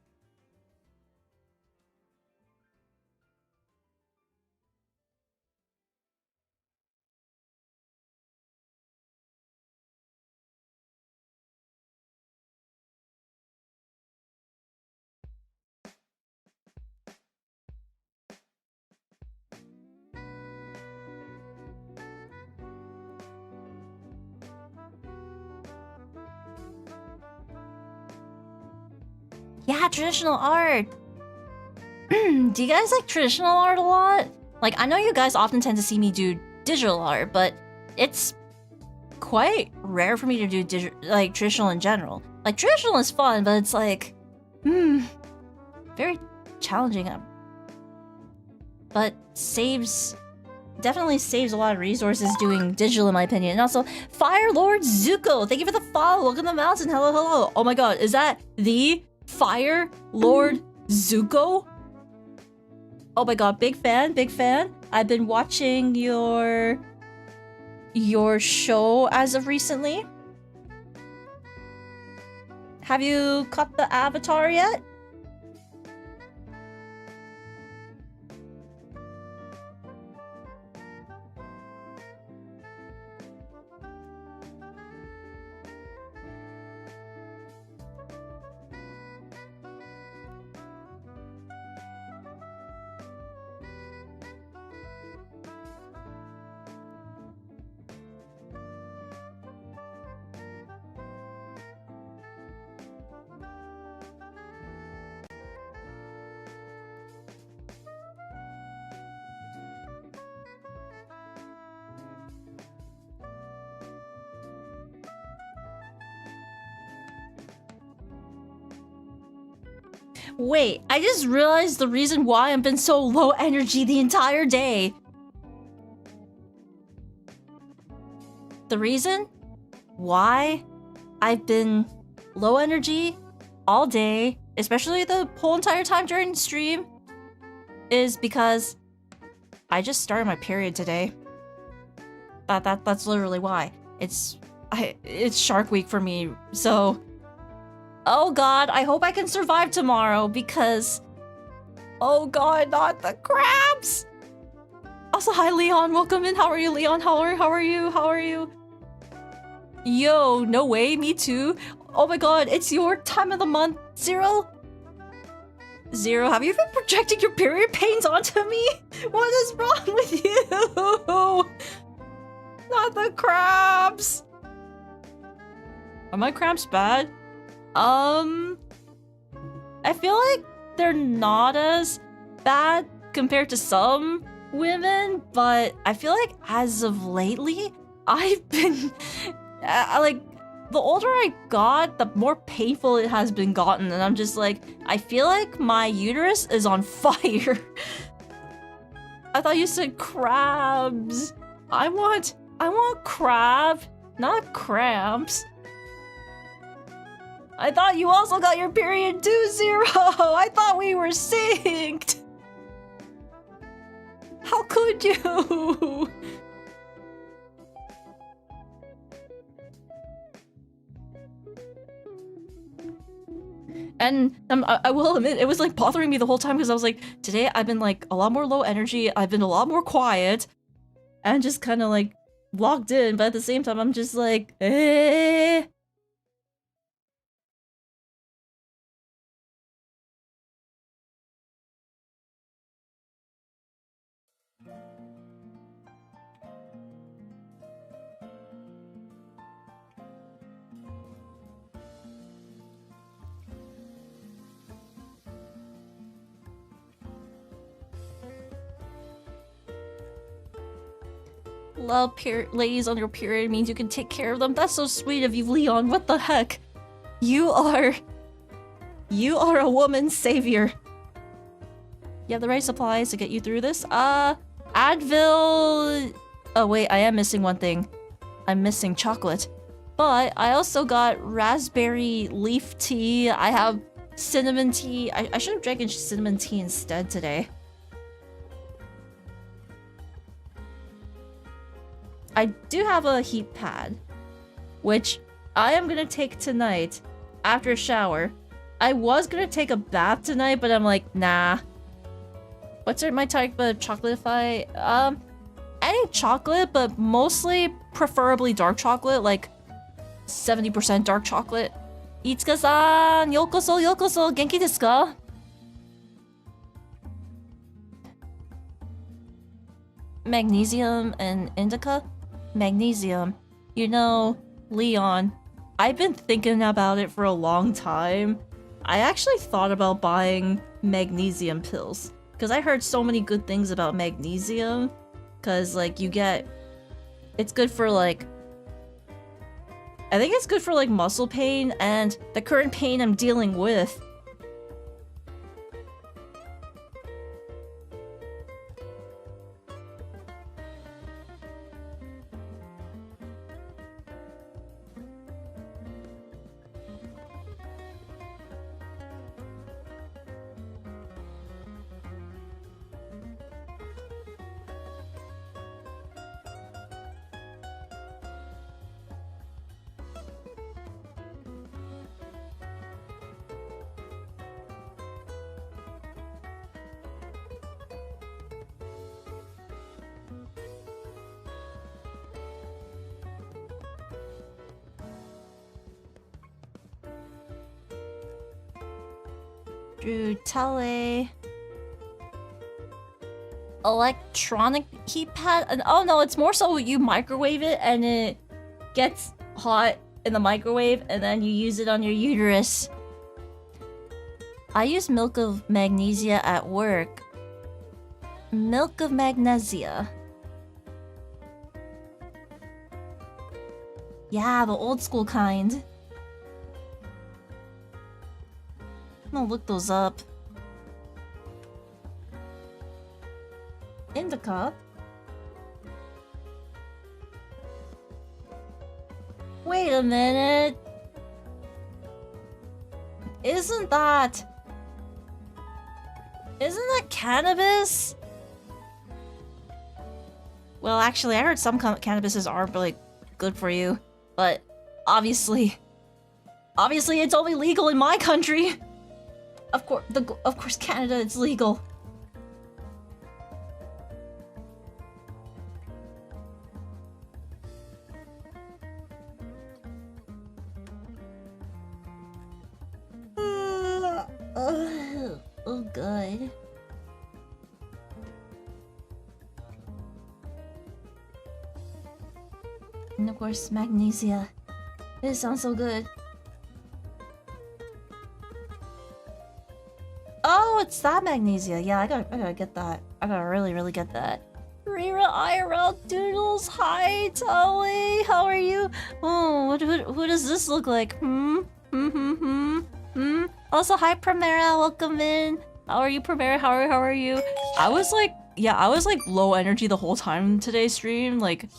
Yeah, traditional art. Do you guys like traditional art a lot? Like, I know you guys often tend to see me do digital art, but it's quite rare for me to do traditional in general. Like, traditional is fun, but it's like, very challenging. But definitely saves a lot of resources doing digital, in my opinion. And also, Fire Lord Zuko, thank you for the follow. Welcome to the mountain. Hello. Oh my god, is that the Fire Lord Zuko? Oh my god, big fan. I've been watching your show as of recently. Have you caught the Avatar yet? Wait, I just realized the reason why I've been so low energy the entire day. The reason why I've been low energy all day, especially the whole entire time during the stream, is because I just started my period today. That's literally why. It's Shark Week for me, so oh god, I hope I can survive tomorrow because oh god, not the crabs! Also, hi Leon, welcome in. How are you, Leon? How are you? Yo, no way, me too. Oh my god, it's your time of the month, Zero. Have you been projecting your period pains onto me? What is wrong with you? Not the crabs. Are my cramps bad? I feel like they're not as bad compared to some women, but I feel like as of lately, I've been like, the older I got, the more painful it has been gotten, and I'm just like, I feel like my uterus is on fire. I thought you said crabs. I want crab, not cramps. I thought you also got your period too, Zero! I thought we were synced! How could you? And I will admit, it was like bothering me the whole time because I was like, today I've been like a lot more low energy, I've been a lot more quiet, and just kind of like logged in, but at the same time I'm just like, eh. Love ladies on your period means you can take care of them. That's so sweet of you, Leon. What the heck? You are a woman's savior. You have the right supplies to get you through this. Advil. Oh wait, I am missing one thing. I'm missing chocolate. But I also got raspberry leaf tea. I have cinnamon tea. I should have drank cinnamon tea instead today. I do have a heat pad, which I am gonna take tonight after a shower. I was gonna take a bath tonight, but I'm like, nah. What's my type of chocolate if I... any chocolate, but mostly, preferably dark chocolate, like 70% dark chocolate. Itsuka-san, yokoso, yokoso, genki desu ka? Magnesium and indica? Magnesium. You know, Leon, I've been thinking about it for a long time. I actually thought about buying magnesium pills, because I heard so many good things about magnesium, because, like, you get... It's good for, like... I think it's good for, like, muscle pain, and the current pain I'm dealing with. Tele electronic heat pad, and oh no, it's more so you microwave it and it gets hot in the microwave and then you use it on your uterus. I use milk of magnesia at work. Milk of magnesia. Yeah, the old school kind. I'm gonna look those up. Indica? Wait a minute. Isn't that cannabis? Well, actually, I heard some cannabises are really good for you, but obviously it's only legal in my country. Of course, Canada, it's legal. Oh, good. And of course, magnesia. This sounds so good. Oh, it's that magnesia. Yeah, I gotta get that. I gotta really get that. Rira IRL Doodles, hi Tully, how are you? Oh, who does this look like? Also, hi Primera, welcome in. How are you, Primera? How are you? I was like low energy the whole time today's stream, like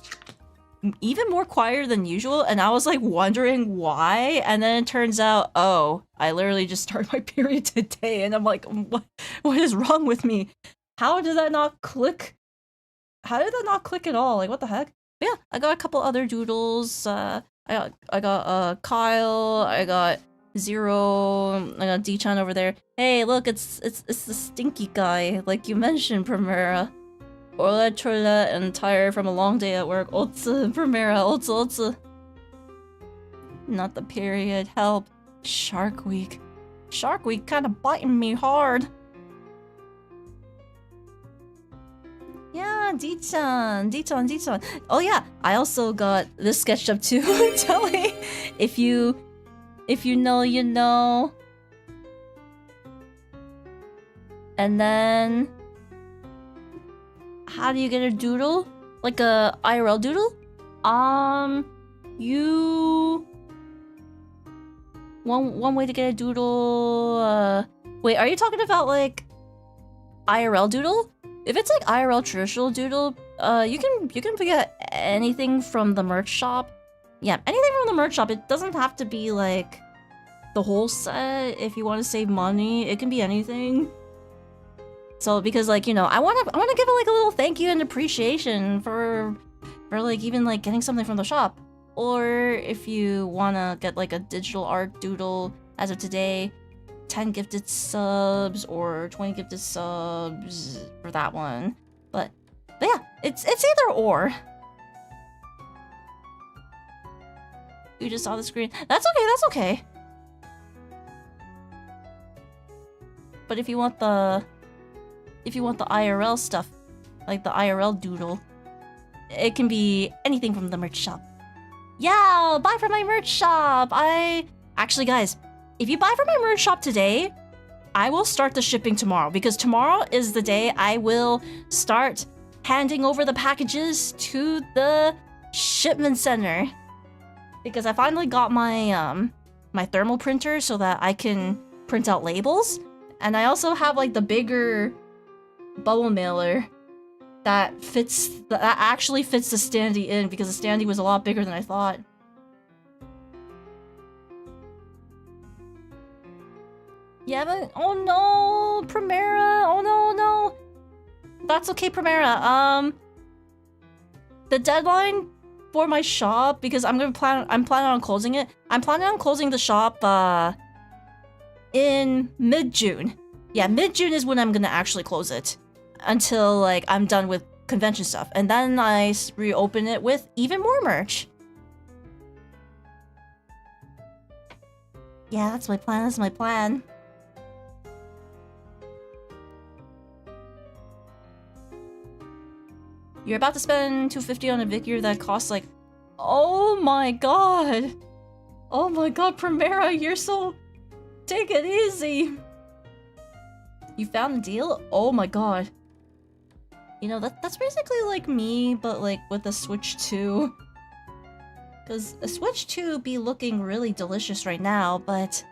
even more quieter than usual, and I was like wondering why, and then it turns out, oh, I literally just started my period today, and I'm like, what is wrong with me? How did that not click? How did that not click at all? Like, what the heck? But yeah, I got a couple other doodles. I got Kyle. I got Zero. I got D-chan over there. Hey, look, it's the stinky guy, like you mentioned, Primera. Orla, Trolla, and tired from a long day at work. Otsu, Primera, Otsu. Not the period. Help. Shark Week. Shark Week kinda biting me hard. Yeah, D-chan. Oh yeah, I also got this sketched up too, Telly. If you know, you know. And then how do you get a doodle? Like a IRL doodle? You one way to get a doodle. Wait, are you talking about like IRL doodle? If it's like IRL traditional doodle, you can get anything from the merch shop. Yeah, anything from the merch shop. It doesn't have to be like the whole set. If you want to save money, it can be anything. So because like, you know, I want to give it like a little thank you and appreciation for like even like getting something from the shop. Or if you want to get like a digital art doodle as of today, 10 gifted subs or 20 gifted subs for that one. But yeah, it's either or. You just saw the screen. That's okay. But if you want the IRL stuff, like the IRL doodle, it can be anything from the merch shop. Yeah, buy from my merch shop. Actually, guys, if you buy from my merch shop today, I will start the shipping tomorrow, because tomorrow is the day I will start handing over the packages to the shipment center. Because I finally got my my thermal printer so that I can print out labels, and I also have like the bigger bubble mailer that actually fits the standee in, because the standee was a lot bigger than I thought. Yeah, but oh no, Primera! Oh no. That's okay, Primera. The deadline for my shop, because I'm planning on closing it. I'm planning on closing the shop in mid-June. Yeah, mid-June is when I'm gonna actually close it, until like I'm done with convention stuff, and then I reopen it with even more merch. Yeah, that's my plan. You're about to spend $250 on a figure that costs like, oh my god, Primera, you're so, take it easy. You found a deal? Oh my god. You know, that's basically like me, but like with a Switch 2. Because a Switch 2 be looking really delicious right now, but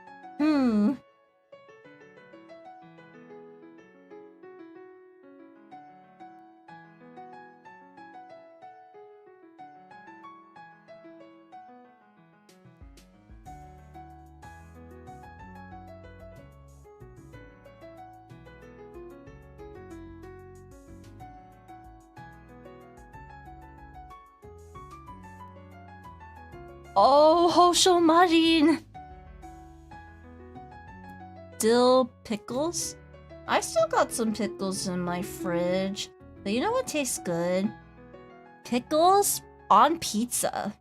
oh, Hosho Marin! Dill pickles? I still got some pickles in my fridge. But you know what tastes good? Pickles on pizza.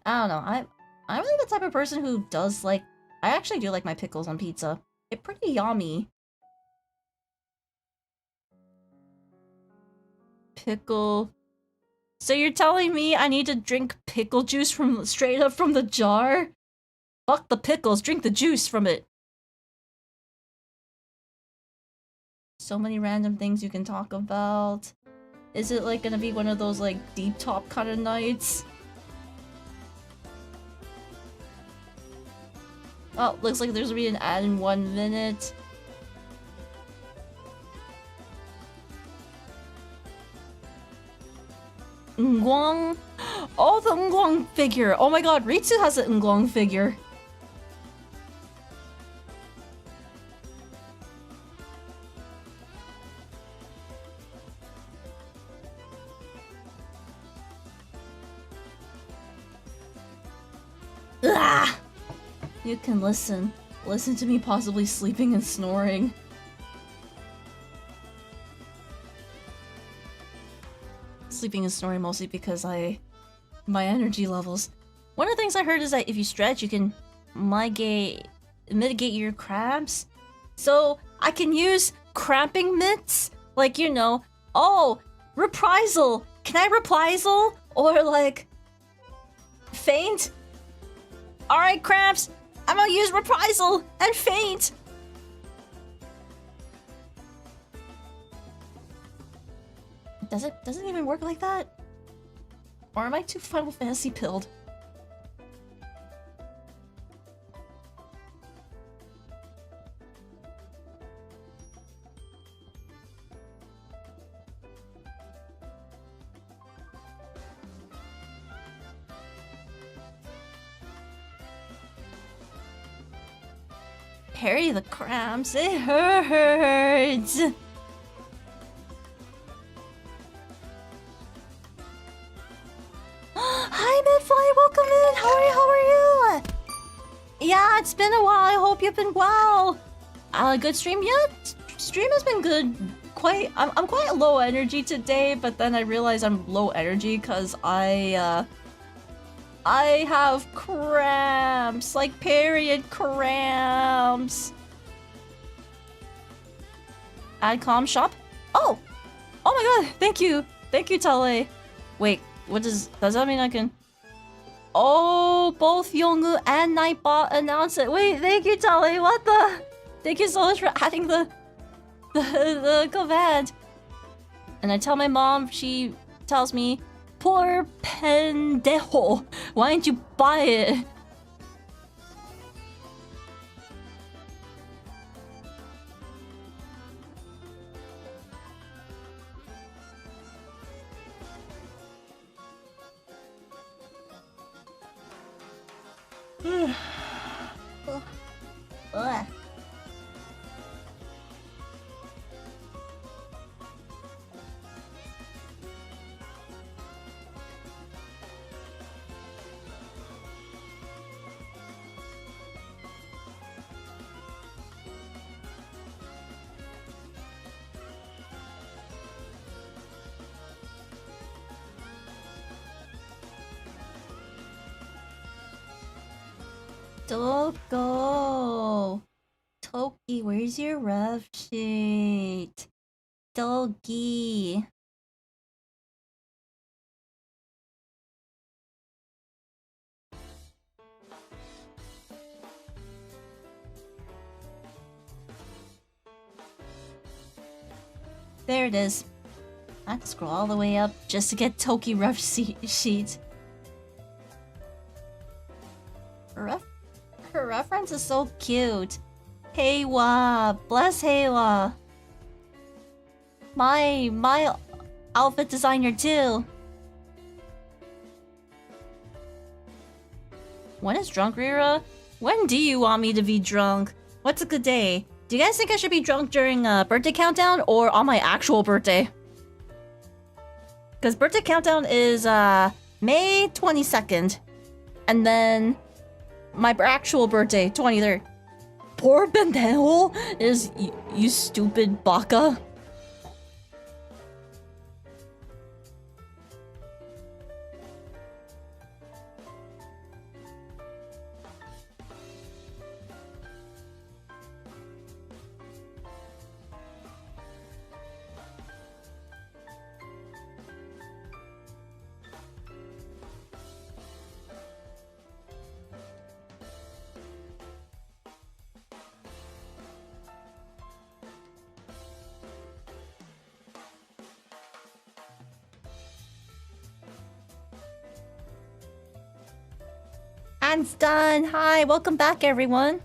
I don't know, I'm really the type of person who does like... I actually do like my pickles on pizza. They're pretty yummy. Pickle... So you're telling me I need to drink pickle juice from straight up from the jar? Fuck the pickles, drink the juice from it. So many random things you can talk about. Is it like gonna be one of those like deep top kind of nights? Oh, looks like there's gonna be an ad in 1 minute. Ngwang. Oh, the Ngwang figure. Oh my god, Ritsu has an Ngwang figure. Ah! You can listen. Listen to me possibly sleeping and snoring. Sleeping and snoring mostly because my energy levels. One of the things I heard is that if you stretch, you can mitigate your cramps. So I can use cramping mitts, like, you know, Oh, reprisal. Can I reprisal? Or like faint? Alright, Cramps. I'm gonna use reprisal and faint. Does it even work like that? Or am I too Final Fantasy pilled? Parry the cramps, it hurts! Hi Midfly, welcome in! How are you? Yeah, it's been a while, I hope you've been well! Good stream? Yeah, stream has been good. I'm quite low energy today, but then I realize I'm low energy because I have cramps, like period cramps. Add calm shop? Oh! Oh my god, thank you, Tale. Wait, does that mean I can? Oh, both Yongu and Nightbot announced it. Wait, thank you, Tale. What the? Thank you so much for adding the command. And I tell my mom, she tells me, poor pendejo, why didn't you buy it? Ugh. Doggo! Toki, where's your rough sheet? Doggy. There it is. I have to scroll all the way up just to get Toki rough sheet. Her reference is so cute. Heiwa, bless Heiwa. My outfit designer too. When is drunk, Rira? When do you want me to be drunk? What's a good day? Do you guys think I should be drunk during a birthday countdown or on my actual birthday? Because birthday countdown is May 22nd. And then my actual birthday, 23rd. Poor pendejo is you stupid baka. Hands done. Hi, welcome back, everyone.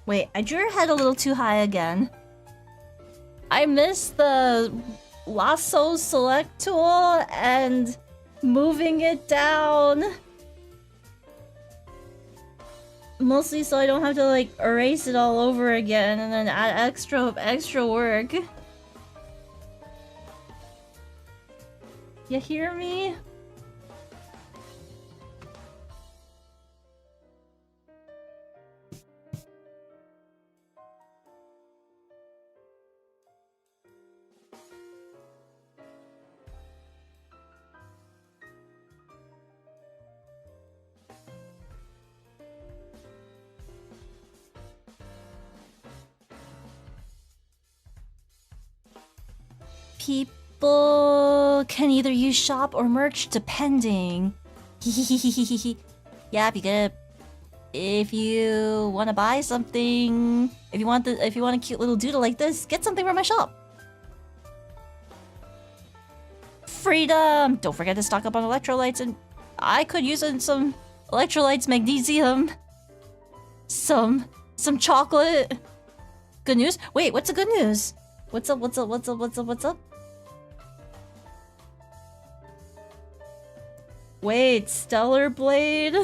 Wait, I drew her head a little too high again. I missed the lasso select tool and moving it down. Mostly so I don't have to like erase it all over again and then add extra work. You hear me? People can either use shop or merch depending. Yeah, because if you want to buy something, if you want a cute little doodle like this, get something from my shop. Freedom! Don't forget to stock up on electrolytes, and I could use some electrolytes, magnesium, some chocolate. Good news? Wait, what's the good news? What's up? What's up? What's up? What's up? What's up? Wait, Stellar Blade?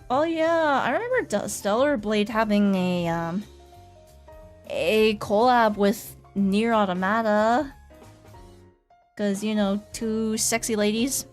Oh yeah, I remember Stellar Blade having a collab with Nier Automata. Cause you know, two sexy ladies.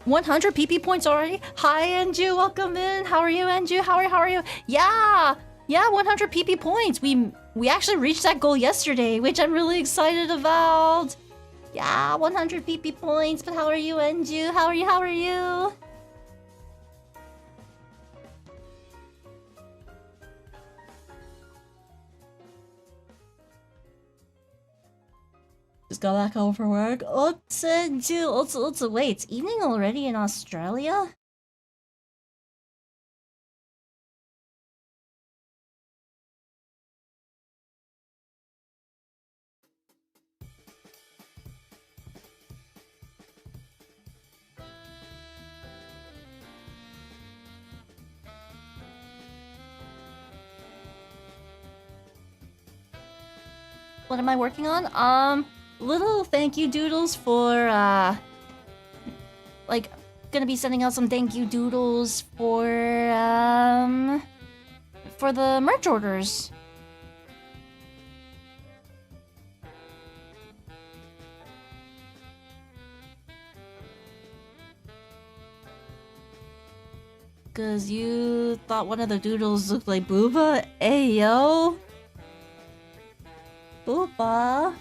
$100 PP points already? Hi, Anju, welcome in. How are you, Anju? How are you? Yeah, 100 PP points. We actually reached that goal yesterday, which I'm really excited about. Yeah, 100 PP points. But how are you, Anju? How are you? Just got back home from work. Wait, it's evening already in Australia? What am I working on? Little thank you doodles for, like, gonna be sending out some thank you doodles for the merch orders. Cause you thought one of the doodles looked like Booba? Ayo! Booba!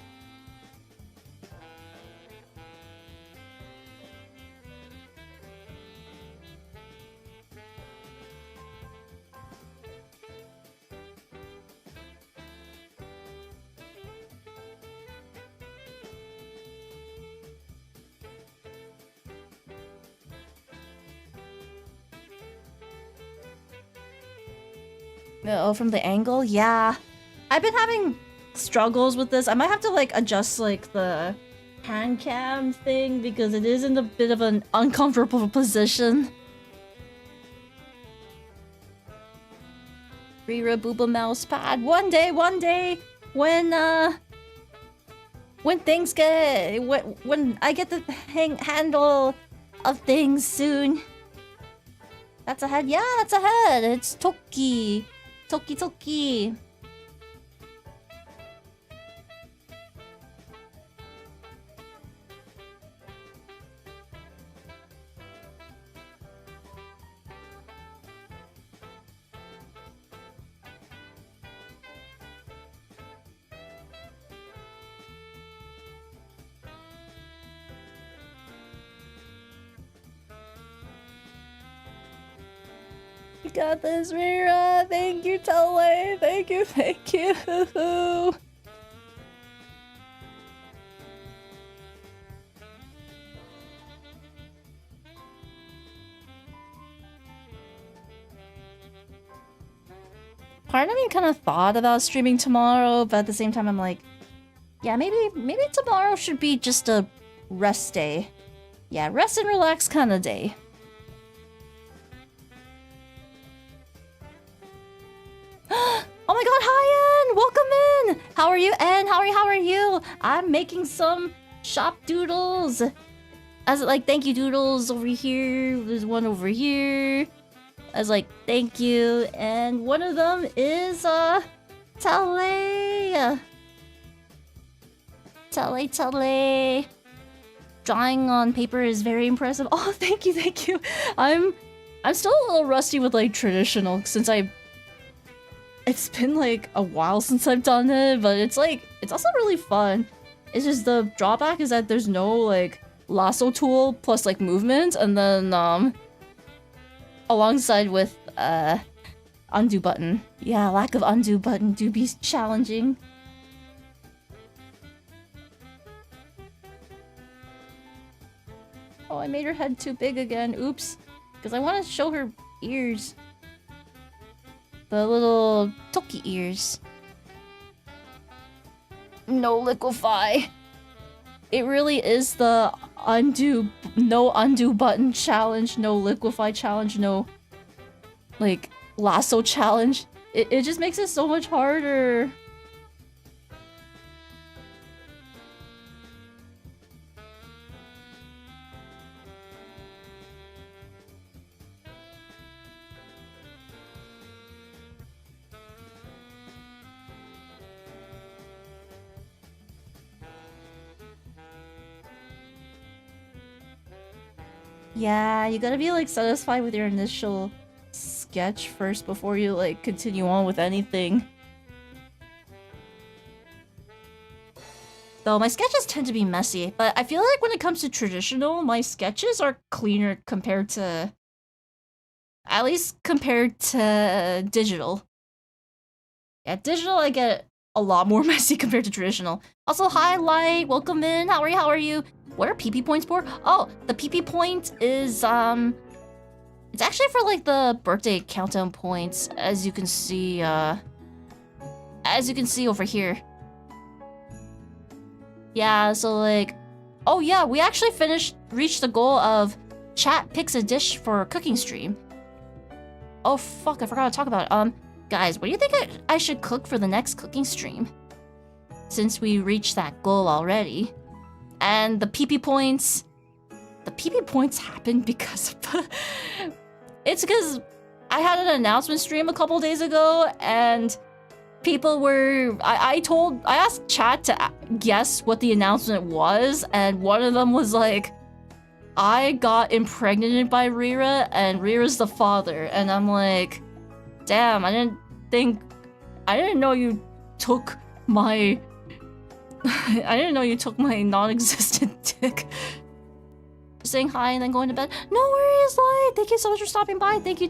Oh, from the angle? Yeah. I've been having struggles with this. I might have to, like, adjust, like, the hand cam thing because it is in a bit of an uncomfortable position. Rira Booba mouse pad. One day, when things get... When I get the handle of things soon. That's ahead? Yeah, that's ahead. It's Toki. Toki. You got this, Mira. Thank you, Tele. Thank you. Part of me kind of thought about streaming tomorrow, but at the same time I'm like, yeah, maybe tomorrow should be just a rest day. Yeah, rest and relax kind of day. N! How are you, N? How are you? I'm making some shop doodles. As like, thank you doodles over here. There's one over here. As like, thank you. And one of them is, Tale. Tale. Drawing on paper is very impressive. Oh, thank you. I'm still a little rusty with like traditional since it's been like a while since I've done it, but it's also really fun. It's just the drawback is that there's no like lasso tool plus like movement, and then alongside with undo button. Yeah, lack of undo button do be challenging. Oh, I made her head too big again. Oops. Because I want to show her ears. The little toki ears. No liquefy. It really is the no undo button challenge, no liquefy challenge, no like lasso challenge. It just makes it so much harder. Yeah, you gotta be like satisfied with your initial sketch first before you like continue on with anything. Though my sketches tend to be messy, but I feel like when it comes to traditional, my sketches are cleaner compared to... At least compared to digital. Yeah, digital I get a lot more messy compared to traditional. Also, hi Light, welcome in, how are you? What are PP points for? Oh, the PP point is, it's actually for, like, the birthday countdown points, as you can see over here. Yeah, so, like... Oh, yeah, we actually reached the goal of chat picks a dish for a cooking stream. Oh, fuck, I forgot to talk about it. Guys, what do you think I should cook for the next cooking stream? Since we reached that goal already. And the PP points... The PP points happened because of the... It's because I had an announcement stream a couple days ago, and people were... I asked chat to guess what the announcement was, and one of them was like, I got impregnated by Rira, and Rira's the father. And I'm like, damn, I didn't know you took my... I didn't know you took my non-existent dick. Saying hi and then going to bed. No worries, Light! Thank you so much for stopping by. Thank you.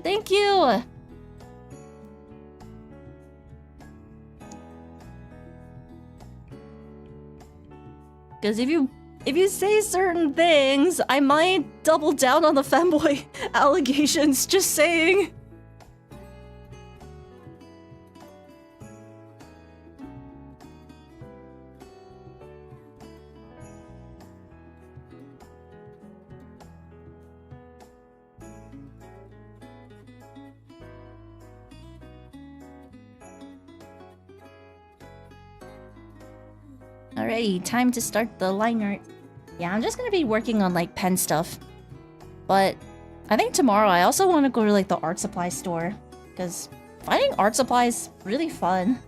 Because if you say certain things, I might double down on the femboy allegations, just saying. Alrighty, time to start the line art. Yeah, I'm just gonna be working on like pen stuff. But I think tomorrow I also want to go to like the art supply store, because finding art supplies is really fun.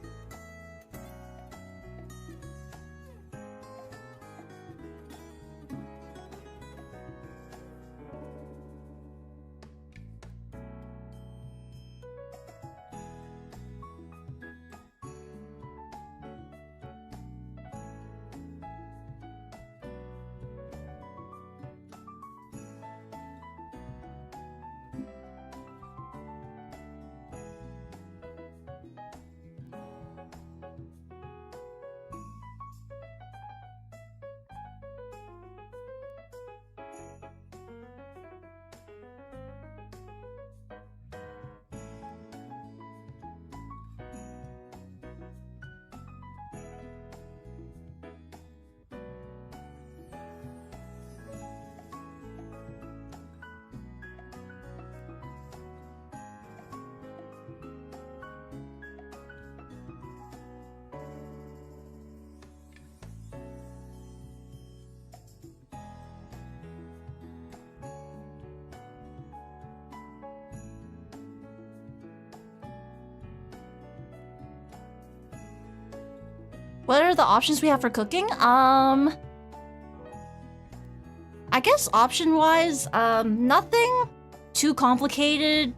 What are the options we have for cooking? I guess option-wise, nothing too complicated.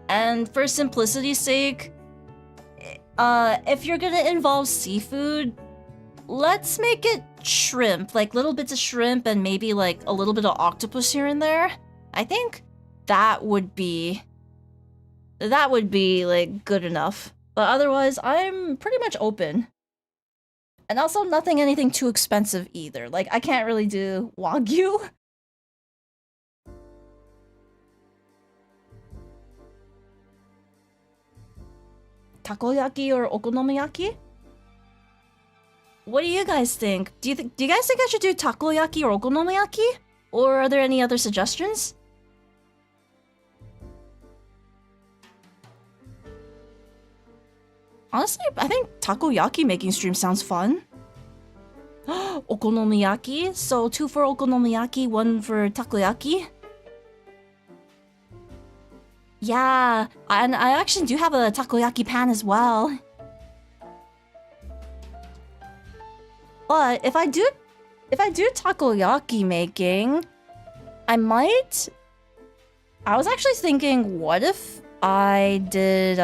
And for simplicity's sake, if you're gonna involve seafood, let's make it shrimp. Like little bits of shrimp and maybe like a little bit of octopus here and there. I think that would be like good enough. But otherwise, I'm pretty much open. And also anything too expensive either. Like I can't really do Wagyu. Takoyaki or okonomiyaki? What do you guys think? Do you guys think I should do takoyaki or okonomiyaki? Or are there any other suggestions? Honestly, I think takoyaki making stream sounds fun. Okonomiyaki? So 2 for okonomiyaki, 1 for takoyaki? Yeah, and I actually do have a takoyaki pan as well. But if I do takoyaki making, I was actually thinking, what if I did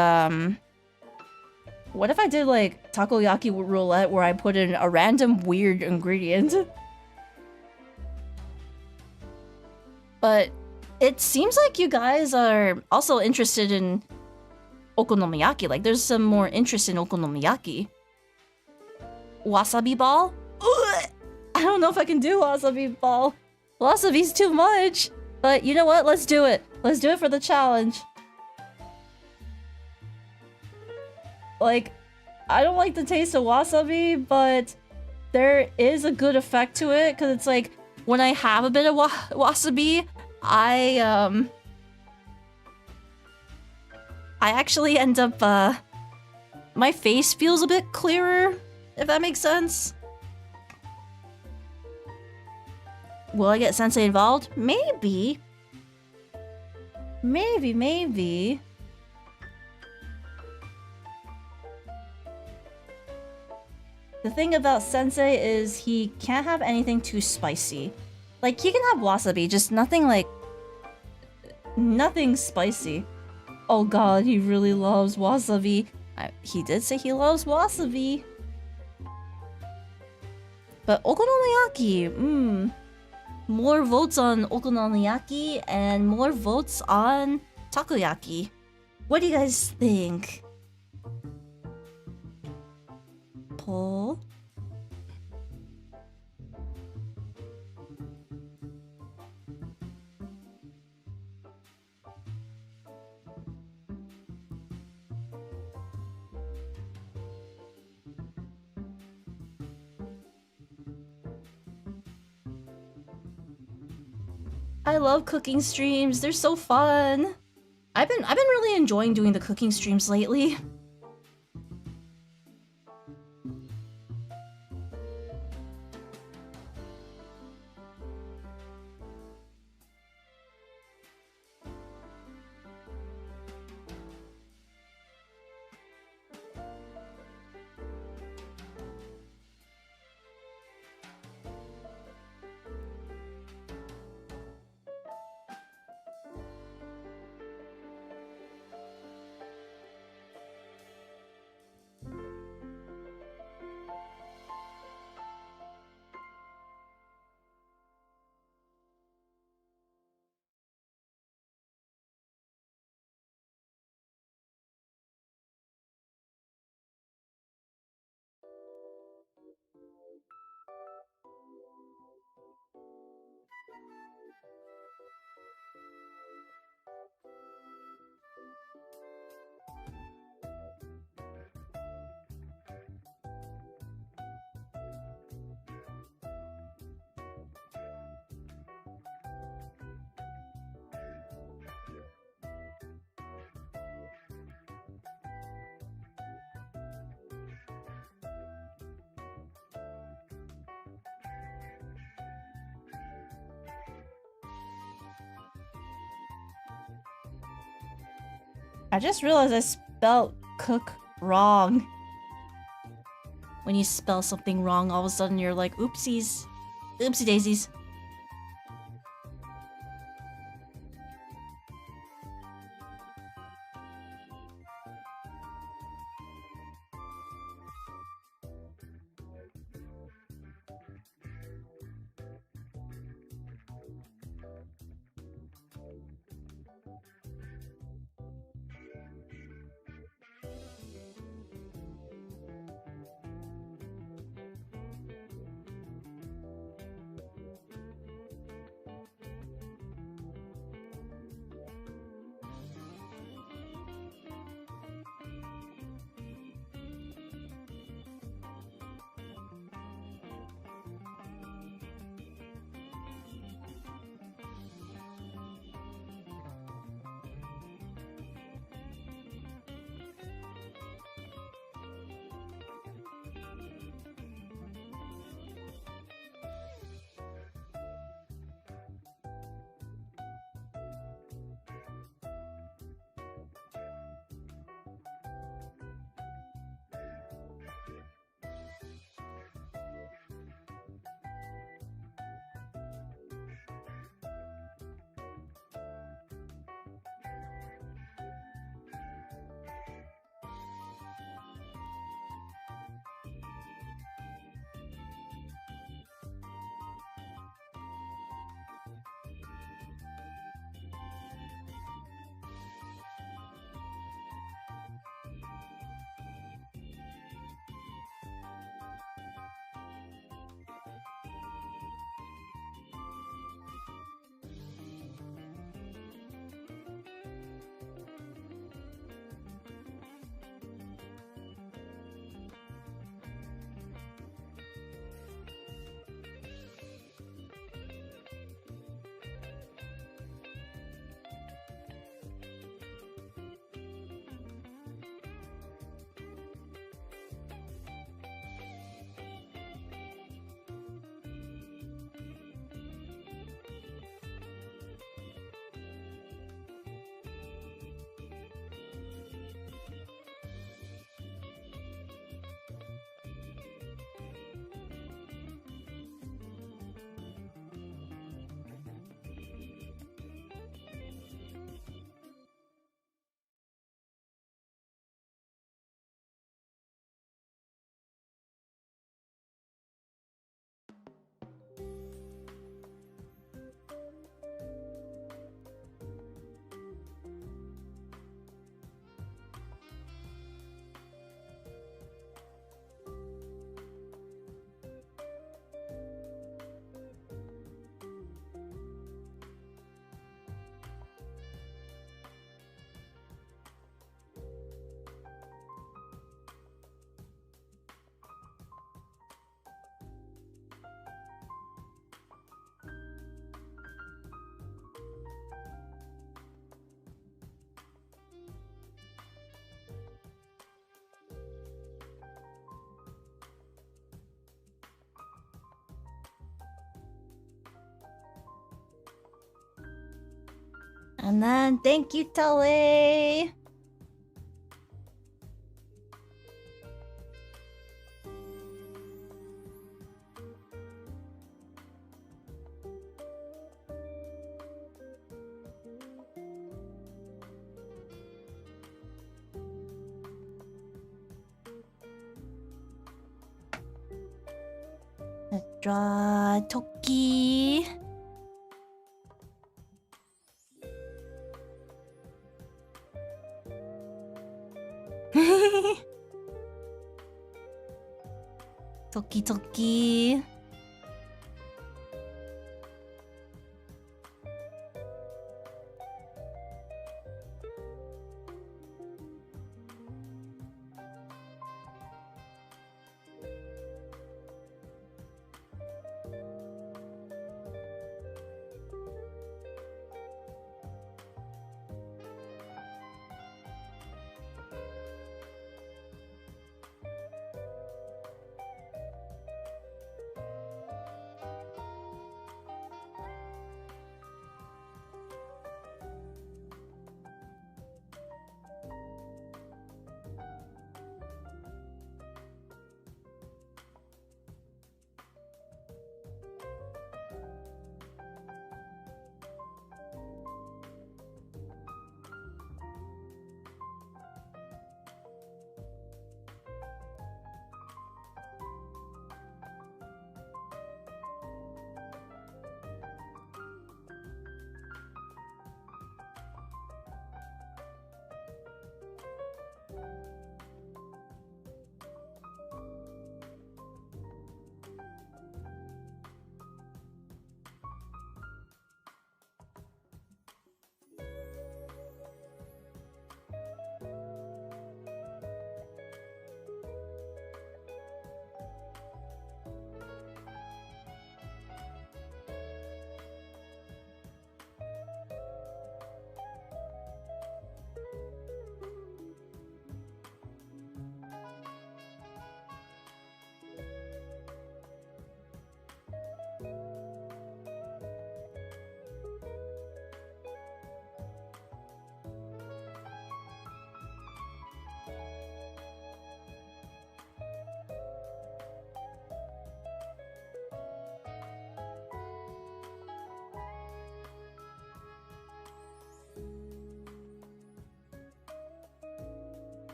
like takoyaki roulette where I put in a random weird ingredient? But it seems like you guys are also interested in okonomiyaki. Like there's some more interest in okonomiyaki. Wasabi ball? Ugh! I don't know if I can do wasabi ball. Wasabi's too much. But you know what? Let's do it. Let's do it for the challenge. Like, I don't like the taste of wasabi, but there is a good effect to it, because it's like, when I have a bit of wasabi, I actually end up, my face feels a bit clearer, if that makes sense. Will I get Sensei involved? Maybe. Maybe. The thing about Sensei is he can't have anything too spicy. Like, he can have wasabi, just nothing spicy. Oh god, he really loves wasabi. He did say he loves wasabi. But okonomiyaki, more votes on okonomiyaki and more votes on takoyaki. What do you guys think? Poll. I love cooking streams. They're so fun. I've been really enjoying doing the cooking streams lately. I just realized I spelled cook wrong. when you spell something wrong, all of a sudden you're like, oopsies. Oopsie daisies. And then, thank you, Tully! Draw Toki. Toki Toki.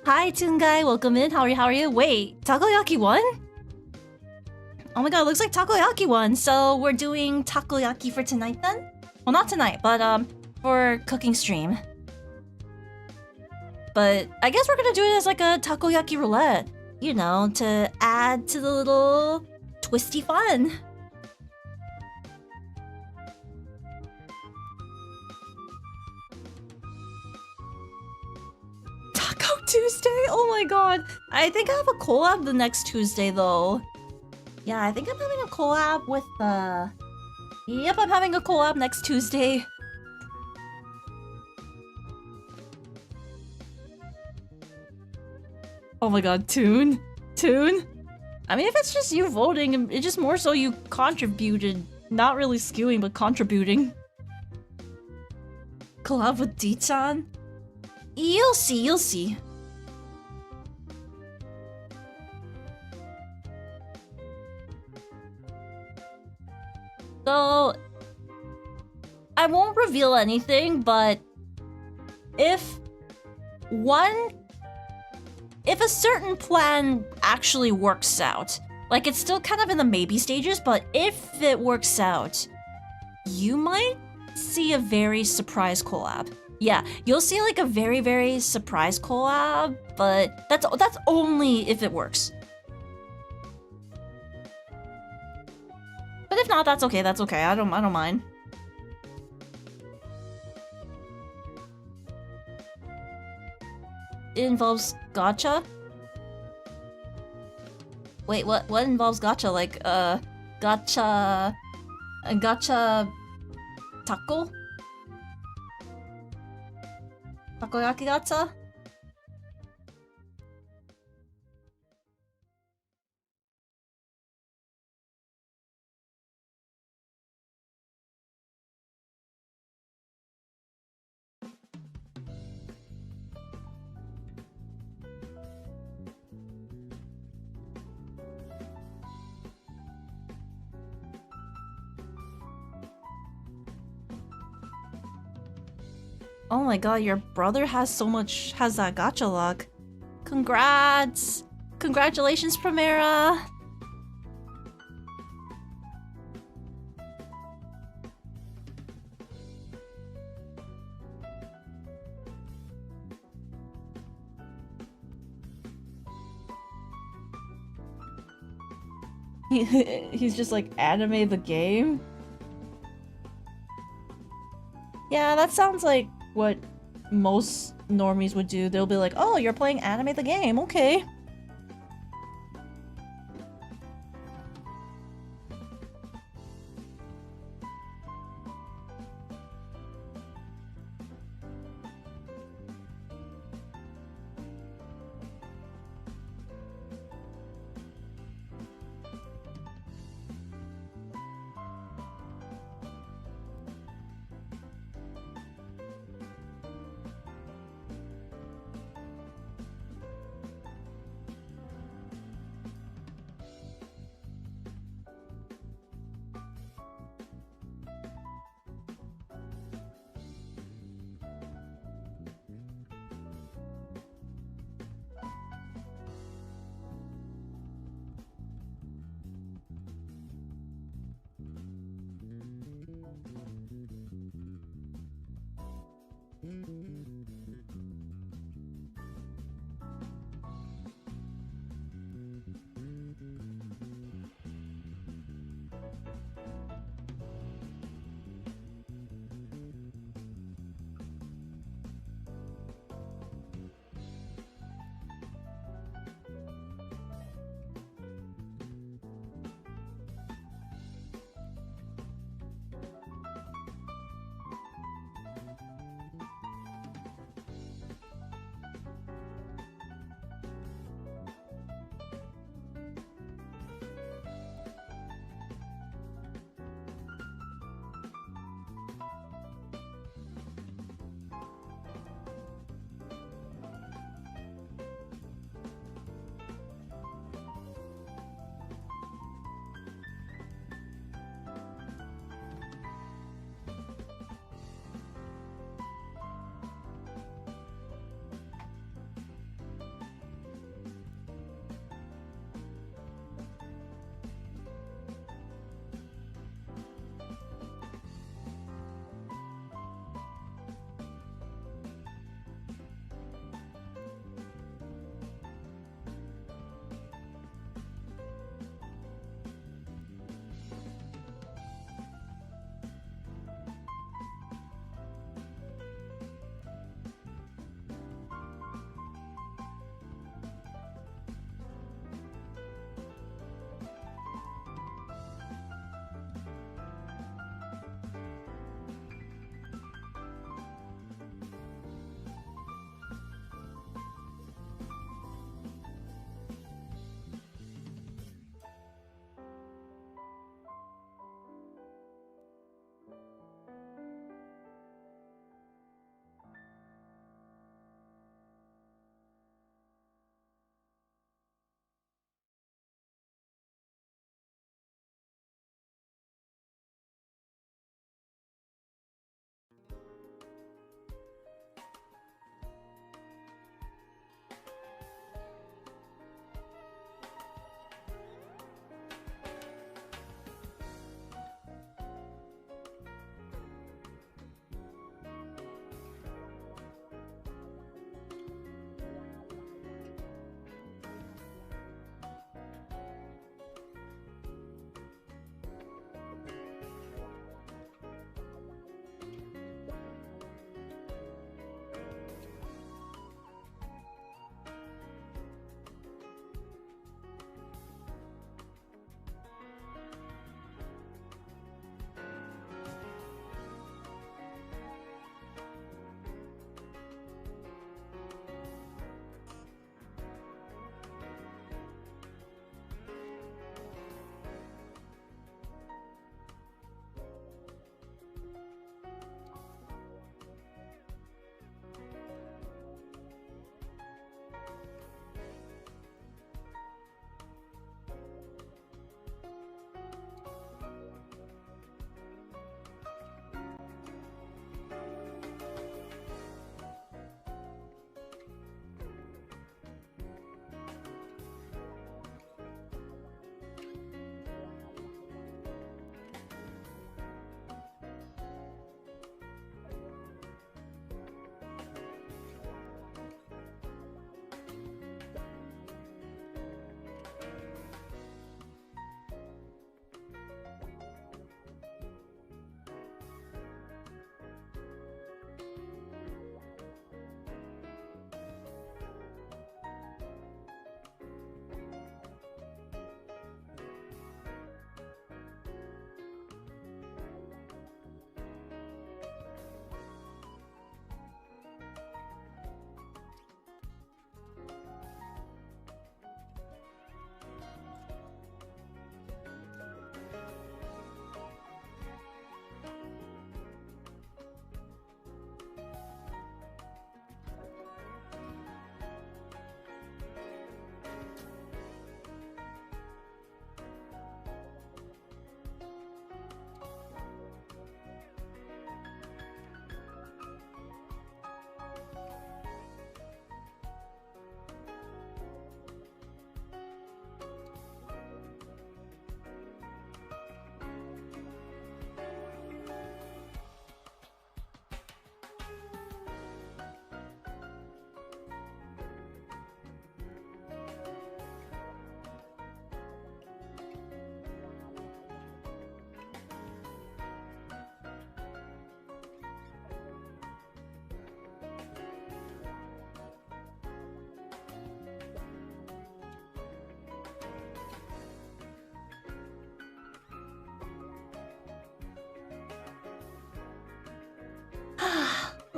Hi, Toon Guy. Welcome in. How are you? Wait, Takoyaki won? Oh my god, looks like Takoyaki won. So we're doing Takoyaki for tonight then? Well, not tonight, but for cooking stream. But I guess we're gonna do it as like a Takoyaki roulette. You know, to add to the little twisty fun. Taco Tuesday? Oh my god. I think I have a collab the next Tuesday though. Yeah, I think I'm having a collab with Yep, I'm having a collab next Tuesday. Oh my god, Toon? Toon? I mean, if it's just you voting, it's just more so you contributed. Not really skewing, but contributing. Collab with D-chan? You'll see, you'll see. So, I won't reveal anything, but if a certain plan actually works out, like it's still kind of in the maybe stages, but if it works out, you might see a very surprise collab. Yeah, you'll see like a very, very surprise collab, but that's only if it works. But if not, that's okay. That's okay. I don't mind. It involves gacha? Wait, what involves gacha? Like, gacha taco? Takoyaki gacha? Oh my god, your brother has that gacha luck. Congrats! Congratulations, Primera! He's just like, anime the game? Yeah, that sounds like what most normies would do. They'll be like, oh, you're playing anime the game, okay.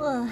Ugh.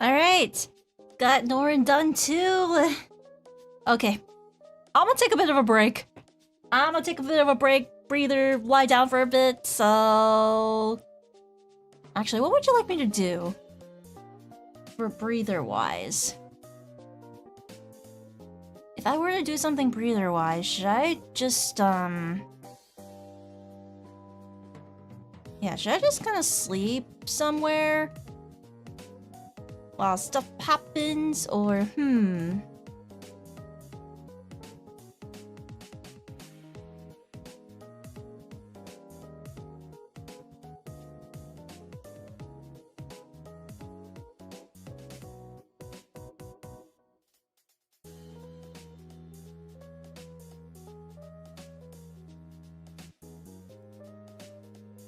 Alright. Got Norin done too. Okay. I'm gonna take a bit of a break. Breather, lie down for a bit, so... Actually, what would you like me to do? For breather-wise? If I were to do something breather-wise, should I just, yeah, should I just kind of sleep somewhere? While stuff happens, or,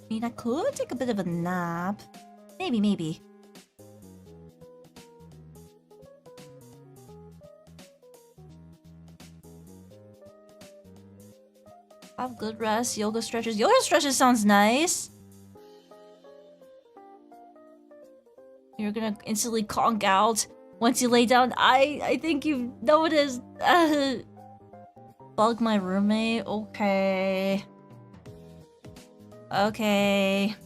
I mean, I could take a bit of a nap. Maybe. Have good rest, yoga stretches. Yoga stretches sounds nice. You're gonna instantly conk out once you lay down. I think you've noticed. Bug my roommate. Okay. Okay.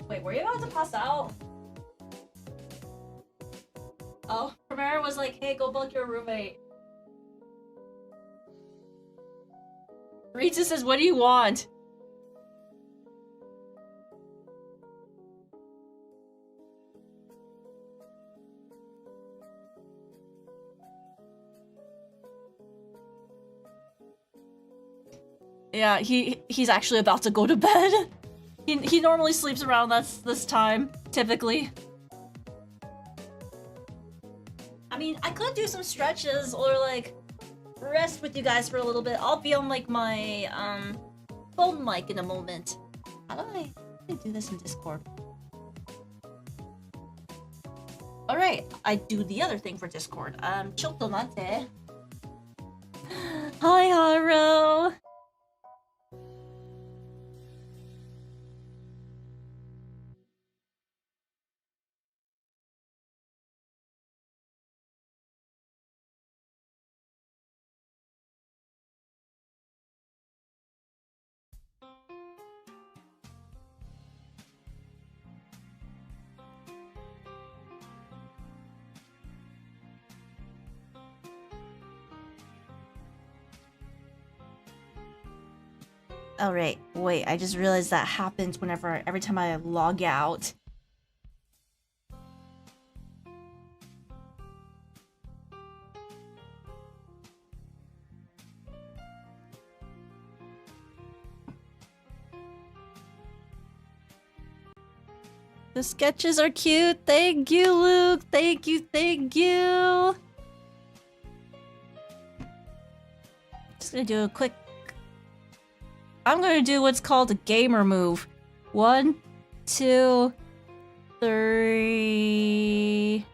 Wait, were you about to pass out? Oh, Primera was like, hey, go bug your roommate. Rita says, what do you want? Yeah, he's actually about to go to bed. He normally sleeps around this time, typically. I mean, I could do some stretches or like rest with you guys for a little bit. I'll be on like my phone mic in a moment. How do I do this in Discord? Alright, I do the other thing for Discord. Chotonate. Hi, Haro! Alright, wait, I just realized that happens every time I log out. The sketches are cute. Thank you, Luke. Thank you. Just gonna do a quick... I'm gonna do what's called a gamer move. 1, 2, 3...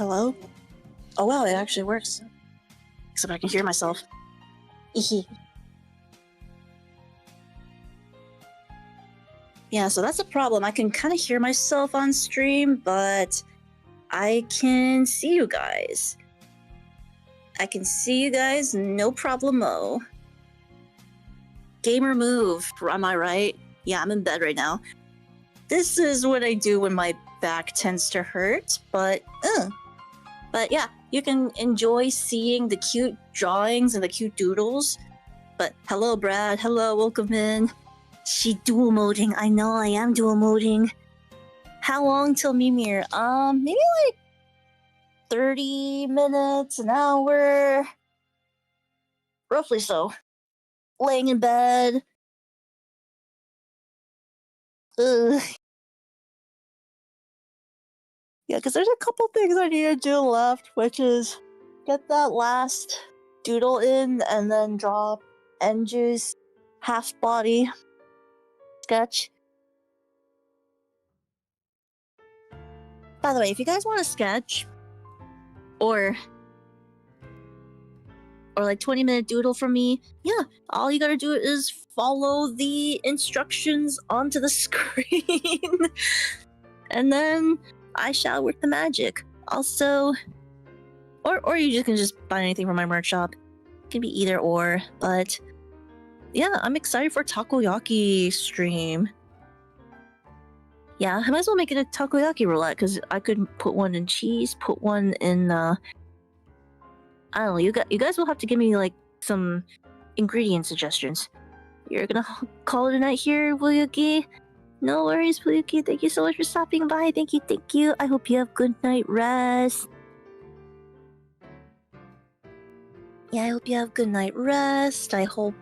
Hello? Oh wow, it actually works. Except I can hear myself. Yeah, so that's a problem. I can kind of hear myself on stream, but I can see you guys. I can see you guys, no problemo. Gamer move, am I right? Yeah, I'm in bed right now. This is what I do when my back tends to hurt, but yeah, you can enjoy seeing the cute drawings and the cute doodles. But hello, Brad. Hello, welcome in. She dual moding. I know I am dual moding. How long till Mimir? Maybe like 30 minutes, an hour. Roughly so. Laying in bed. Ugh. Yeah, because there's a couple things I need to do left, which is get that last doodle in and then draw Enju's half body sketch. By the way, if you guys want to sketch or like 20-minute doodle from me, yeah, all you gotta do is follow the instructions onto the screen. And then I shall work the magic. Also, or you just can just buy anything from my merch shop. It can be either or, but yeah, I'm excited for takoyaki stream. Yeah, I might as well make it a takoyaki roulette, because I could put one in cheese, put one in, I don't know, you guys will have to give me, like, some ingredient suggestions. You're gonna call it a night here, Willuki? No worries, Willuki. Thank you so much for stopping by. Thank you. I hope you have good night rest. Yeah, I hope you have good night rest. I hope,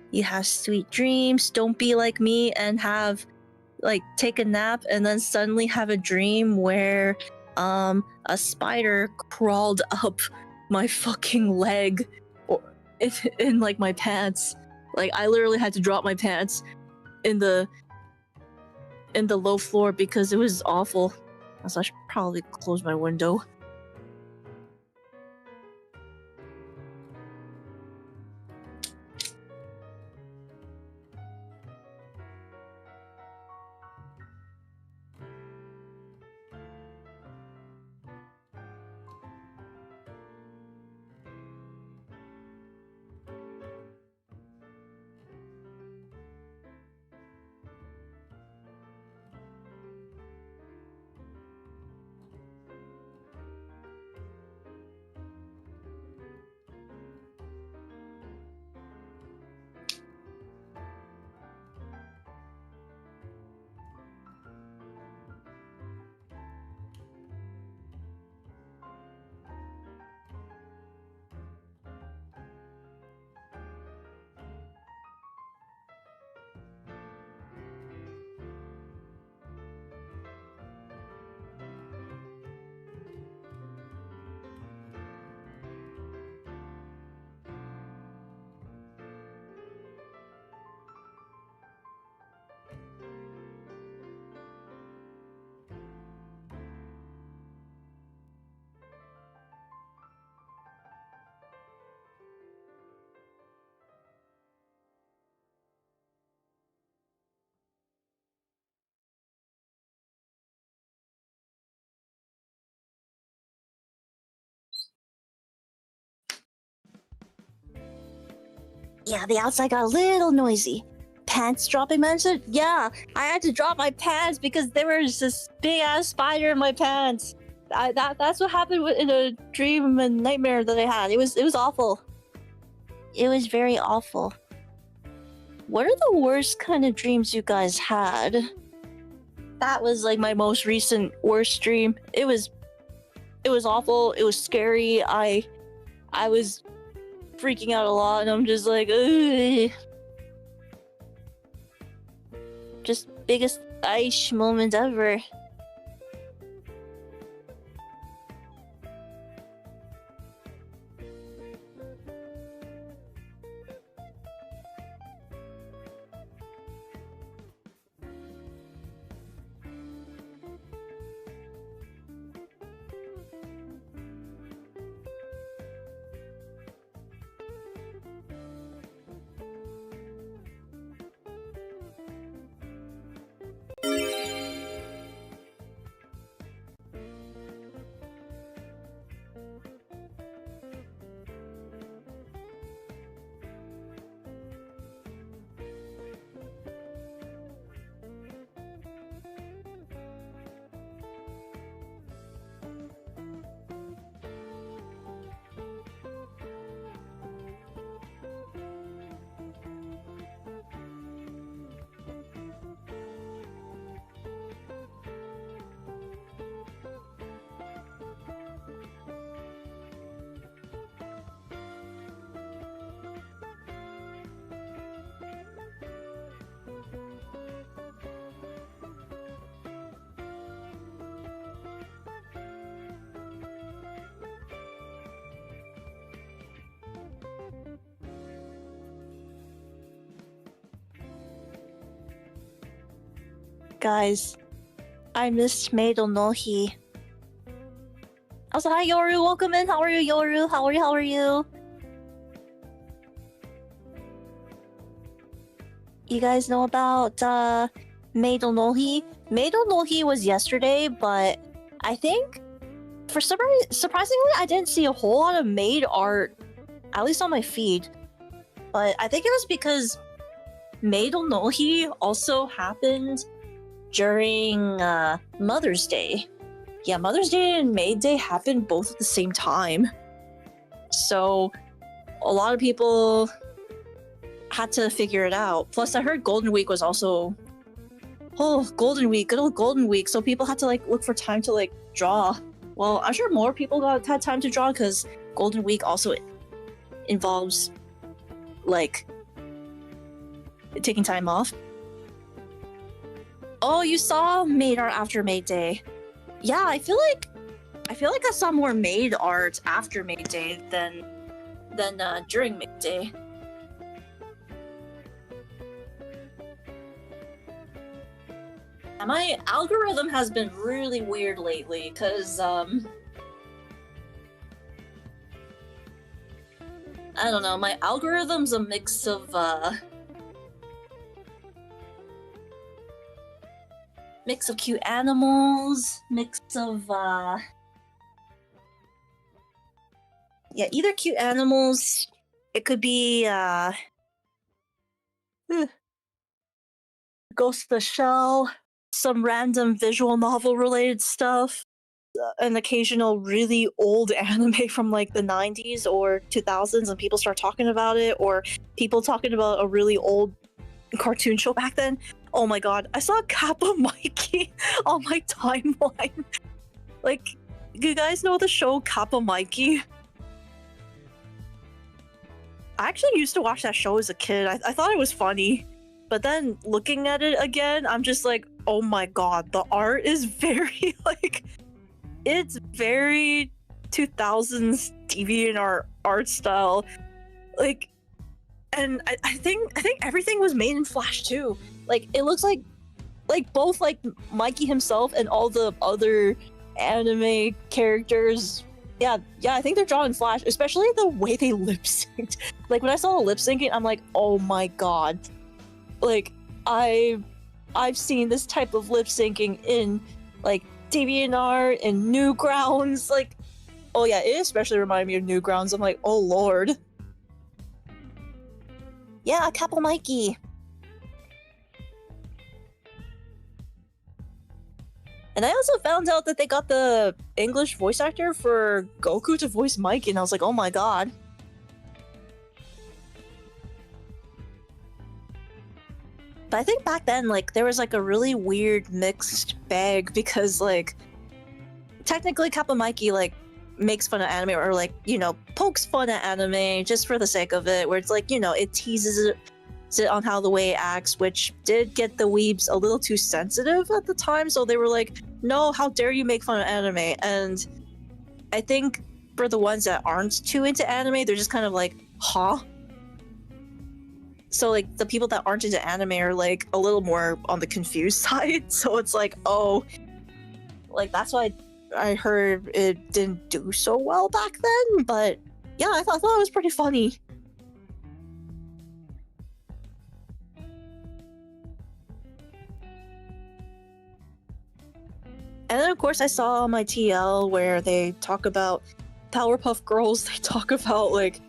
you have sweet dreams. Don't be like me and have, like, take a nap and then suddenly have a dream where, a spider crawled up my fucking leg or in like my pants. Like, I literally had to drop my pants in the low floor because it was awful. So I should probably close my window. Yeah, the outside got a little noisy. Pants dropping mentioned? Yeah, I had to drop my pants because there was this big ass spider in my pants. That's what happened in a dream and nightmare that I had. It was awful. It was very awful. What are the worst kind of dreams you guys had? That was like my most recent worst dream. It was awful. It was scary. I was freaking out a lot, and I'm just like, ugh. Just biggest ice moment ever. Guys, I missed Maidel Nohi. Also, hi Yoru, welcome in. How are you, Yoru? How are you? You guys know about Maidel Nohi? Maidel Nohi was yesterday, but I think for some reason, surprisingly, I didn't see a whole lot of maid art, at least on my feed. But I think it was because Maidel Nohi also happened during Mother's Day. Yeah, Mother's Day and Maid Day happened both at the same time. So a lot of people had to figure it out. Plus, I heard Golden Week was also... Oh, Golden Week, good old Golden Week. So people had to like look for time to like draw. Well, I'm sure more people had time to draw because Golden Week also involves like taking time off. Oh, you saw maid art after Maid Day. Yeah, I feel like I saw more maid art after Maid Day than during Maid Day. And my algorithm has been really weird lately, cause I don't know, my algorithm's a mix of cute animals, mix of yeah, either cute animals, it could be Ghost of the Shell, some random visual novel related stuff, an occasional really old anime from like the 90s or 2000s and people start talking about it, or people talking about a really old cartoon show back then. Oh my god, I saw Kappa Mikey on my timeline. Like, you guys know the show Kappa Mikey? I actually used to watch that show as a kid. I thought it was funny. But then looking at it again, I'm just like, oh my god, the art is very like... It's very 2000s DeviantArt art style. Like, and I think everything was made in Flash too. Like, it looks like both like Mikey himself and all the other anime characters. Yeah, I think they're drawn in Flash, especially the way they lip synced. Like, when I saw the lip syncing, I'm like, oh my god. Like, I've seen this type of lip syncing in like DeviantArt and Newgrounds. Like, oh yeah, it especially reminded me of Newgrounds. I'm like, oh lord. Yeah, Kappa Mikey. And I also found out that they got the English voice actor for Goku to voice Mikey, and I was like, oh my god. But I think back then, like, there was like a really weird mixed bag because, like, technically Kappa Mikey, like, makes fun of anime or, like, you know, pokes fun at anime just for the sake of it, where it's like, you know, it teases it on how the way it acts, which did get the weebs a little too sensitive at the time, so they were like, no, how dare you make fun of anime? And I think for the ones that aren't too into anime, they're just kind of like, huh? So, like, the people that aren't into anime are, like, a little more on the confused side, so it's like, oh, like, that's why I heard it didn't do so well back then, but yeah, I thought it was pretty funny. And then, of course, I saw on my TL where they talk about Powerpuff Girls, they talk about, like,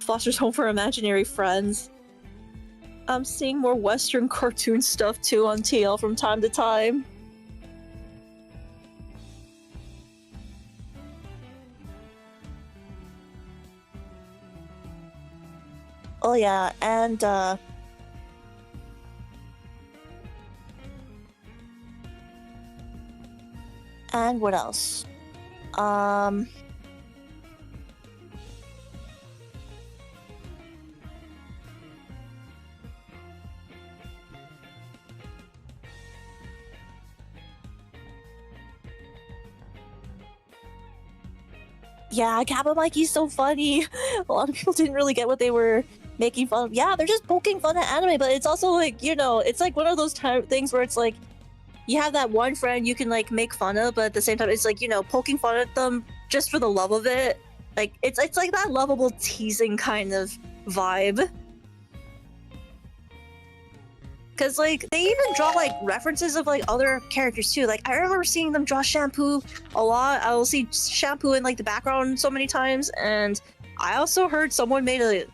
Foster's Home for Imaginary Friends. I'm seeing more Western cartoon stuff, too, on TL from time to time. Oh yeah, and what else? Yeah, Kappa Mikey's so funny. A lot of people didn't really get what they were making fun of. Yeah, they're just poking fun at anime, but it's also like, you know, it's like one of those things where it's like you have that one friend you can like make fun of, but at the same time it's like, you know, poking fun at them just for the love of it. Like it's like that lovable teasing kind of vibe. Cause like they even draw like references of like other characters too. Like I remember seeing them draw Shampoo a lot. I will see Shampoo in like the background so many times, and I also heard someone made a.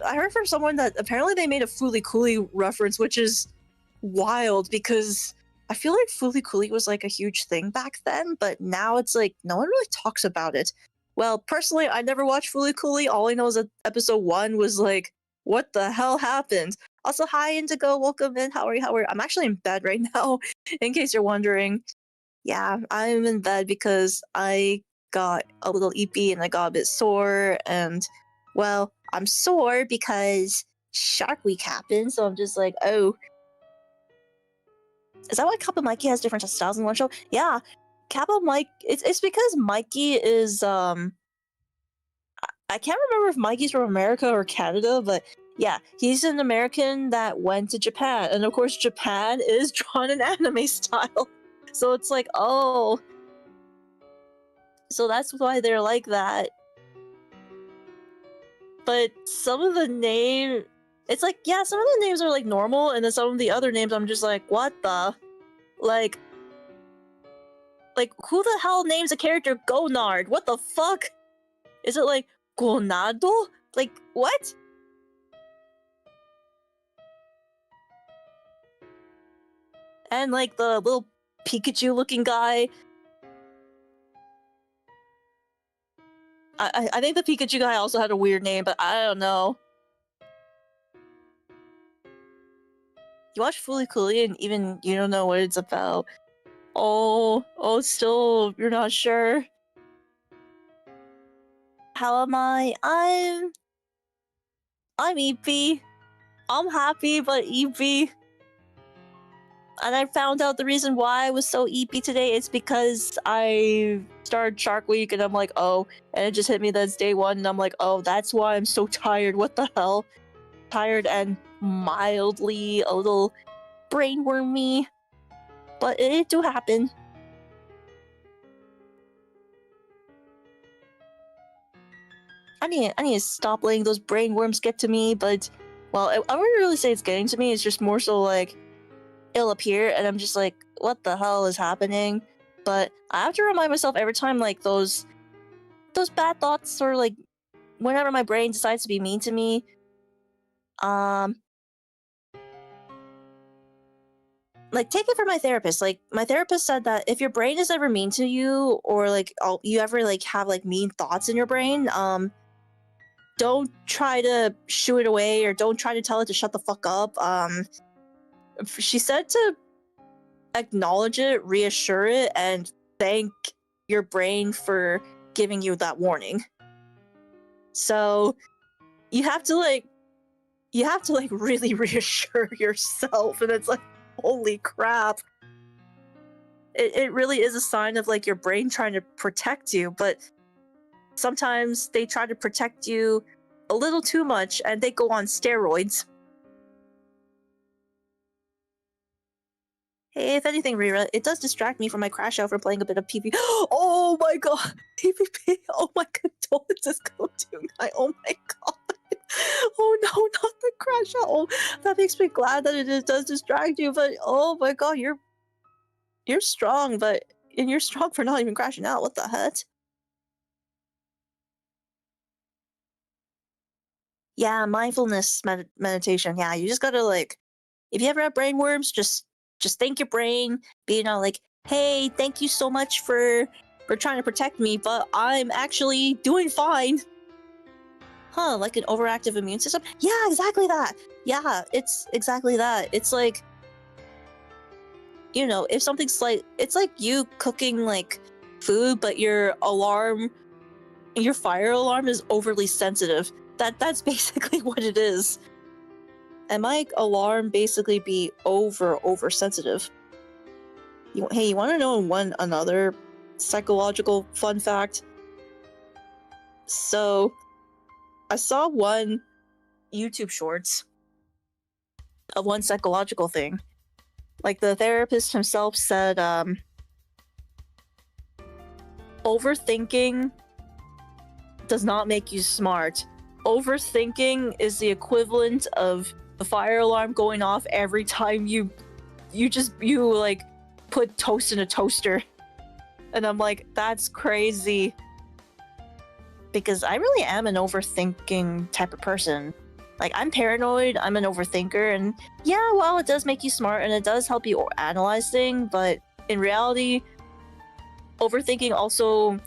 I heard from someone that apparently they made a Fooly Cooly reference, which is wild because I feel like Fooly Cooly was like a huge thing back then, but now it's like no one really talks about it. Well, personally, I never watched Fooly Cooly. All I know is that episode 1 was like, what the hell happened? Also, hi Indigo, welcome in. How are you? I'm actually in bed right now, in case you're wondering. Yeah, I'm in bed because I got a little EP and I got a bit sore, and well, I'm sore because Shark Week happened, so I'm just like, oh. Is that why Kappa Mikey has different styles in one show? Yeah, Kappa Mike. It's because Mikey is I can't remember if Mikey's from America or Canada, but yeah, he's an American that went to Japan, and of course Japan is drawn in anime style. So it's like, oh, so that's why they're like that. But some of the it's like, yeah, some of the names are like normal, and then some of the other names I'm just like, what the, like who the hell names a character Gonard? What the fuck? Is it like Gonado? Like what? And like the little Pikachu looking guy. I think the Pikachu guy also had a weird name, but I don't know. You watch Fooly Cooly and even you don't know what it's about. Oh, still you're not sure. How am I? I'm EP. I'm happy but EP. And I found out the reason why I was so EP today is because I started Shark Week and I'm like, oh, and it just hit me that it's day 1 and I'm like, oh, that's why I'm so tired. What the hell? Tired and mildly a little brainwormy. But it do happen. I need to stop letting those brainworms get to me, but well, I wouldn't really say it's getting to me, it's just more so like it'll appear and I'm just like, what the hell is happening? But I have to remind myself every time like those bad thoughts or like whenever my brain decides to be mean to me, like take it from my therapist. Like my therapist said that if your brain is ever mean to you or like you ever like have like mean thoughts in your brain, don't try to shoo it away or don't try to tell it to shut the fuck up. She said to acknowledge it, reassure it, and thank your brain for giving you that warning. So you have to like really reassure yourself, and it's like, holy crap. It really is a sign of like your brain trying to protect you, but sometimes they try to protect you a little too much and they go on steroids. Hey, if anything, Rira, it does distract me from my crash out from playing a bit of PvP. Oh my god, PvP! Oh my condolences go to guy. Oh my god. Oh no, not the crash out. Oh, that makes me glad that it does distract you, but oh my god, you're strong, and you're strong for not even crashing out. What the heck? Yeah, mindfulness meditation. Yeah, you just gotta like, if you ever have brain worms, just thank your brain. Be, you know, like, hey, thank you so much for trying to protect me, but I'm actually doing fine. Huh, like an overactive immune system? Yeah, exactly that. Yeah, it's exactly that. It's like, you know, if something's like, it's like you cooking like food, but your fire alarm is overly sensitive. That's basically what it is. And my alarm basically be oversensitive. Hey, you want to know another psychological fun fact? So, I saw one YouTube shorts of one psychological thing. Like the therapist himself said, overthinking does not make you smart. Overthinking is the equivalent of the fire alarm going off every time you like put toast in a toaster. And I'm like, that's crazy. Because I really am an overthinking type of person. Like, I'm paranoid, I'm an overthinker, and yeah, well, it does make you smart and it does help you analyze things, but in reality, overthinking also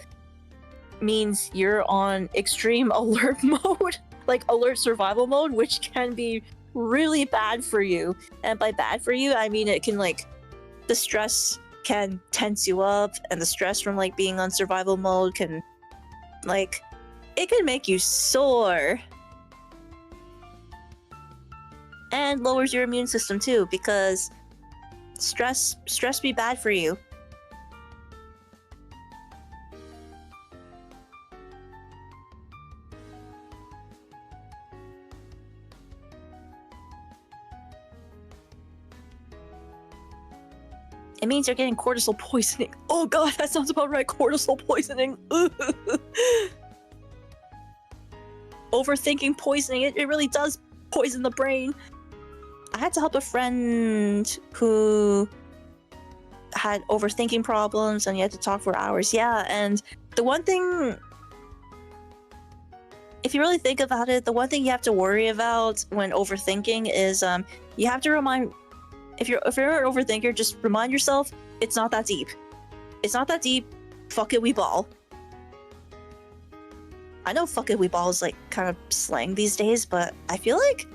means you're on extreme alert mode, like alert survival mode, which can be really bad for you. And by bad for you, I mean it can, like, the stress can tense you up, and the stress from, like, being on survival mode can, like, it can make you sore. And lowers your immune system too, because stress be bad for you. It means you're getting cortisol poisoning. Oh god, that sounds about right. Cortisol poisoning. Overthinking poisoning. It really does poison the brain. I had to help a friend who had overthinking problems and you had to talk for hours. Yeah, and the one thing, if you really think about it, the one thing you have to worry about when overthinking is you have to remind, if you're an overthinker, just remind yourself it's not that deep. It's not that deep. Fuck it, we ball. I know fuck it, we ball is like kind of slang these days, but I feel like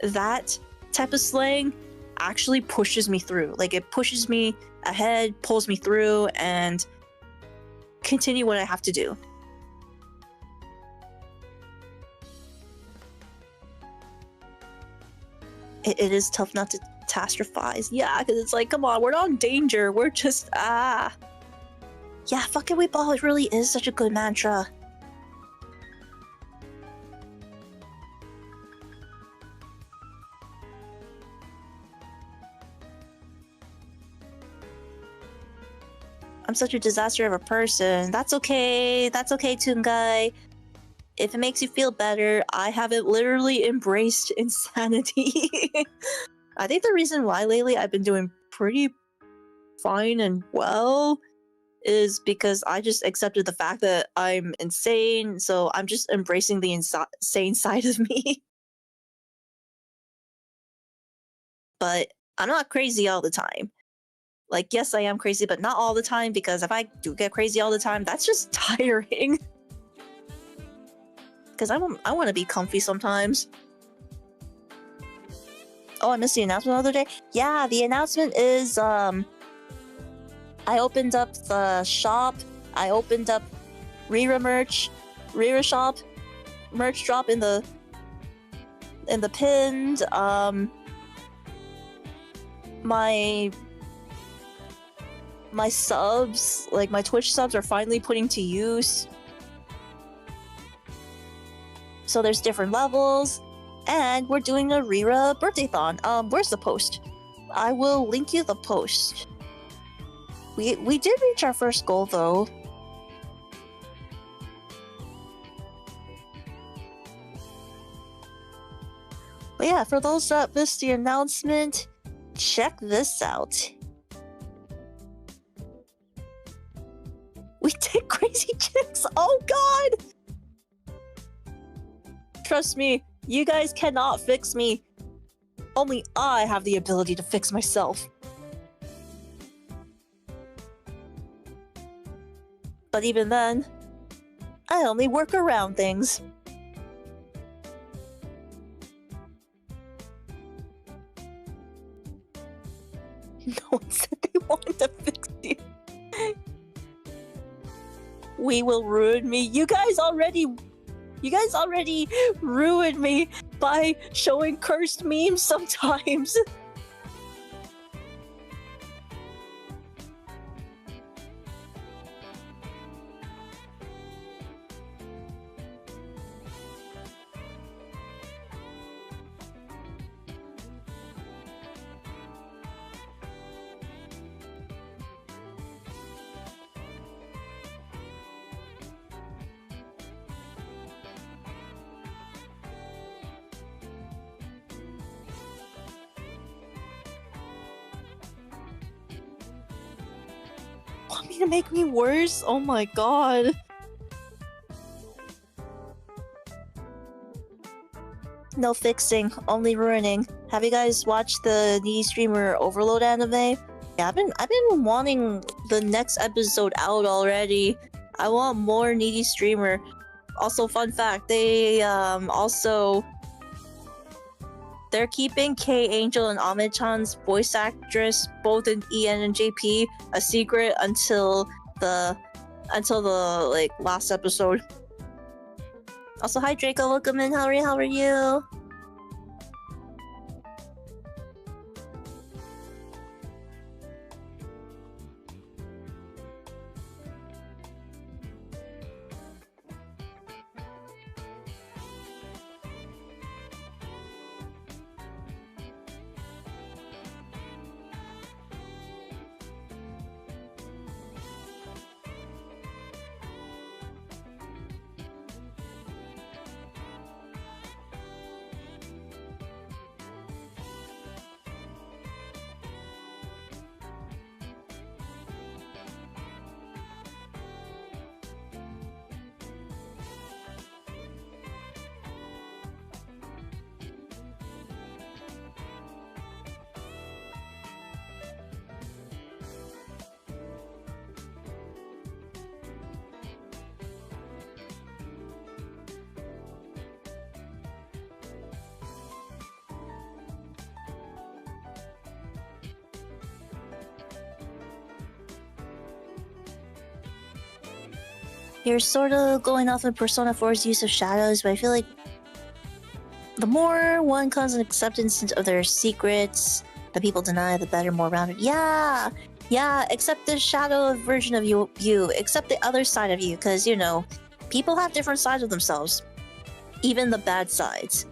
that type of slang actually pushes me through. Like, it pushes me ahead, pulls me through, and continue what I have to do. It is tough not to catastrophize. Yeah, because it's like, come on, we're not in danger. We're just, Yeah, fuck it, we ball. It really is such a good mantra. I'm such a disaster of a person. That's okay. That's okay, Tungai. If it makes you feel better, I haven't literally embraced insanity. I think the reason why lately I've been doing pretty fine and well is because I just accepted the fact that I'm insane, so I'm just embracing the insane side of me. But I'm not crazy all the time. Like, yes, I am crazy, but not all the time, because if I do get crazy all the time, that's just tiring. Because I want to be comfy sometimes. Oh, I missed the announcement the other day? Yeah, the announcement is, I opened up the shop. I opened up Rira shop, merch drop in the pinned, my subs, like my Twitch subs, are finally putting to use. So there's different levels, and we're doing a Rira birthday-thon. Where's the post? I will link you the post. We did reach our first goal though. But yeah, for those that missed the announcement, check this out. We did Crazy Chicks! Oh god! Trust me, you guys cannot fix me. Only I have the ability to fix myself. But even then, I only work around things. No one said they wanted to fix you. We will ruin me. You guys already ruined me by showing cursed memes sometimes. Want me to make me worse? Oh my god. No fixing, only ruining. Have you guys watched the Needy Streamer Overload anime? Yeah, I've been wanting the next episode out already. I want more Needy Streamer. Also, fun fact, they're keeping K Angel and Ame-chan's voice actress both in EN and JP a secret until the like last episode. Also, hi Draco, welcome in. How are you? You're sort of going off of Persona 4's use of shadows, but I feel like the more one comes in acceptance of their secrets that people deny, the better, more rounded. Yeah, accept the shadow version of you, accept the other side of you, because, you know, people have different sides of themselves, even the bad sides.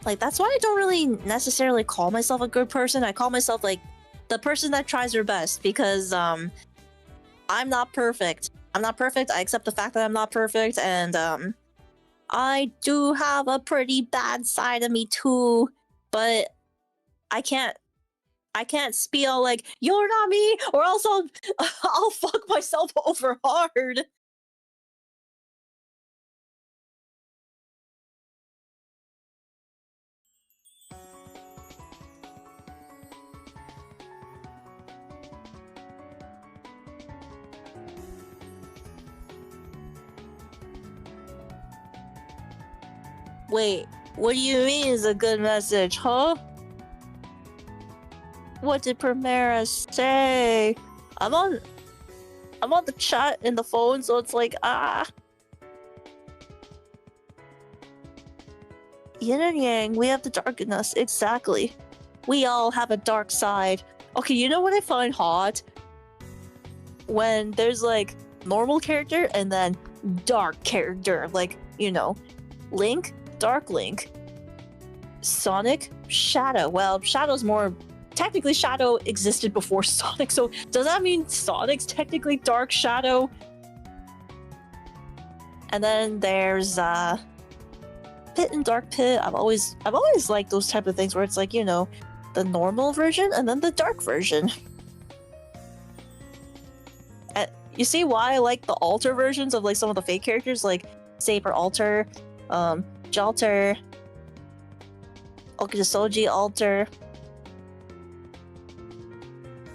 Like, that's why I don't really necessarily call myself a good person. I call myself, like, the person that tries their best, because, I'm not perfect. I'm not perfect. I accept the fact that I'm not perfect, and I do have a pretty bad side of me too. But I can't spiel like you're not me, or else I'll fuck myself over hard. Wait, what do you mean is a good message, huh? What did Primera say? I'm on the chat in the phone, so it's like, yin and yang, we have the dark in us, exactly. We all have a dark side. Okay, you know what I find hot? When there's like normal character and then dark character, like, you know, Link, Dark Link, Sonic, Shadow. Well, Shadow's more... Technically, Shadow existed before Sonic, so does that mean Sonic's technically Dark Shadow? And then there's Pit and Dark Pit. I've always liked those type of things where it's like, you know, the normal version and then the dark version. And you see why I like the alter versions of like some of the fake characters, like Saber Alter, Jalter, Okajisoji Alter.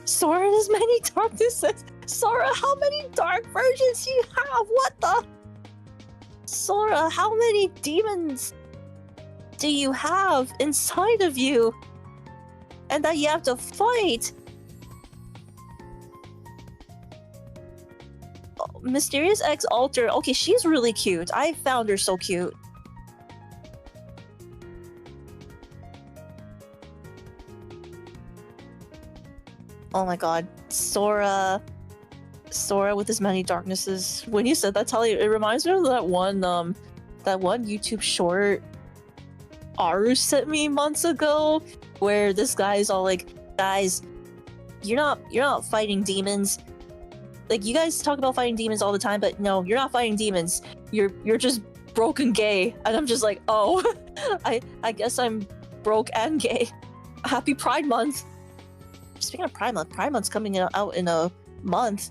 Sora has many darknesses. Sora, how many dark versions do you have? What the? Sora, how many demons do you have inside of you? And that you have to fight? Oh, Mysterious X Alter. Okay, she's really cute. I found her so cute. Oh my god, Sora with his many darknesses. When you said that, Tali, it reminds me of that one YouTube short Aru sent me months ago, where this guy's all like, guys, you're not fighting demons. Like, you guys talk about fighting demons all the time, but no, you're not fighting demons. You're just broken gay. And I'm just like, oh, I guess I'm broke and gay. Happy Pride Month. speaking of Pride Month's coming out in a month.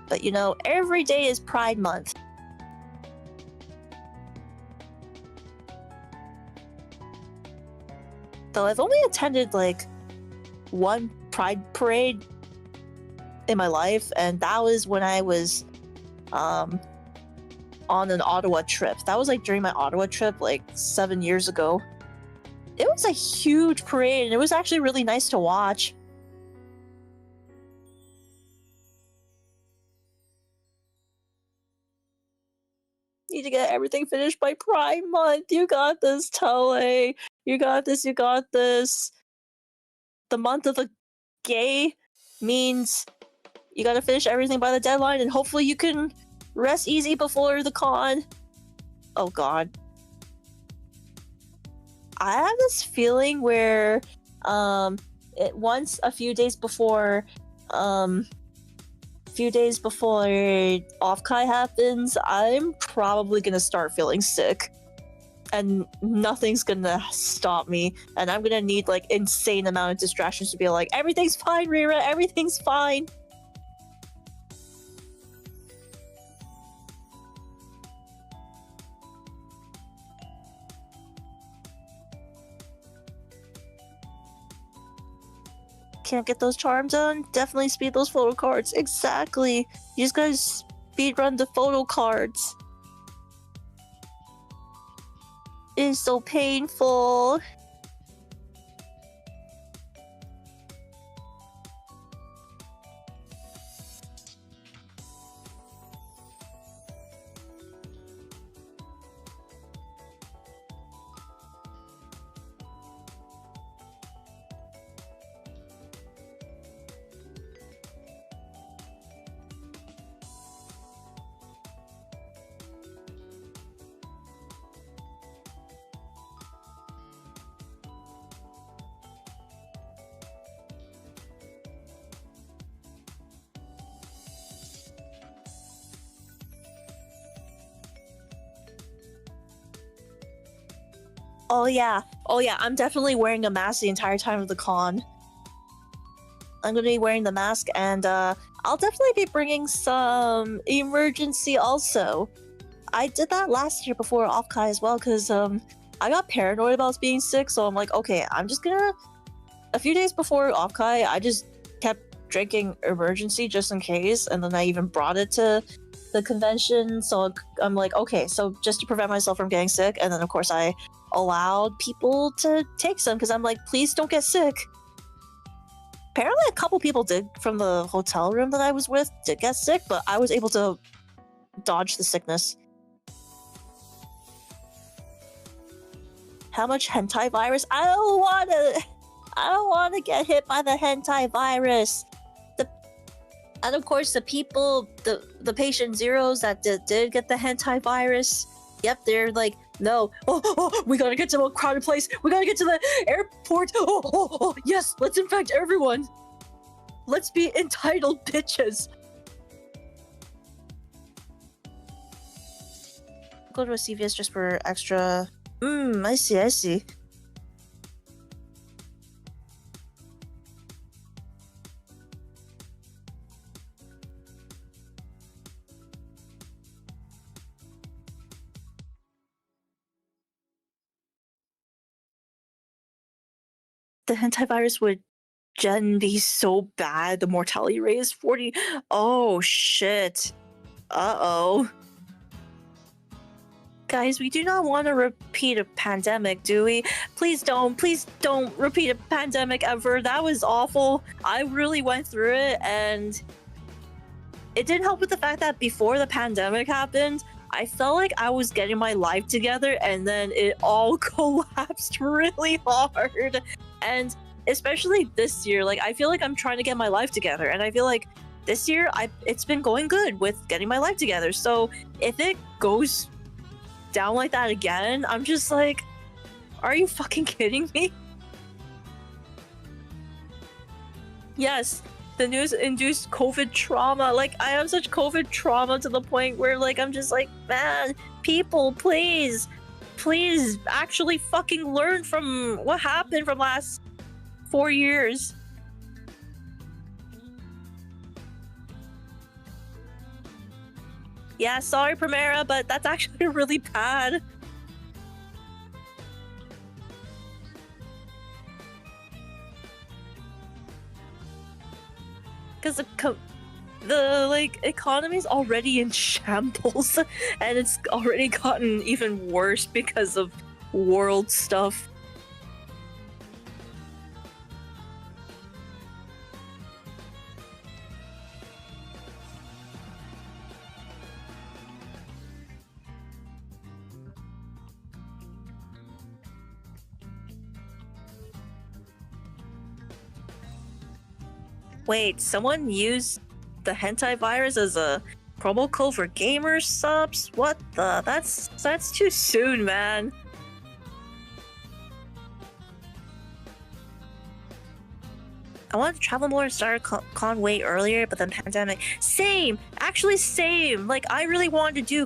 But you know, every day is Pride Month. Though I've only attended like one Pride parade in my life, and that was when I was on an Ottawa trip. That was like during my Ottawa trip like 7 years ago. It was a huge parade, and it was actually really nice to watch. Need to get everything finished by Pride Month. You got this, Tele. You got this, you got this. The month of the gay means you gotta finish everything by the deadline, and hopefully you can rest easy before the con. Oh god. I have this feeling where a few days before Offkai happens, I'm probably gonna start feeling sick. And nothing's gonna stop me. And I'm gonna need like insane amount of distractions to be like, everything's fine, Rira, everything's fine. Can't get those charms done? Definitely speed those photo cards. Exactly. You just gotta speed run the photo cards. It is so painful. Oh yeah, I'm definitely wearing a mask the entire time of the con. I'm gonna be wearing the mask, and I'll definitely be bringing some emergency also. I did that last year before Offkai as well, because I got paranoid about being sick, so I'm like, okay, I'm just gonna... A few days before Offkai, I just kept drinking emergency just in case, and then I even brought it to the convention, so I'm like, okay, so just to prevent myself from getting sick, and then of course I allowed people to take some, because I'm like, please don't get sick. Apparently a couple people did from the hotel room that I was with did get sick, but I was able to dodge the sickness. How much hentai virus? I don't wanna get hit by the hentai virus. And of course the people, the patient zeros that did get the hentai virus, yep, they're like, no, we gotta get to a crowded place, we gotta get to the airport, yes, let's infect everyone, let's be entitled bitches. Go to a CVS just for extra. I see. The hentai virus would be so bad. The mortality rate is 40. Oh shit. Uh-oh. Guys, we do not want to repeat a pandemic, do we? Please don't repeat a pandemic ever. That was awful. I really went through it, and it didn't help with the fact that before the pandemic happened, I felt like I was getting my life together, and then it all collapsed really hard. And especially this year, like, I feel like I'm trying to get my life together, and I feel like this year it's been going good with getting my life together. So if it goes down like that again, I'm just like, are you fucking kidding me? Yes, the news induced COVID trauma. Like, I have such COVID trauma to the point where, like, I'm just like, man, people, please actually fucking learn from what happened from last 4 years. Yeah, sorry, Primera, but that's actually really bad. Because the like economy's already in shambles, and it's already gotten even worse because of world stuff. Wait, someone used the hentai virus as a promo code for gamer subs? What the? That's too soon, man. I wanted to travel more and start con way earlier, but then pandemic. Same, actually same. Like I really wanted to do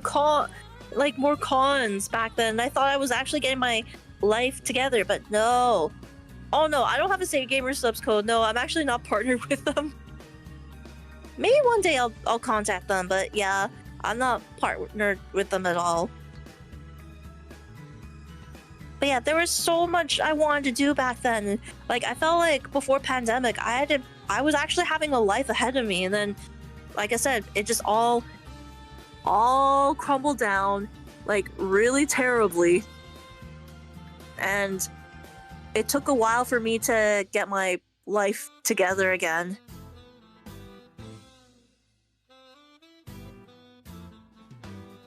like more cons back then. I thought I was actually getting my life together, but no. Oh no, I don't have a Save Gamer subs code. No, I'm actually not partnered with them. Maybe one day I'll contact them, but yeah, I'm not partnered with them at all. But yeah, there was so much I wanted to do back then. Like I felt like before pandemic, I was actually having a life ahead of me, and then, like I said, it just all crumbled down, like really terribly. And it took a while for me to get my life together again.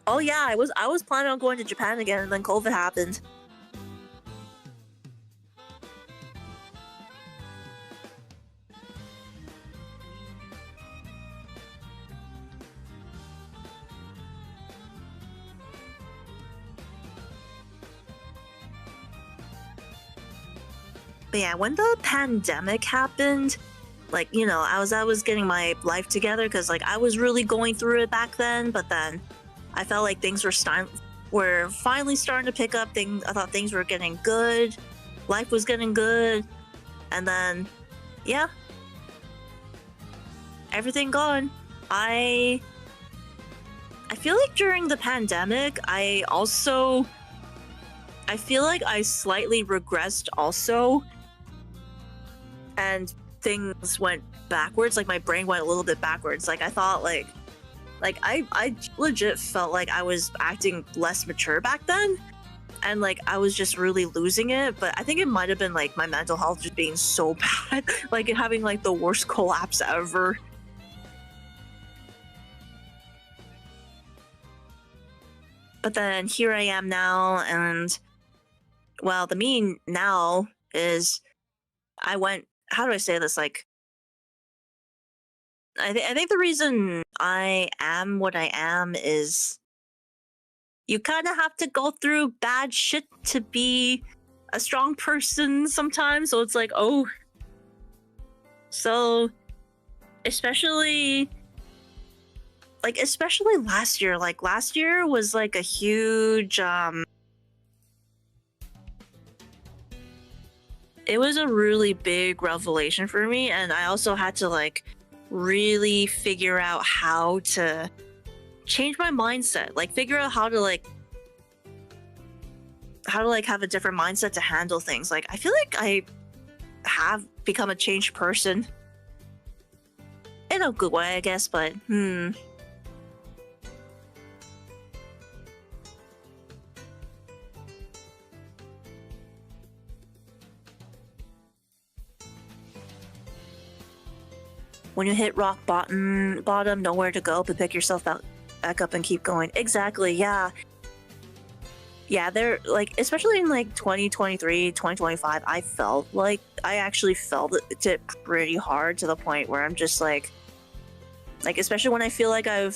Oh yeah, I was planning on going to Japan again, and then COVID happened. But yeah, when the pandemic happened, like, you know, I was getting my life together because like I was really going through it back then, but then I felt like things were finally starting to pick up. I thought things were getting good, life was getting good, and then yeah, everything gone. I feel like during the pandemic, I feel like I slightly regressed also, and things went backwards. Like my brain went a little bit backwards. Like I thought like I legit felt like I was acting less mature back then, and like I was just really losing it. But I think it might have been like my mental health just being so bad, like having like the worst collapse ever. But then here I am now, and well, the mean now is I went. How do I say this? Like, I think the reason I am what I am is you kind of have to go through bad shit to be a strong person sometimes. So it's like, oh, so especially last year. Like last year was like a huge it was a really big revelation for me, and I also had to like really figure out how to change my mindset, like figure out how to have a different mindset to handle things. Like I feel like I have become a changed person in a good way, I guess, but when you hit rock bottom, nowhere to go but pick yourself back up and keep going. Exactly, yeah. Yeah, they're like, especially in like 2023, 2025, I actually felt it pretty hard to the point where I'm just like, especially when I feel like I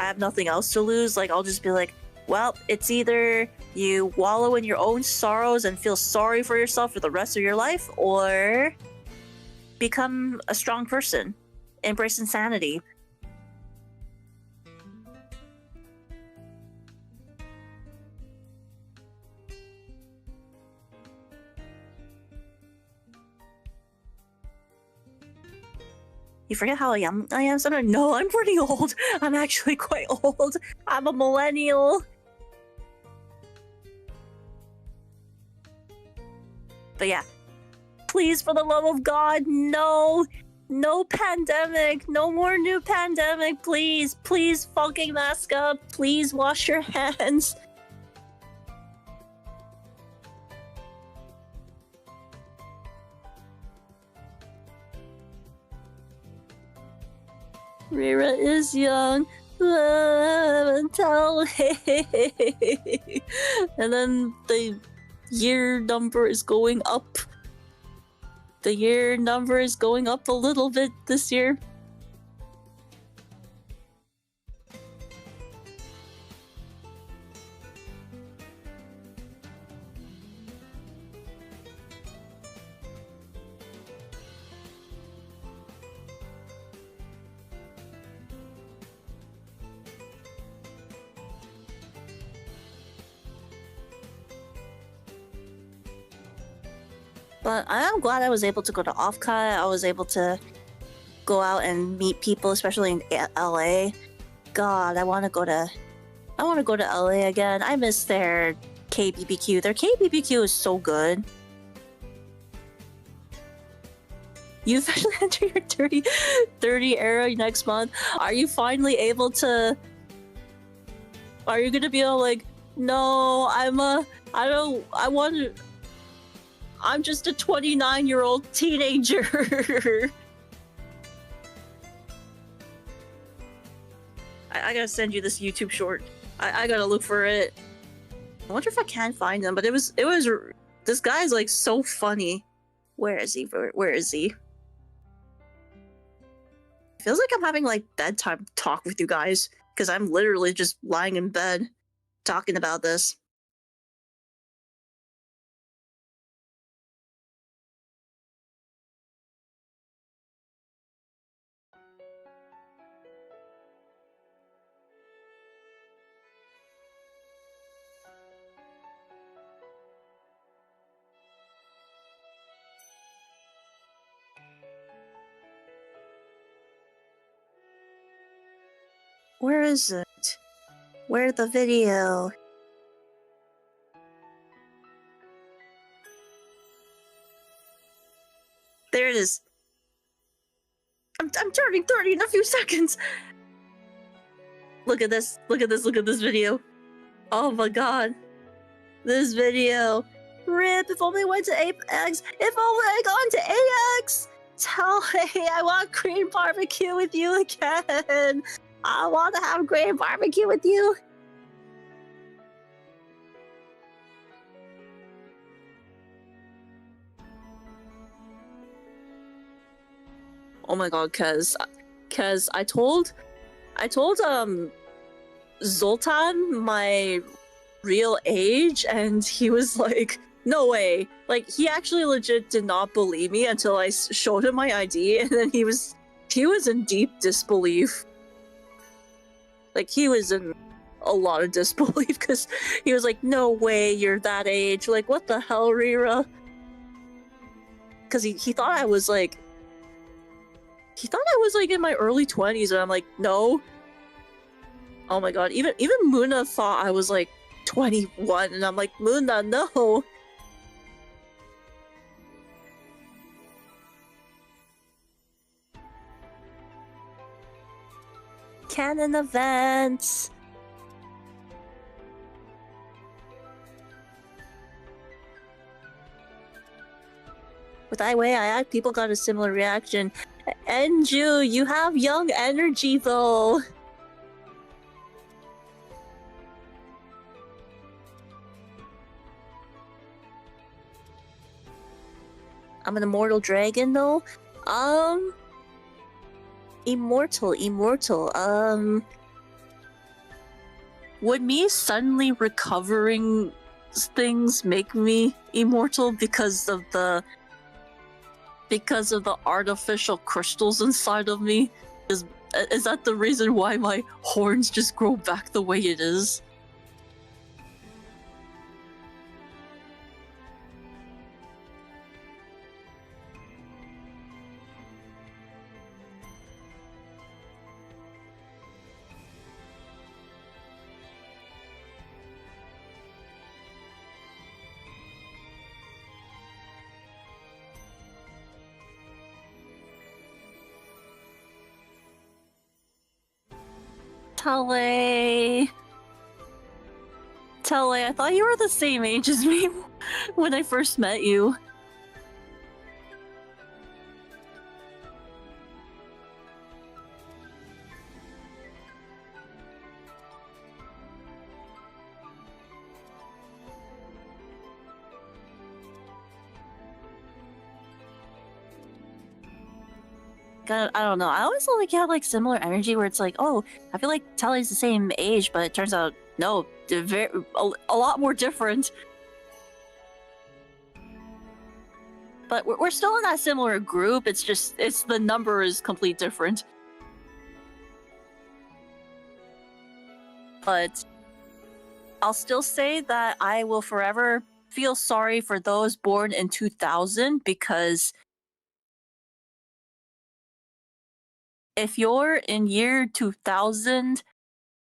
have nothing else to lose, like, I'll just be like, well, it's either you wallow in your own sorrows and feel sorry for yourself for the rest of your life, or become a strong person, embrace insanity. You forget how young I am, Summer? No, I'm pretty old. I'm actually quite old. I'm a millennial. But yeah, please, for the love of God, no. No pandemic. No more new pandemic. Please, please fucking mask up. Please wash your hands. Rira is young. Tell and then the year number is going up. The year number is going up a little bit this year. But I am glad I was able to go to Offcut. I was able to go out and meet people, especially in LA. God, I want to go to LA again. I miss their KBBQ. Their KBBQ is so good. You officially enter your 30 era next month. Are you finally able to? Are you gonna be all like, no, I'm just a 29-year-old teenager. I gotta send you this YouTube short. I gotta look for it. I wonder if I can find him, but it was this guy's like so funny. Where is he? Where is he? Feels like I'm having like bedtime talk with you guys because I'm literally just lying in bed talking about this. Where is it? Where's the video? There it is. I'm turning 30 in a few seconds. Look at this. Look at this. Look at this video. Oh my god. This video. RIP, if only I went to AX. If only I gone to AX. Tell hey, I want green barbecue with you again. I want to have green barbecue with you. Oh my god, Kez I told Zoltan my real age, and he was like, no way. Like, he actually legit did not believe me until I showed him my ID, and then he was in deep disbelief. Like, he was in a lot of disbelief because he was like, no way you're that age. Like, what the hell, Rira? Because he thought I was like in my early 20s, and I'm like, no. Oh my god, even Muna thought I was like 21, and I'm like, Muna, no. Canon events. With I way I act, people got a similar reaction. Enju, you have young energy though. I'm an immortal dragon though. Immortal. Would me suddenly recovering things make me immortal because of the artificial crystals inside of me? Is that the reason why my horns just grow back the way it is? Tale, I thought you were the same age as me when I first met you. God, I don't know. I always felt like you had like similar energy where it's like, oh, I feel like Tally's the same age, but it turns out no, they're a lot more different. But we're still in that similar group. It's just the number is completely different. But I'll still say that I will forever feel sorry for those born in 2000 because if you're in year 2000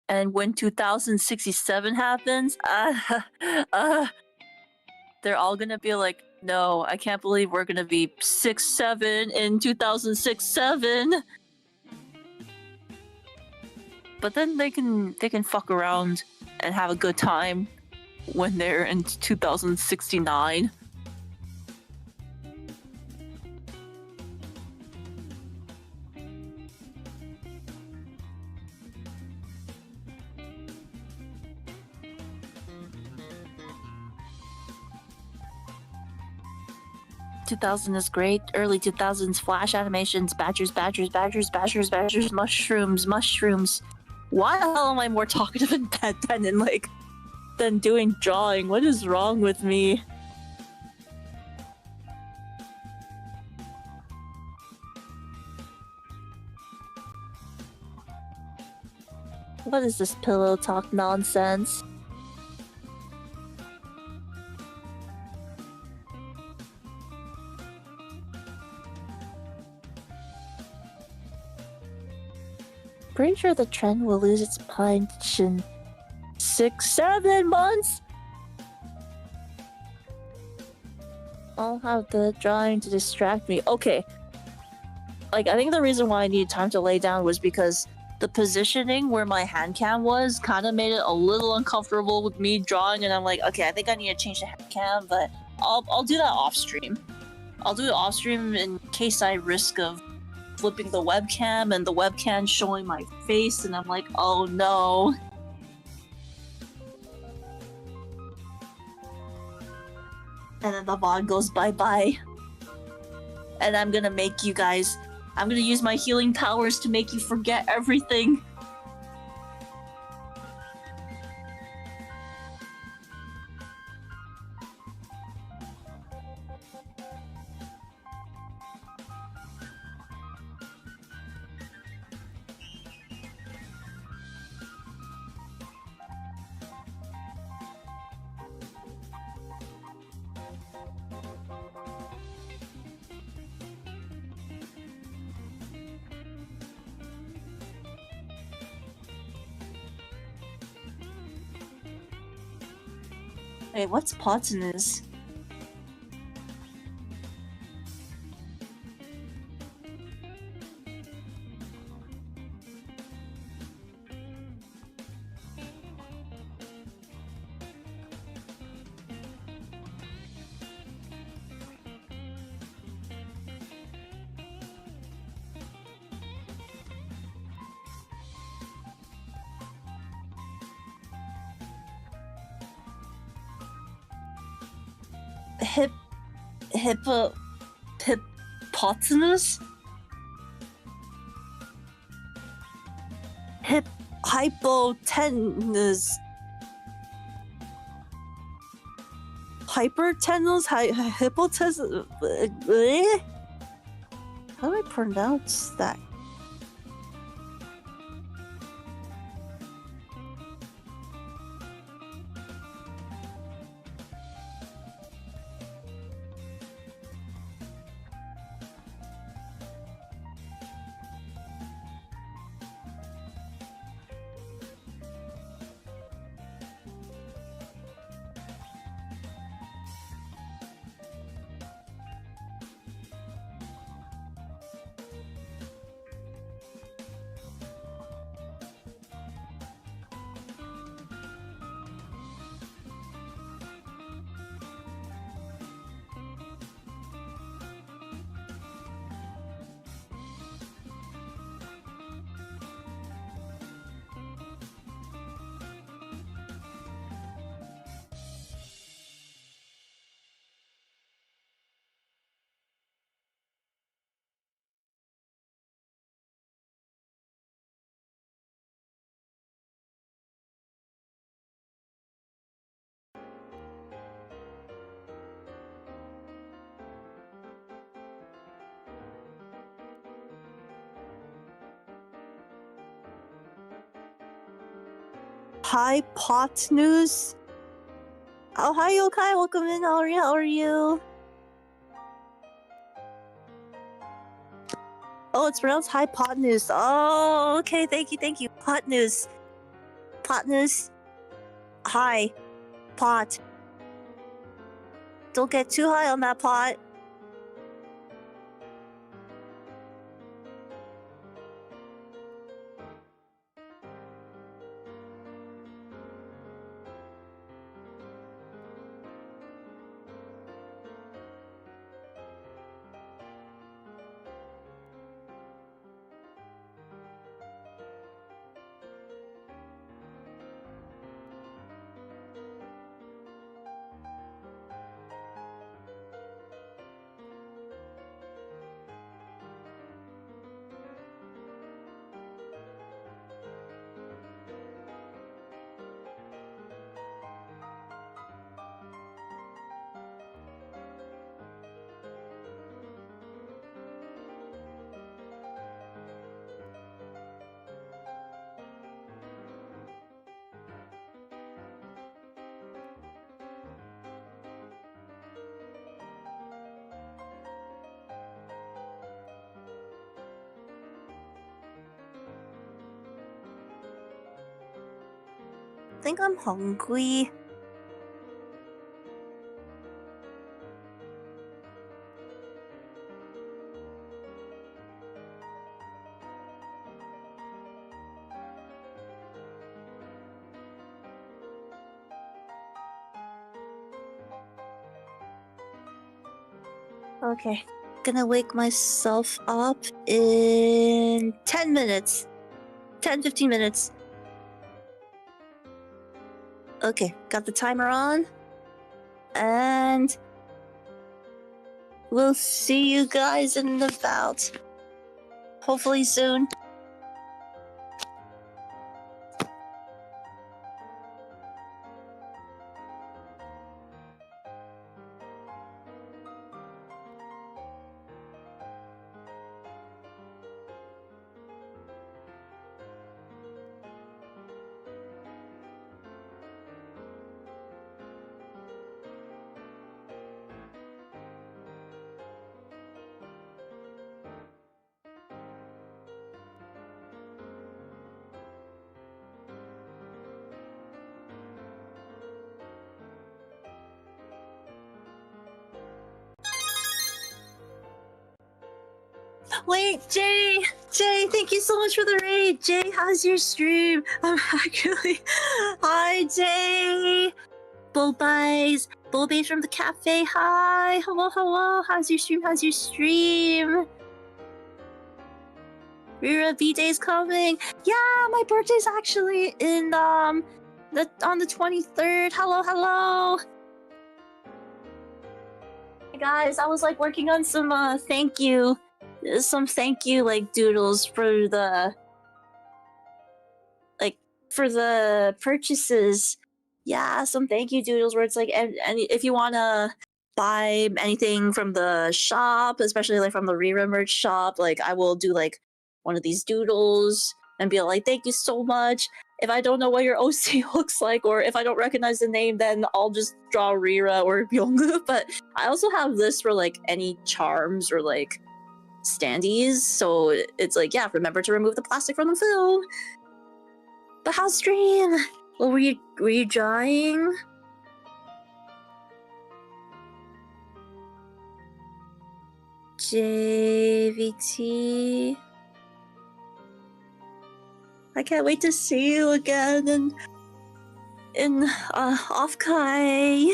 and when 2067 happens, they're all gonna be like, no, I can't believe we're gonna be 6'7" in 2006-7. But then they can fuck around and have a good time when they're in 2069. "2000 is great. Early 2000s flash animations, badgers, mushrooms. Why the hell am I more talkative in bed than doing drawing? What is wrong with me?" What is this pillow talk nonsense? Pretty sure the trend will lose its punch in 6-7 months. I'll have the drawing to distract me. Okay. Like, I think the reason why I needed time to lay down was because the positioning where my hand cam was kind of made it a little uncomfortable with me drawing, and I'm like, okay, I think I need to change the hand cam, but I'll do that off stream. I'll do it off stream in case I risk of flipping the webcam and the webcam showing my face, and I'm like, oh no. And then the VOD goes bye-bye. And I'm gonna make you guys... I'm gonna use my healing powers to make you forget everything. Wait, what's Plotinus? Hypotenuse? Hypotenuse. Hypertenuse? Hypotenuse? How do I pronounce that? Hi, Pot News. Oh, hi, Yokai. Welcome in. How are you? How are you? Oh, it's pronounced Hi, Pot News. Oh, okay. Thank you. Thank you. Pot News. Pot News. Hi. Pot. Don't get too high on that pot. I think I'm hungry. Okay. Gonna wake myself up in 10 minutes. 10-15 minutes. Okay, got the timer on. And we'll see you guys in about hopefully soon. Wait, Jay, thank you so much for the raid. Jay, how's your stream? I'm actually. Hi, Jay. Bdays from the cafe. Hi, hello. How's your stream? Rira, Bday's coming. Yeah, my birthday's actually in on the 23rd. Hello. Hey guys, I was like working on some thank you like doodles for the purchases. Yeah, some thank you doodles where it's like, and if you wanna buy anything from the shop, especially like from the Rira merch shop, like I will do like one of these doodles and be like, thank you so much. If I don't know what your OC looks like, or if I don't recognize the name, then I'll just draw Rira or Byung. But I also have this for like any charms or like standees, so it's like, yeah, remember to remove the plastic from the film. But how's stream? Well, were you drawing? JVT. I can't wait to see you again in Offkai.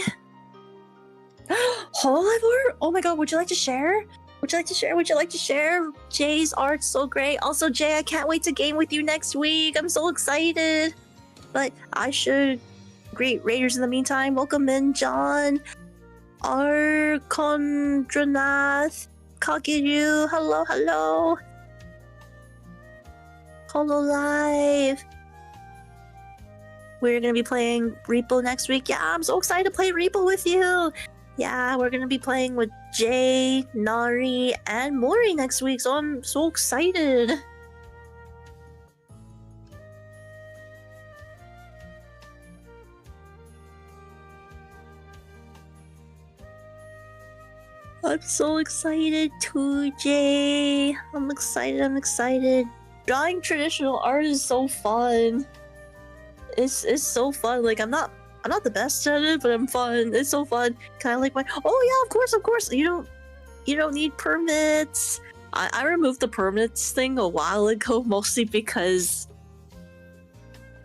Hollywood? Oh my god, would you like to share? Jay's art's so great. Also, Jay, I can't wait to game with you next week. I'm so excited. But I should greet raiders in the meantime. Welcome in, John. Arkondranath. Kagiru. Hello. Hololive. We're gonna be playing Repo next week. Yeah, I'm so excited to play Repo with you. Yeah, we're gonna be playing with Jay, Nari, and Mori next week, so I'm so excited. I'm so excited too, Jay. I'm excited. Drawing traditional art is so fun. It's so fun. Like I'm not the best at it, but I'm fun. It's so fun. Kind of like my oh yeah, of course. You don't need permits. I removed the permits thing a while ago, mostly because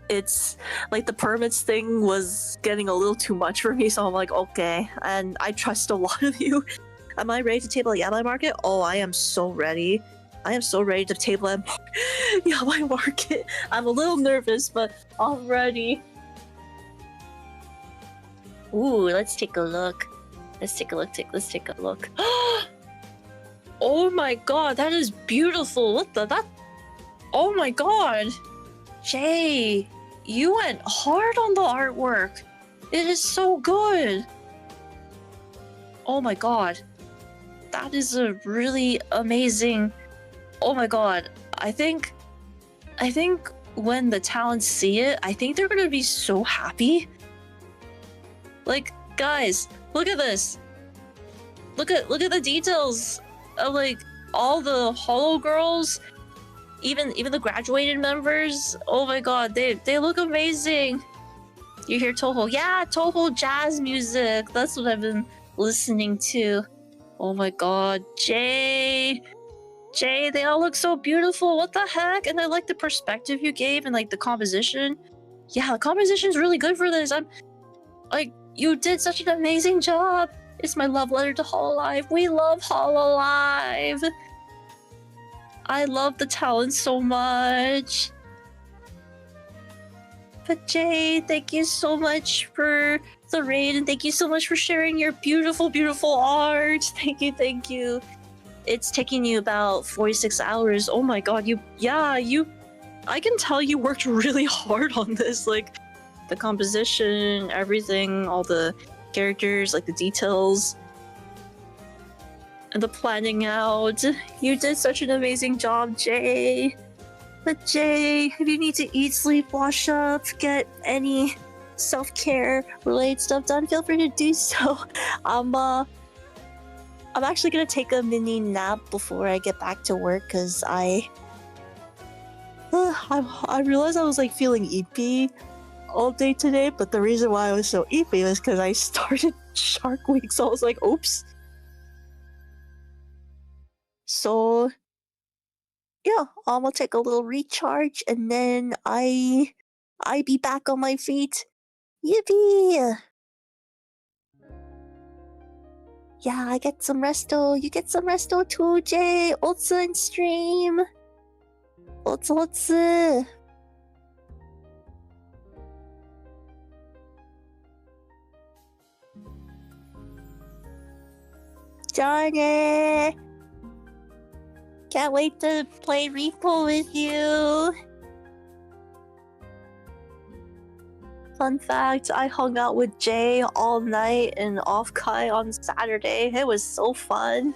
it's like the permits thing was getting a little too much for me, so I'm like, okay. And I trust a lot of you. Am I ready to table at Yabai Market? Oh, I am so ready. I am so ready to table at Yabai Market. I'm a little nervous, but I'm ready. Ooh, let's take a look. Let's take a look. Oh my god, that is beautiful. What that? Oh my god. Jay, you went hard on the artwork. It is so good. Oh my god. That is a really amazing. Oh my god. I think when the talents see it, I think they're gonna be so happy. Like, guys, look at this. Look at the details of like all the Hollow girls, even the graduated members. Oh my god, they look amazing. You hear Toho? Yeah, Toho jazz music. That's what I've been listening to. Oh my god, Jay, they all look so beautiful. What the heck? And I like the perspective you gave and like the composition. Yeah, the composition's really good for this. I'm like, you did such an amazing job. It's my love letter to Hololive. We love Hololive. I love the talent so much. But Jay, thank you so much for the raid, and thank you so much for sharing your beautiful, beautiful art. Thank you. It's taking you about 46 hours. Oh my god, I can tell you worked really hard on this. Like, the composition, everything, all the characters, like the details, and the planning out. You did such an amazing job, Jay. But Jay, if you need to eat, sleep, wash up, get any self-care related stuff done, feel free to do so. I'm actually gonna take a mini nap before I get back to work because I realized I was like feeling eepy all day today, but the reason why I was so eepy was because I started Shark Week, so I was like, oops. So yeah, I'm gonna take a little recharge and then I be back on my feet. Yippee! Yeah, I get some resto. You get some resto too, Jay. Otsu in stream. Otsu. Johnny! Can't wait to play Repo with you. Fun fact, I hung out with Jay all night in Offkai on Saturday. It was so fun.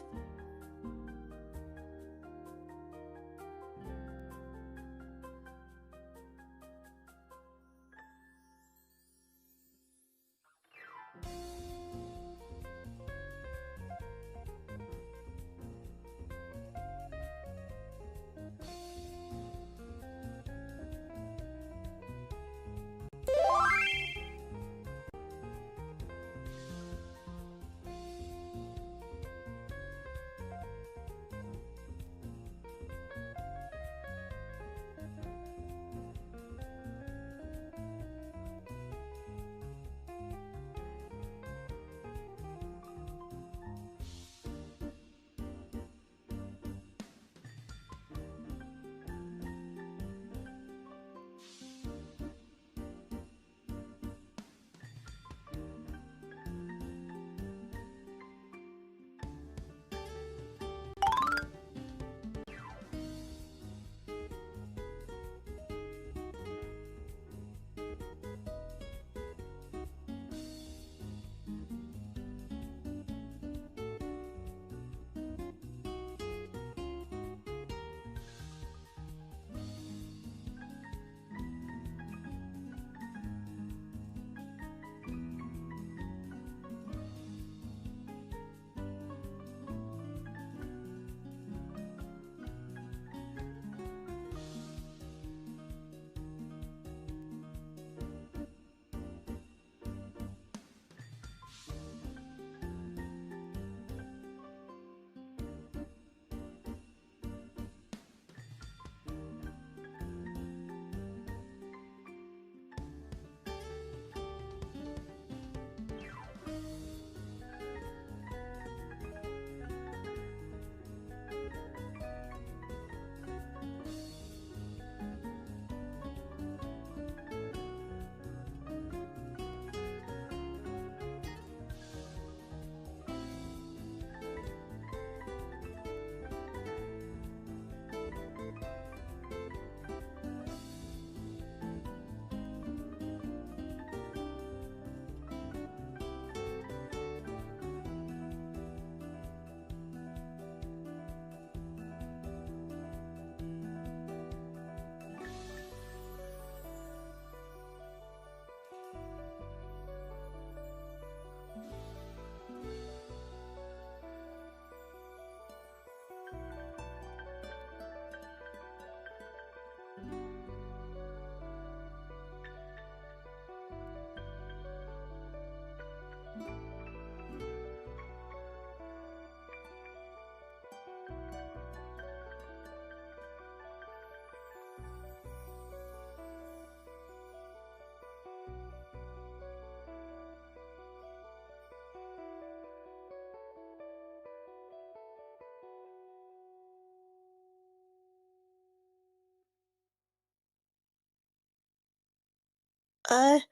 I'm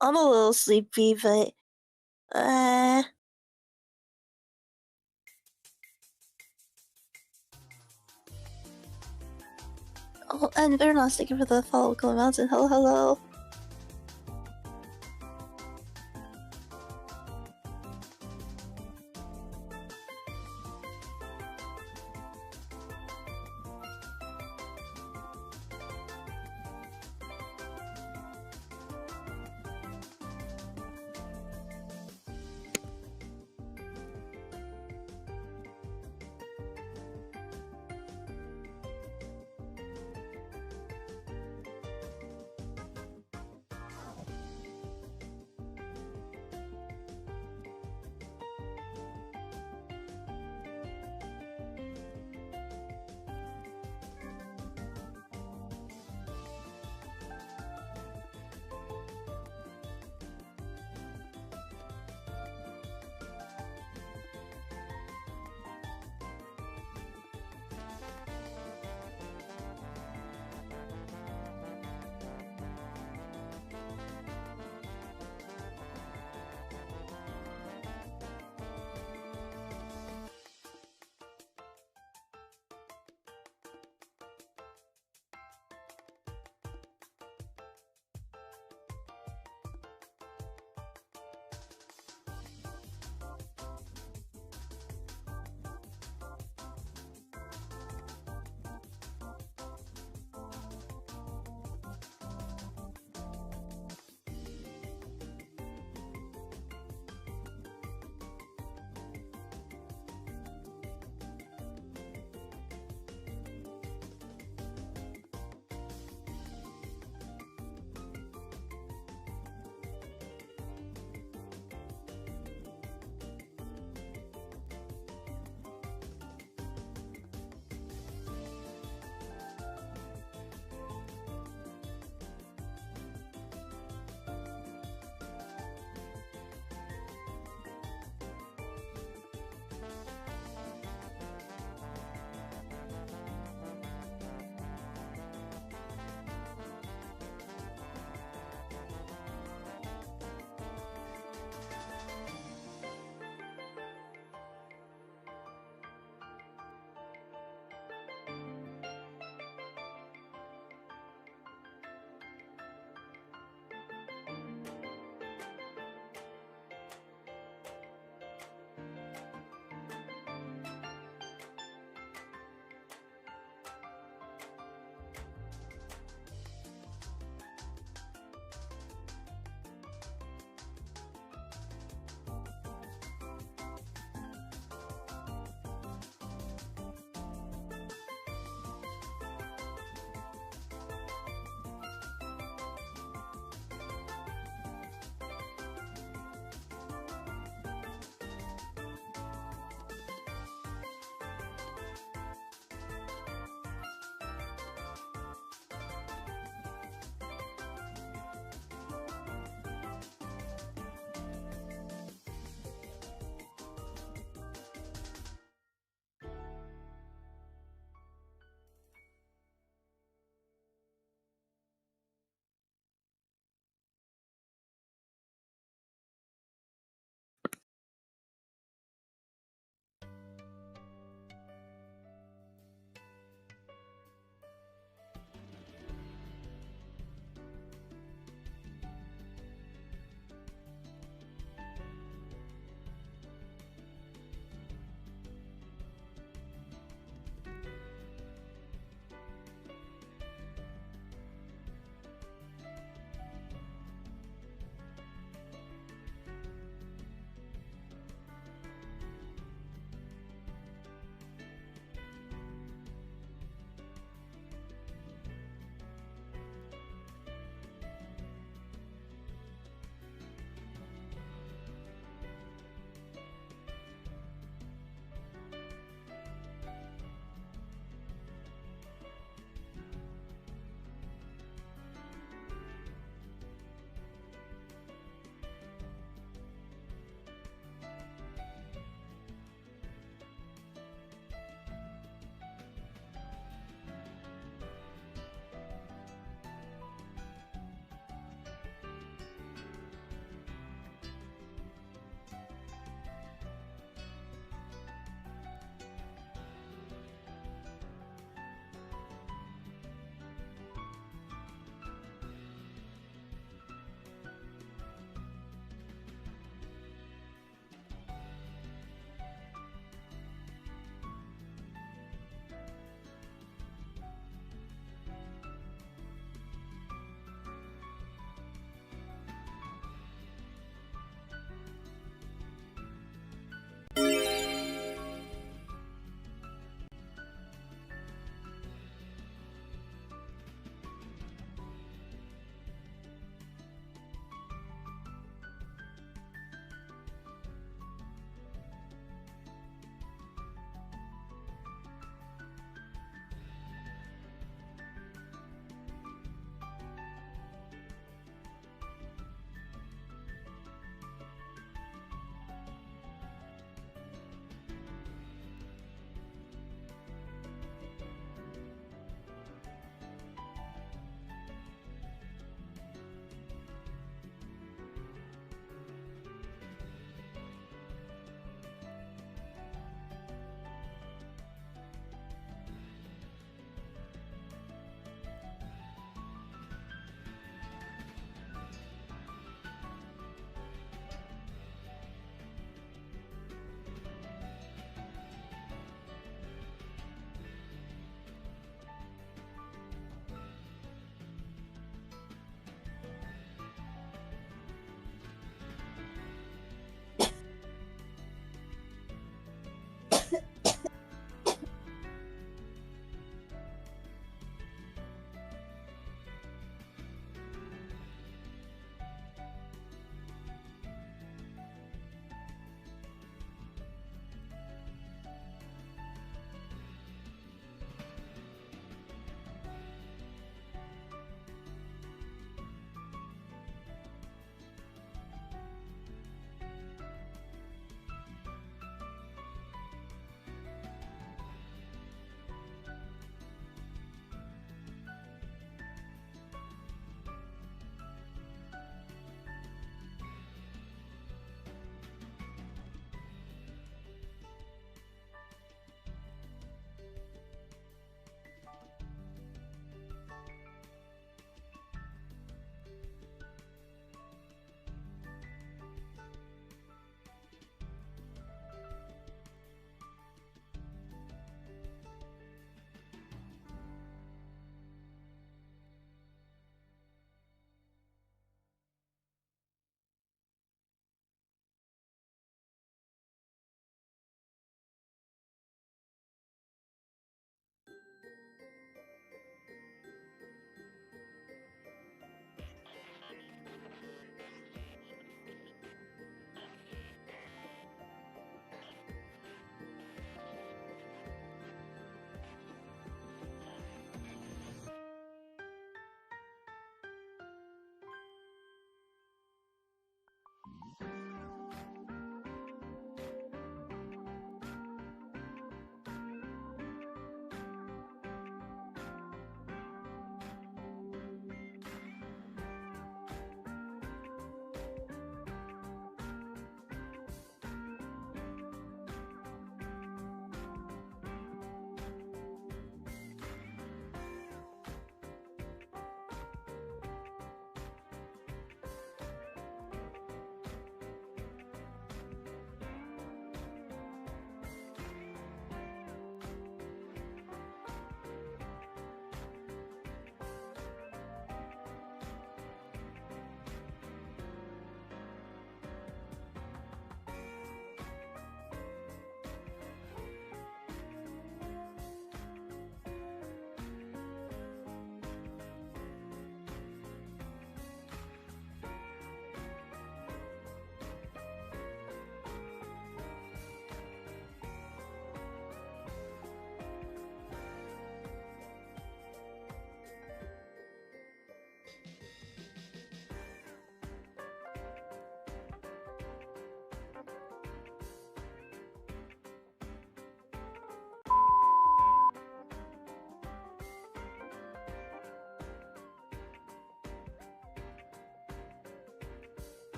a little sleepy, but oh, and they're not sticking for the follow Cold Mountain. Hello, hello.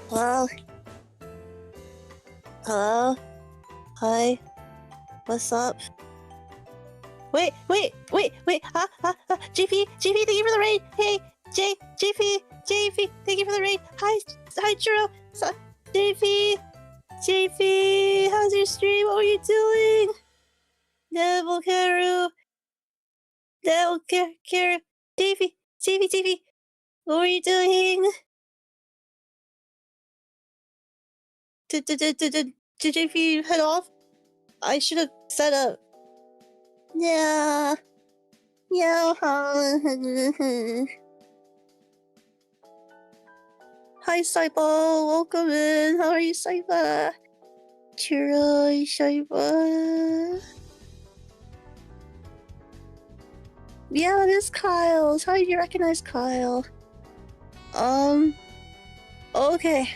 Hello? Hello? Hi? What's up? Wait! JP! Thank you for the raid! Hey! JP! Thank you for the raid! Hi, Churro! JP! How's your stream? What were you doing? Devil Karu! JP! What were you doing? Did JP head off? I should have set up. Yeah. Hi, Saiba. Welcome in. How are you, Saiba? Chiroi, Saiba. Yeah, it is Kyle's. How did you recognize Kyle? Okay.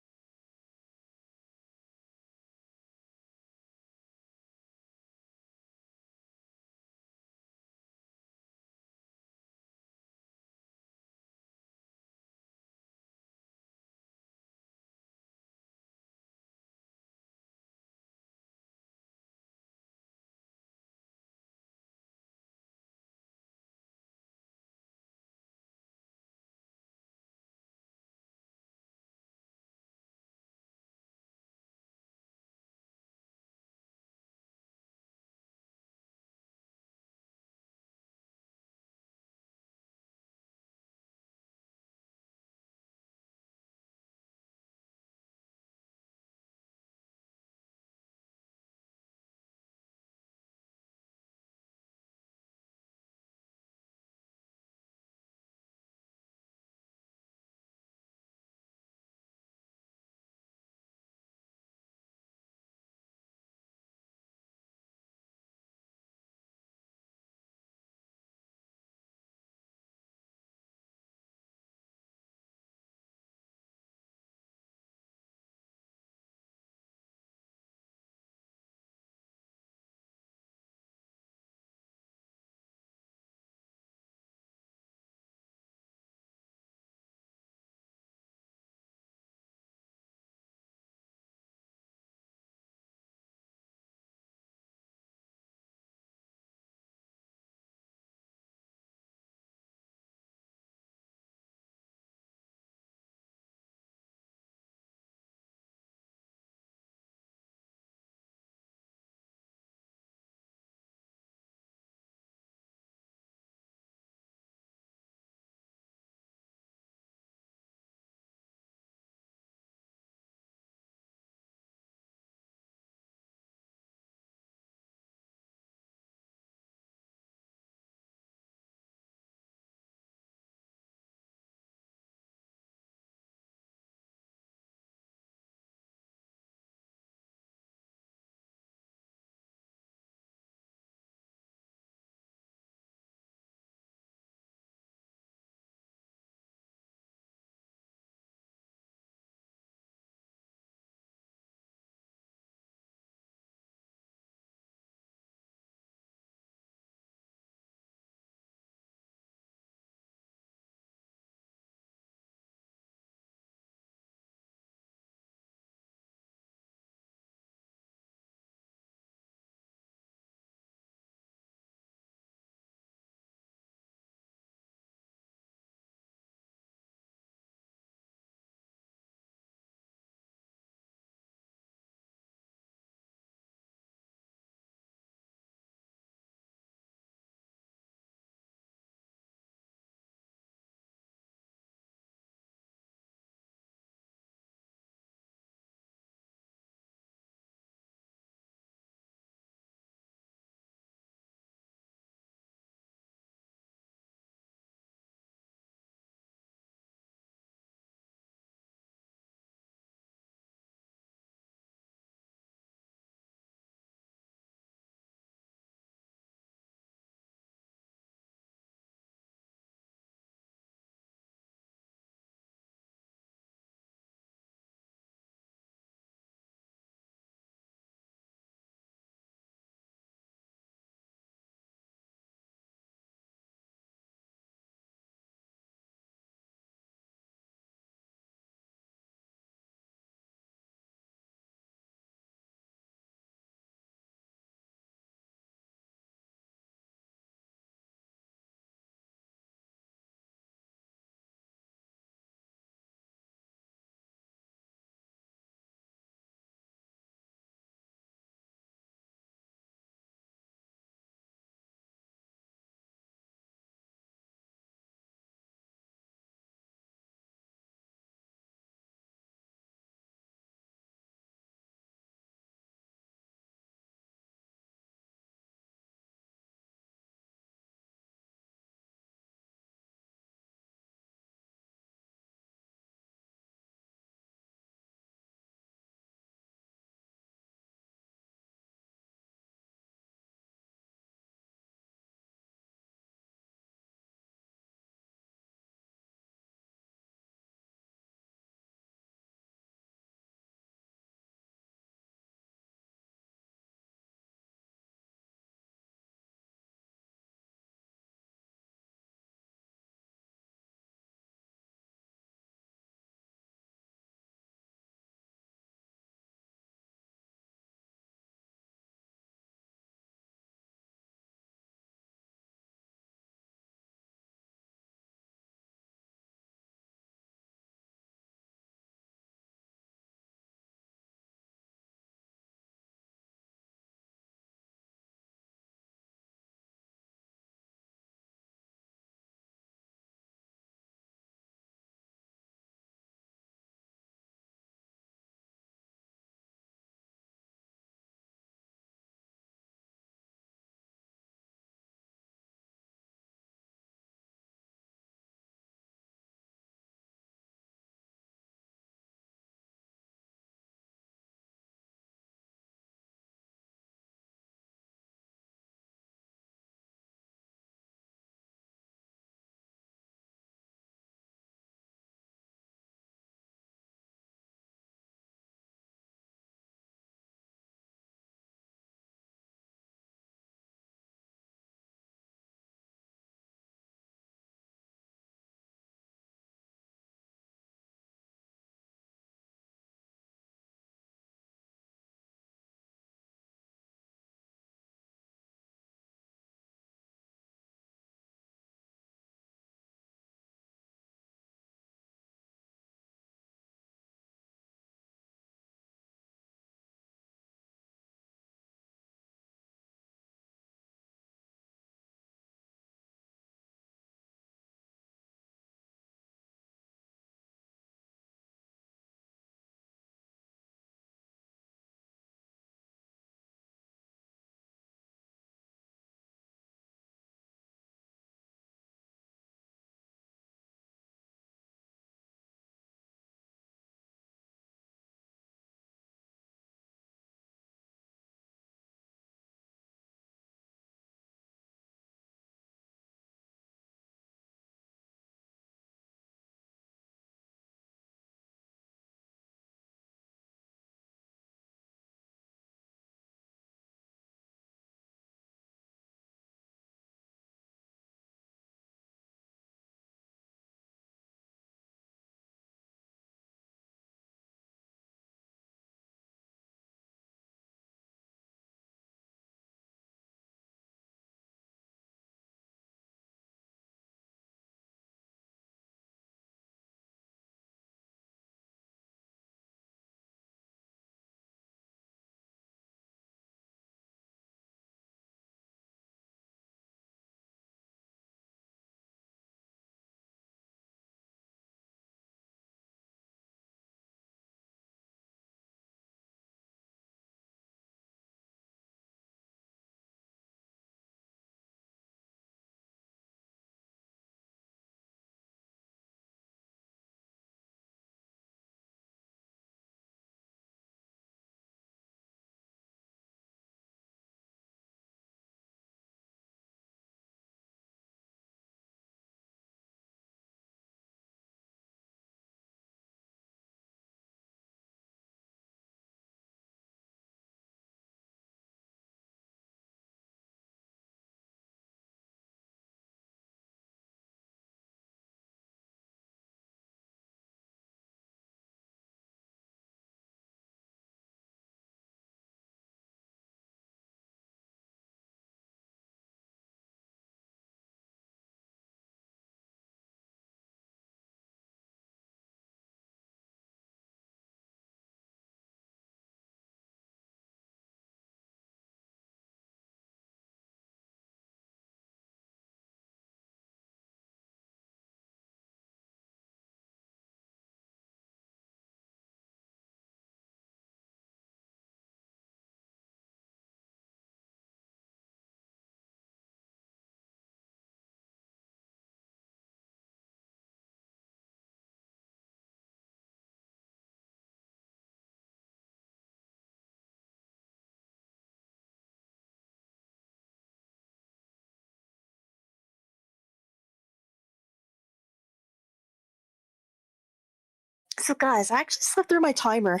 So guys, I actually slept through my timer.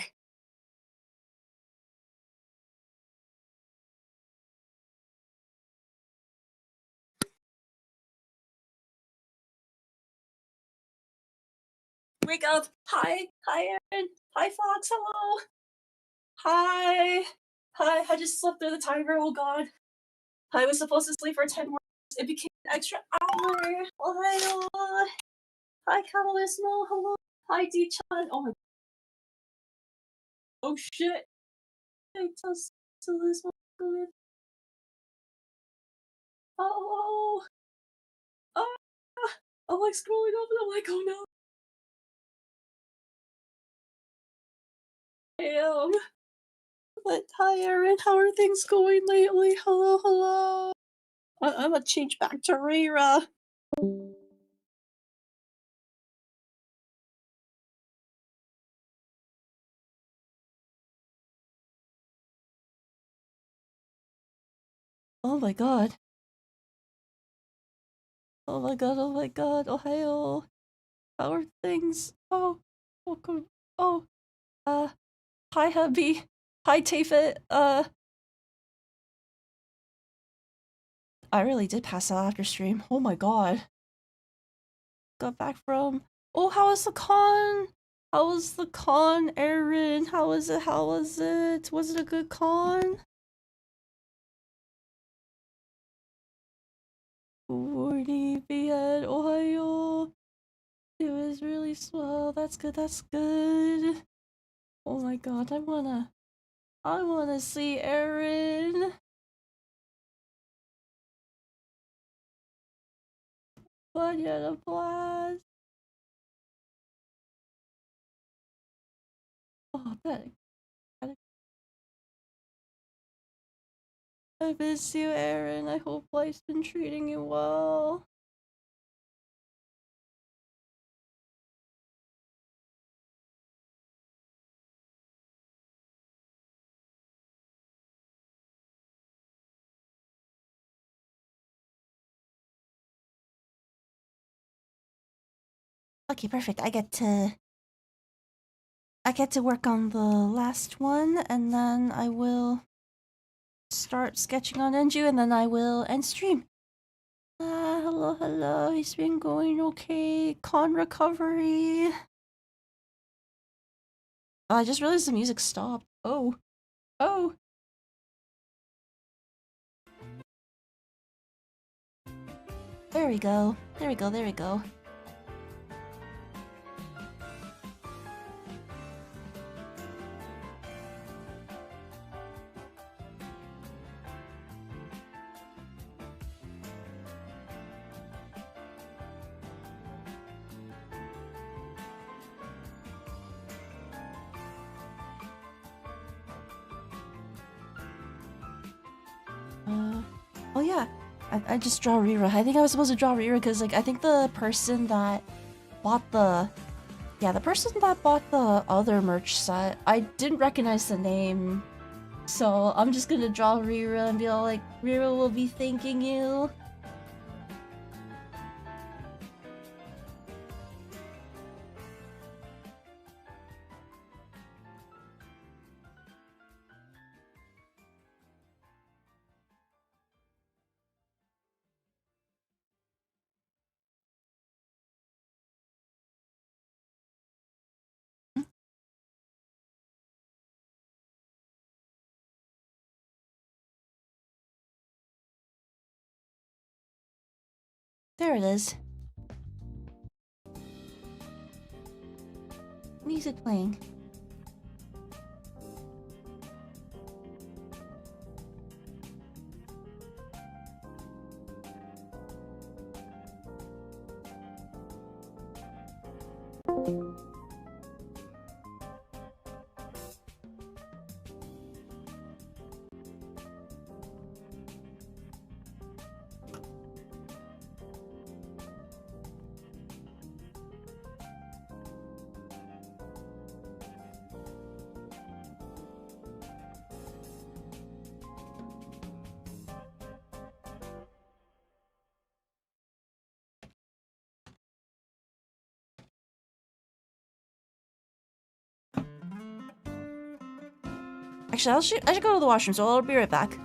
Wake up! Hi, Aaron. Hi, Fox. Hello. Hi. I just slept through the timer. Oh God. I was supposed to sleep for 10 more. It became an extra hour. Oh my God. Hi, Catalysmo. Hello. Hi, D-chan. Oh my. Oh shit. I just Catalysmo. Oh. Oh. I'm like scrolling up and I'm like, oh no. Damn. But hi, Aaron. How are things going lately? Hello. I'm gonna change back to Rira. Oh my god. Oh my god. Ohio. How are things? Oh. Welcome. Oh. Hi, hubby. Hi, Tafit. I really did pass out after stream. Oh my god. Got back from. Oh, how was the con? How was the con, Aaron? How was it? Was it a good con? Morning, Behead, Ohio. It was really swell. That's good. Oh my god, I wanna see Aaron. But you had a blast. Oh, I miss you, Aaron. I hope life's been treating you well. Okay, perfect. I get to work on the last one, and then I will start sketching on Enju, and then I will end stream. Hello. It's been going okay. Con recovery. Oh, I just realized the music stopped. Oh. There we go. Oh yeah. I just draw Rira. I think I was supposed to draw Rira because, like, I think the person that bought the other merch set, I didn't recognize the name. So I'm just gonna draw Rira and be all like, Rira will be thanking you. There it is. Music playing. Actually, I should go to the washroom, so I'll be right back.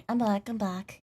Alright, I'm back.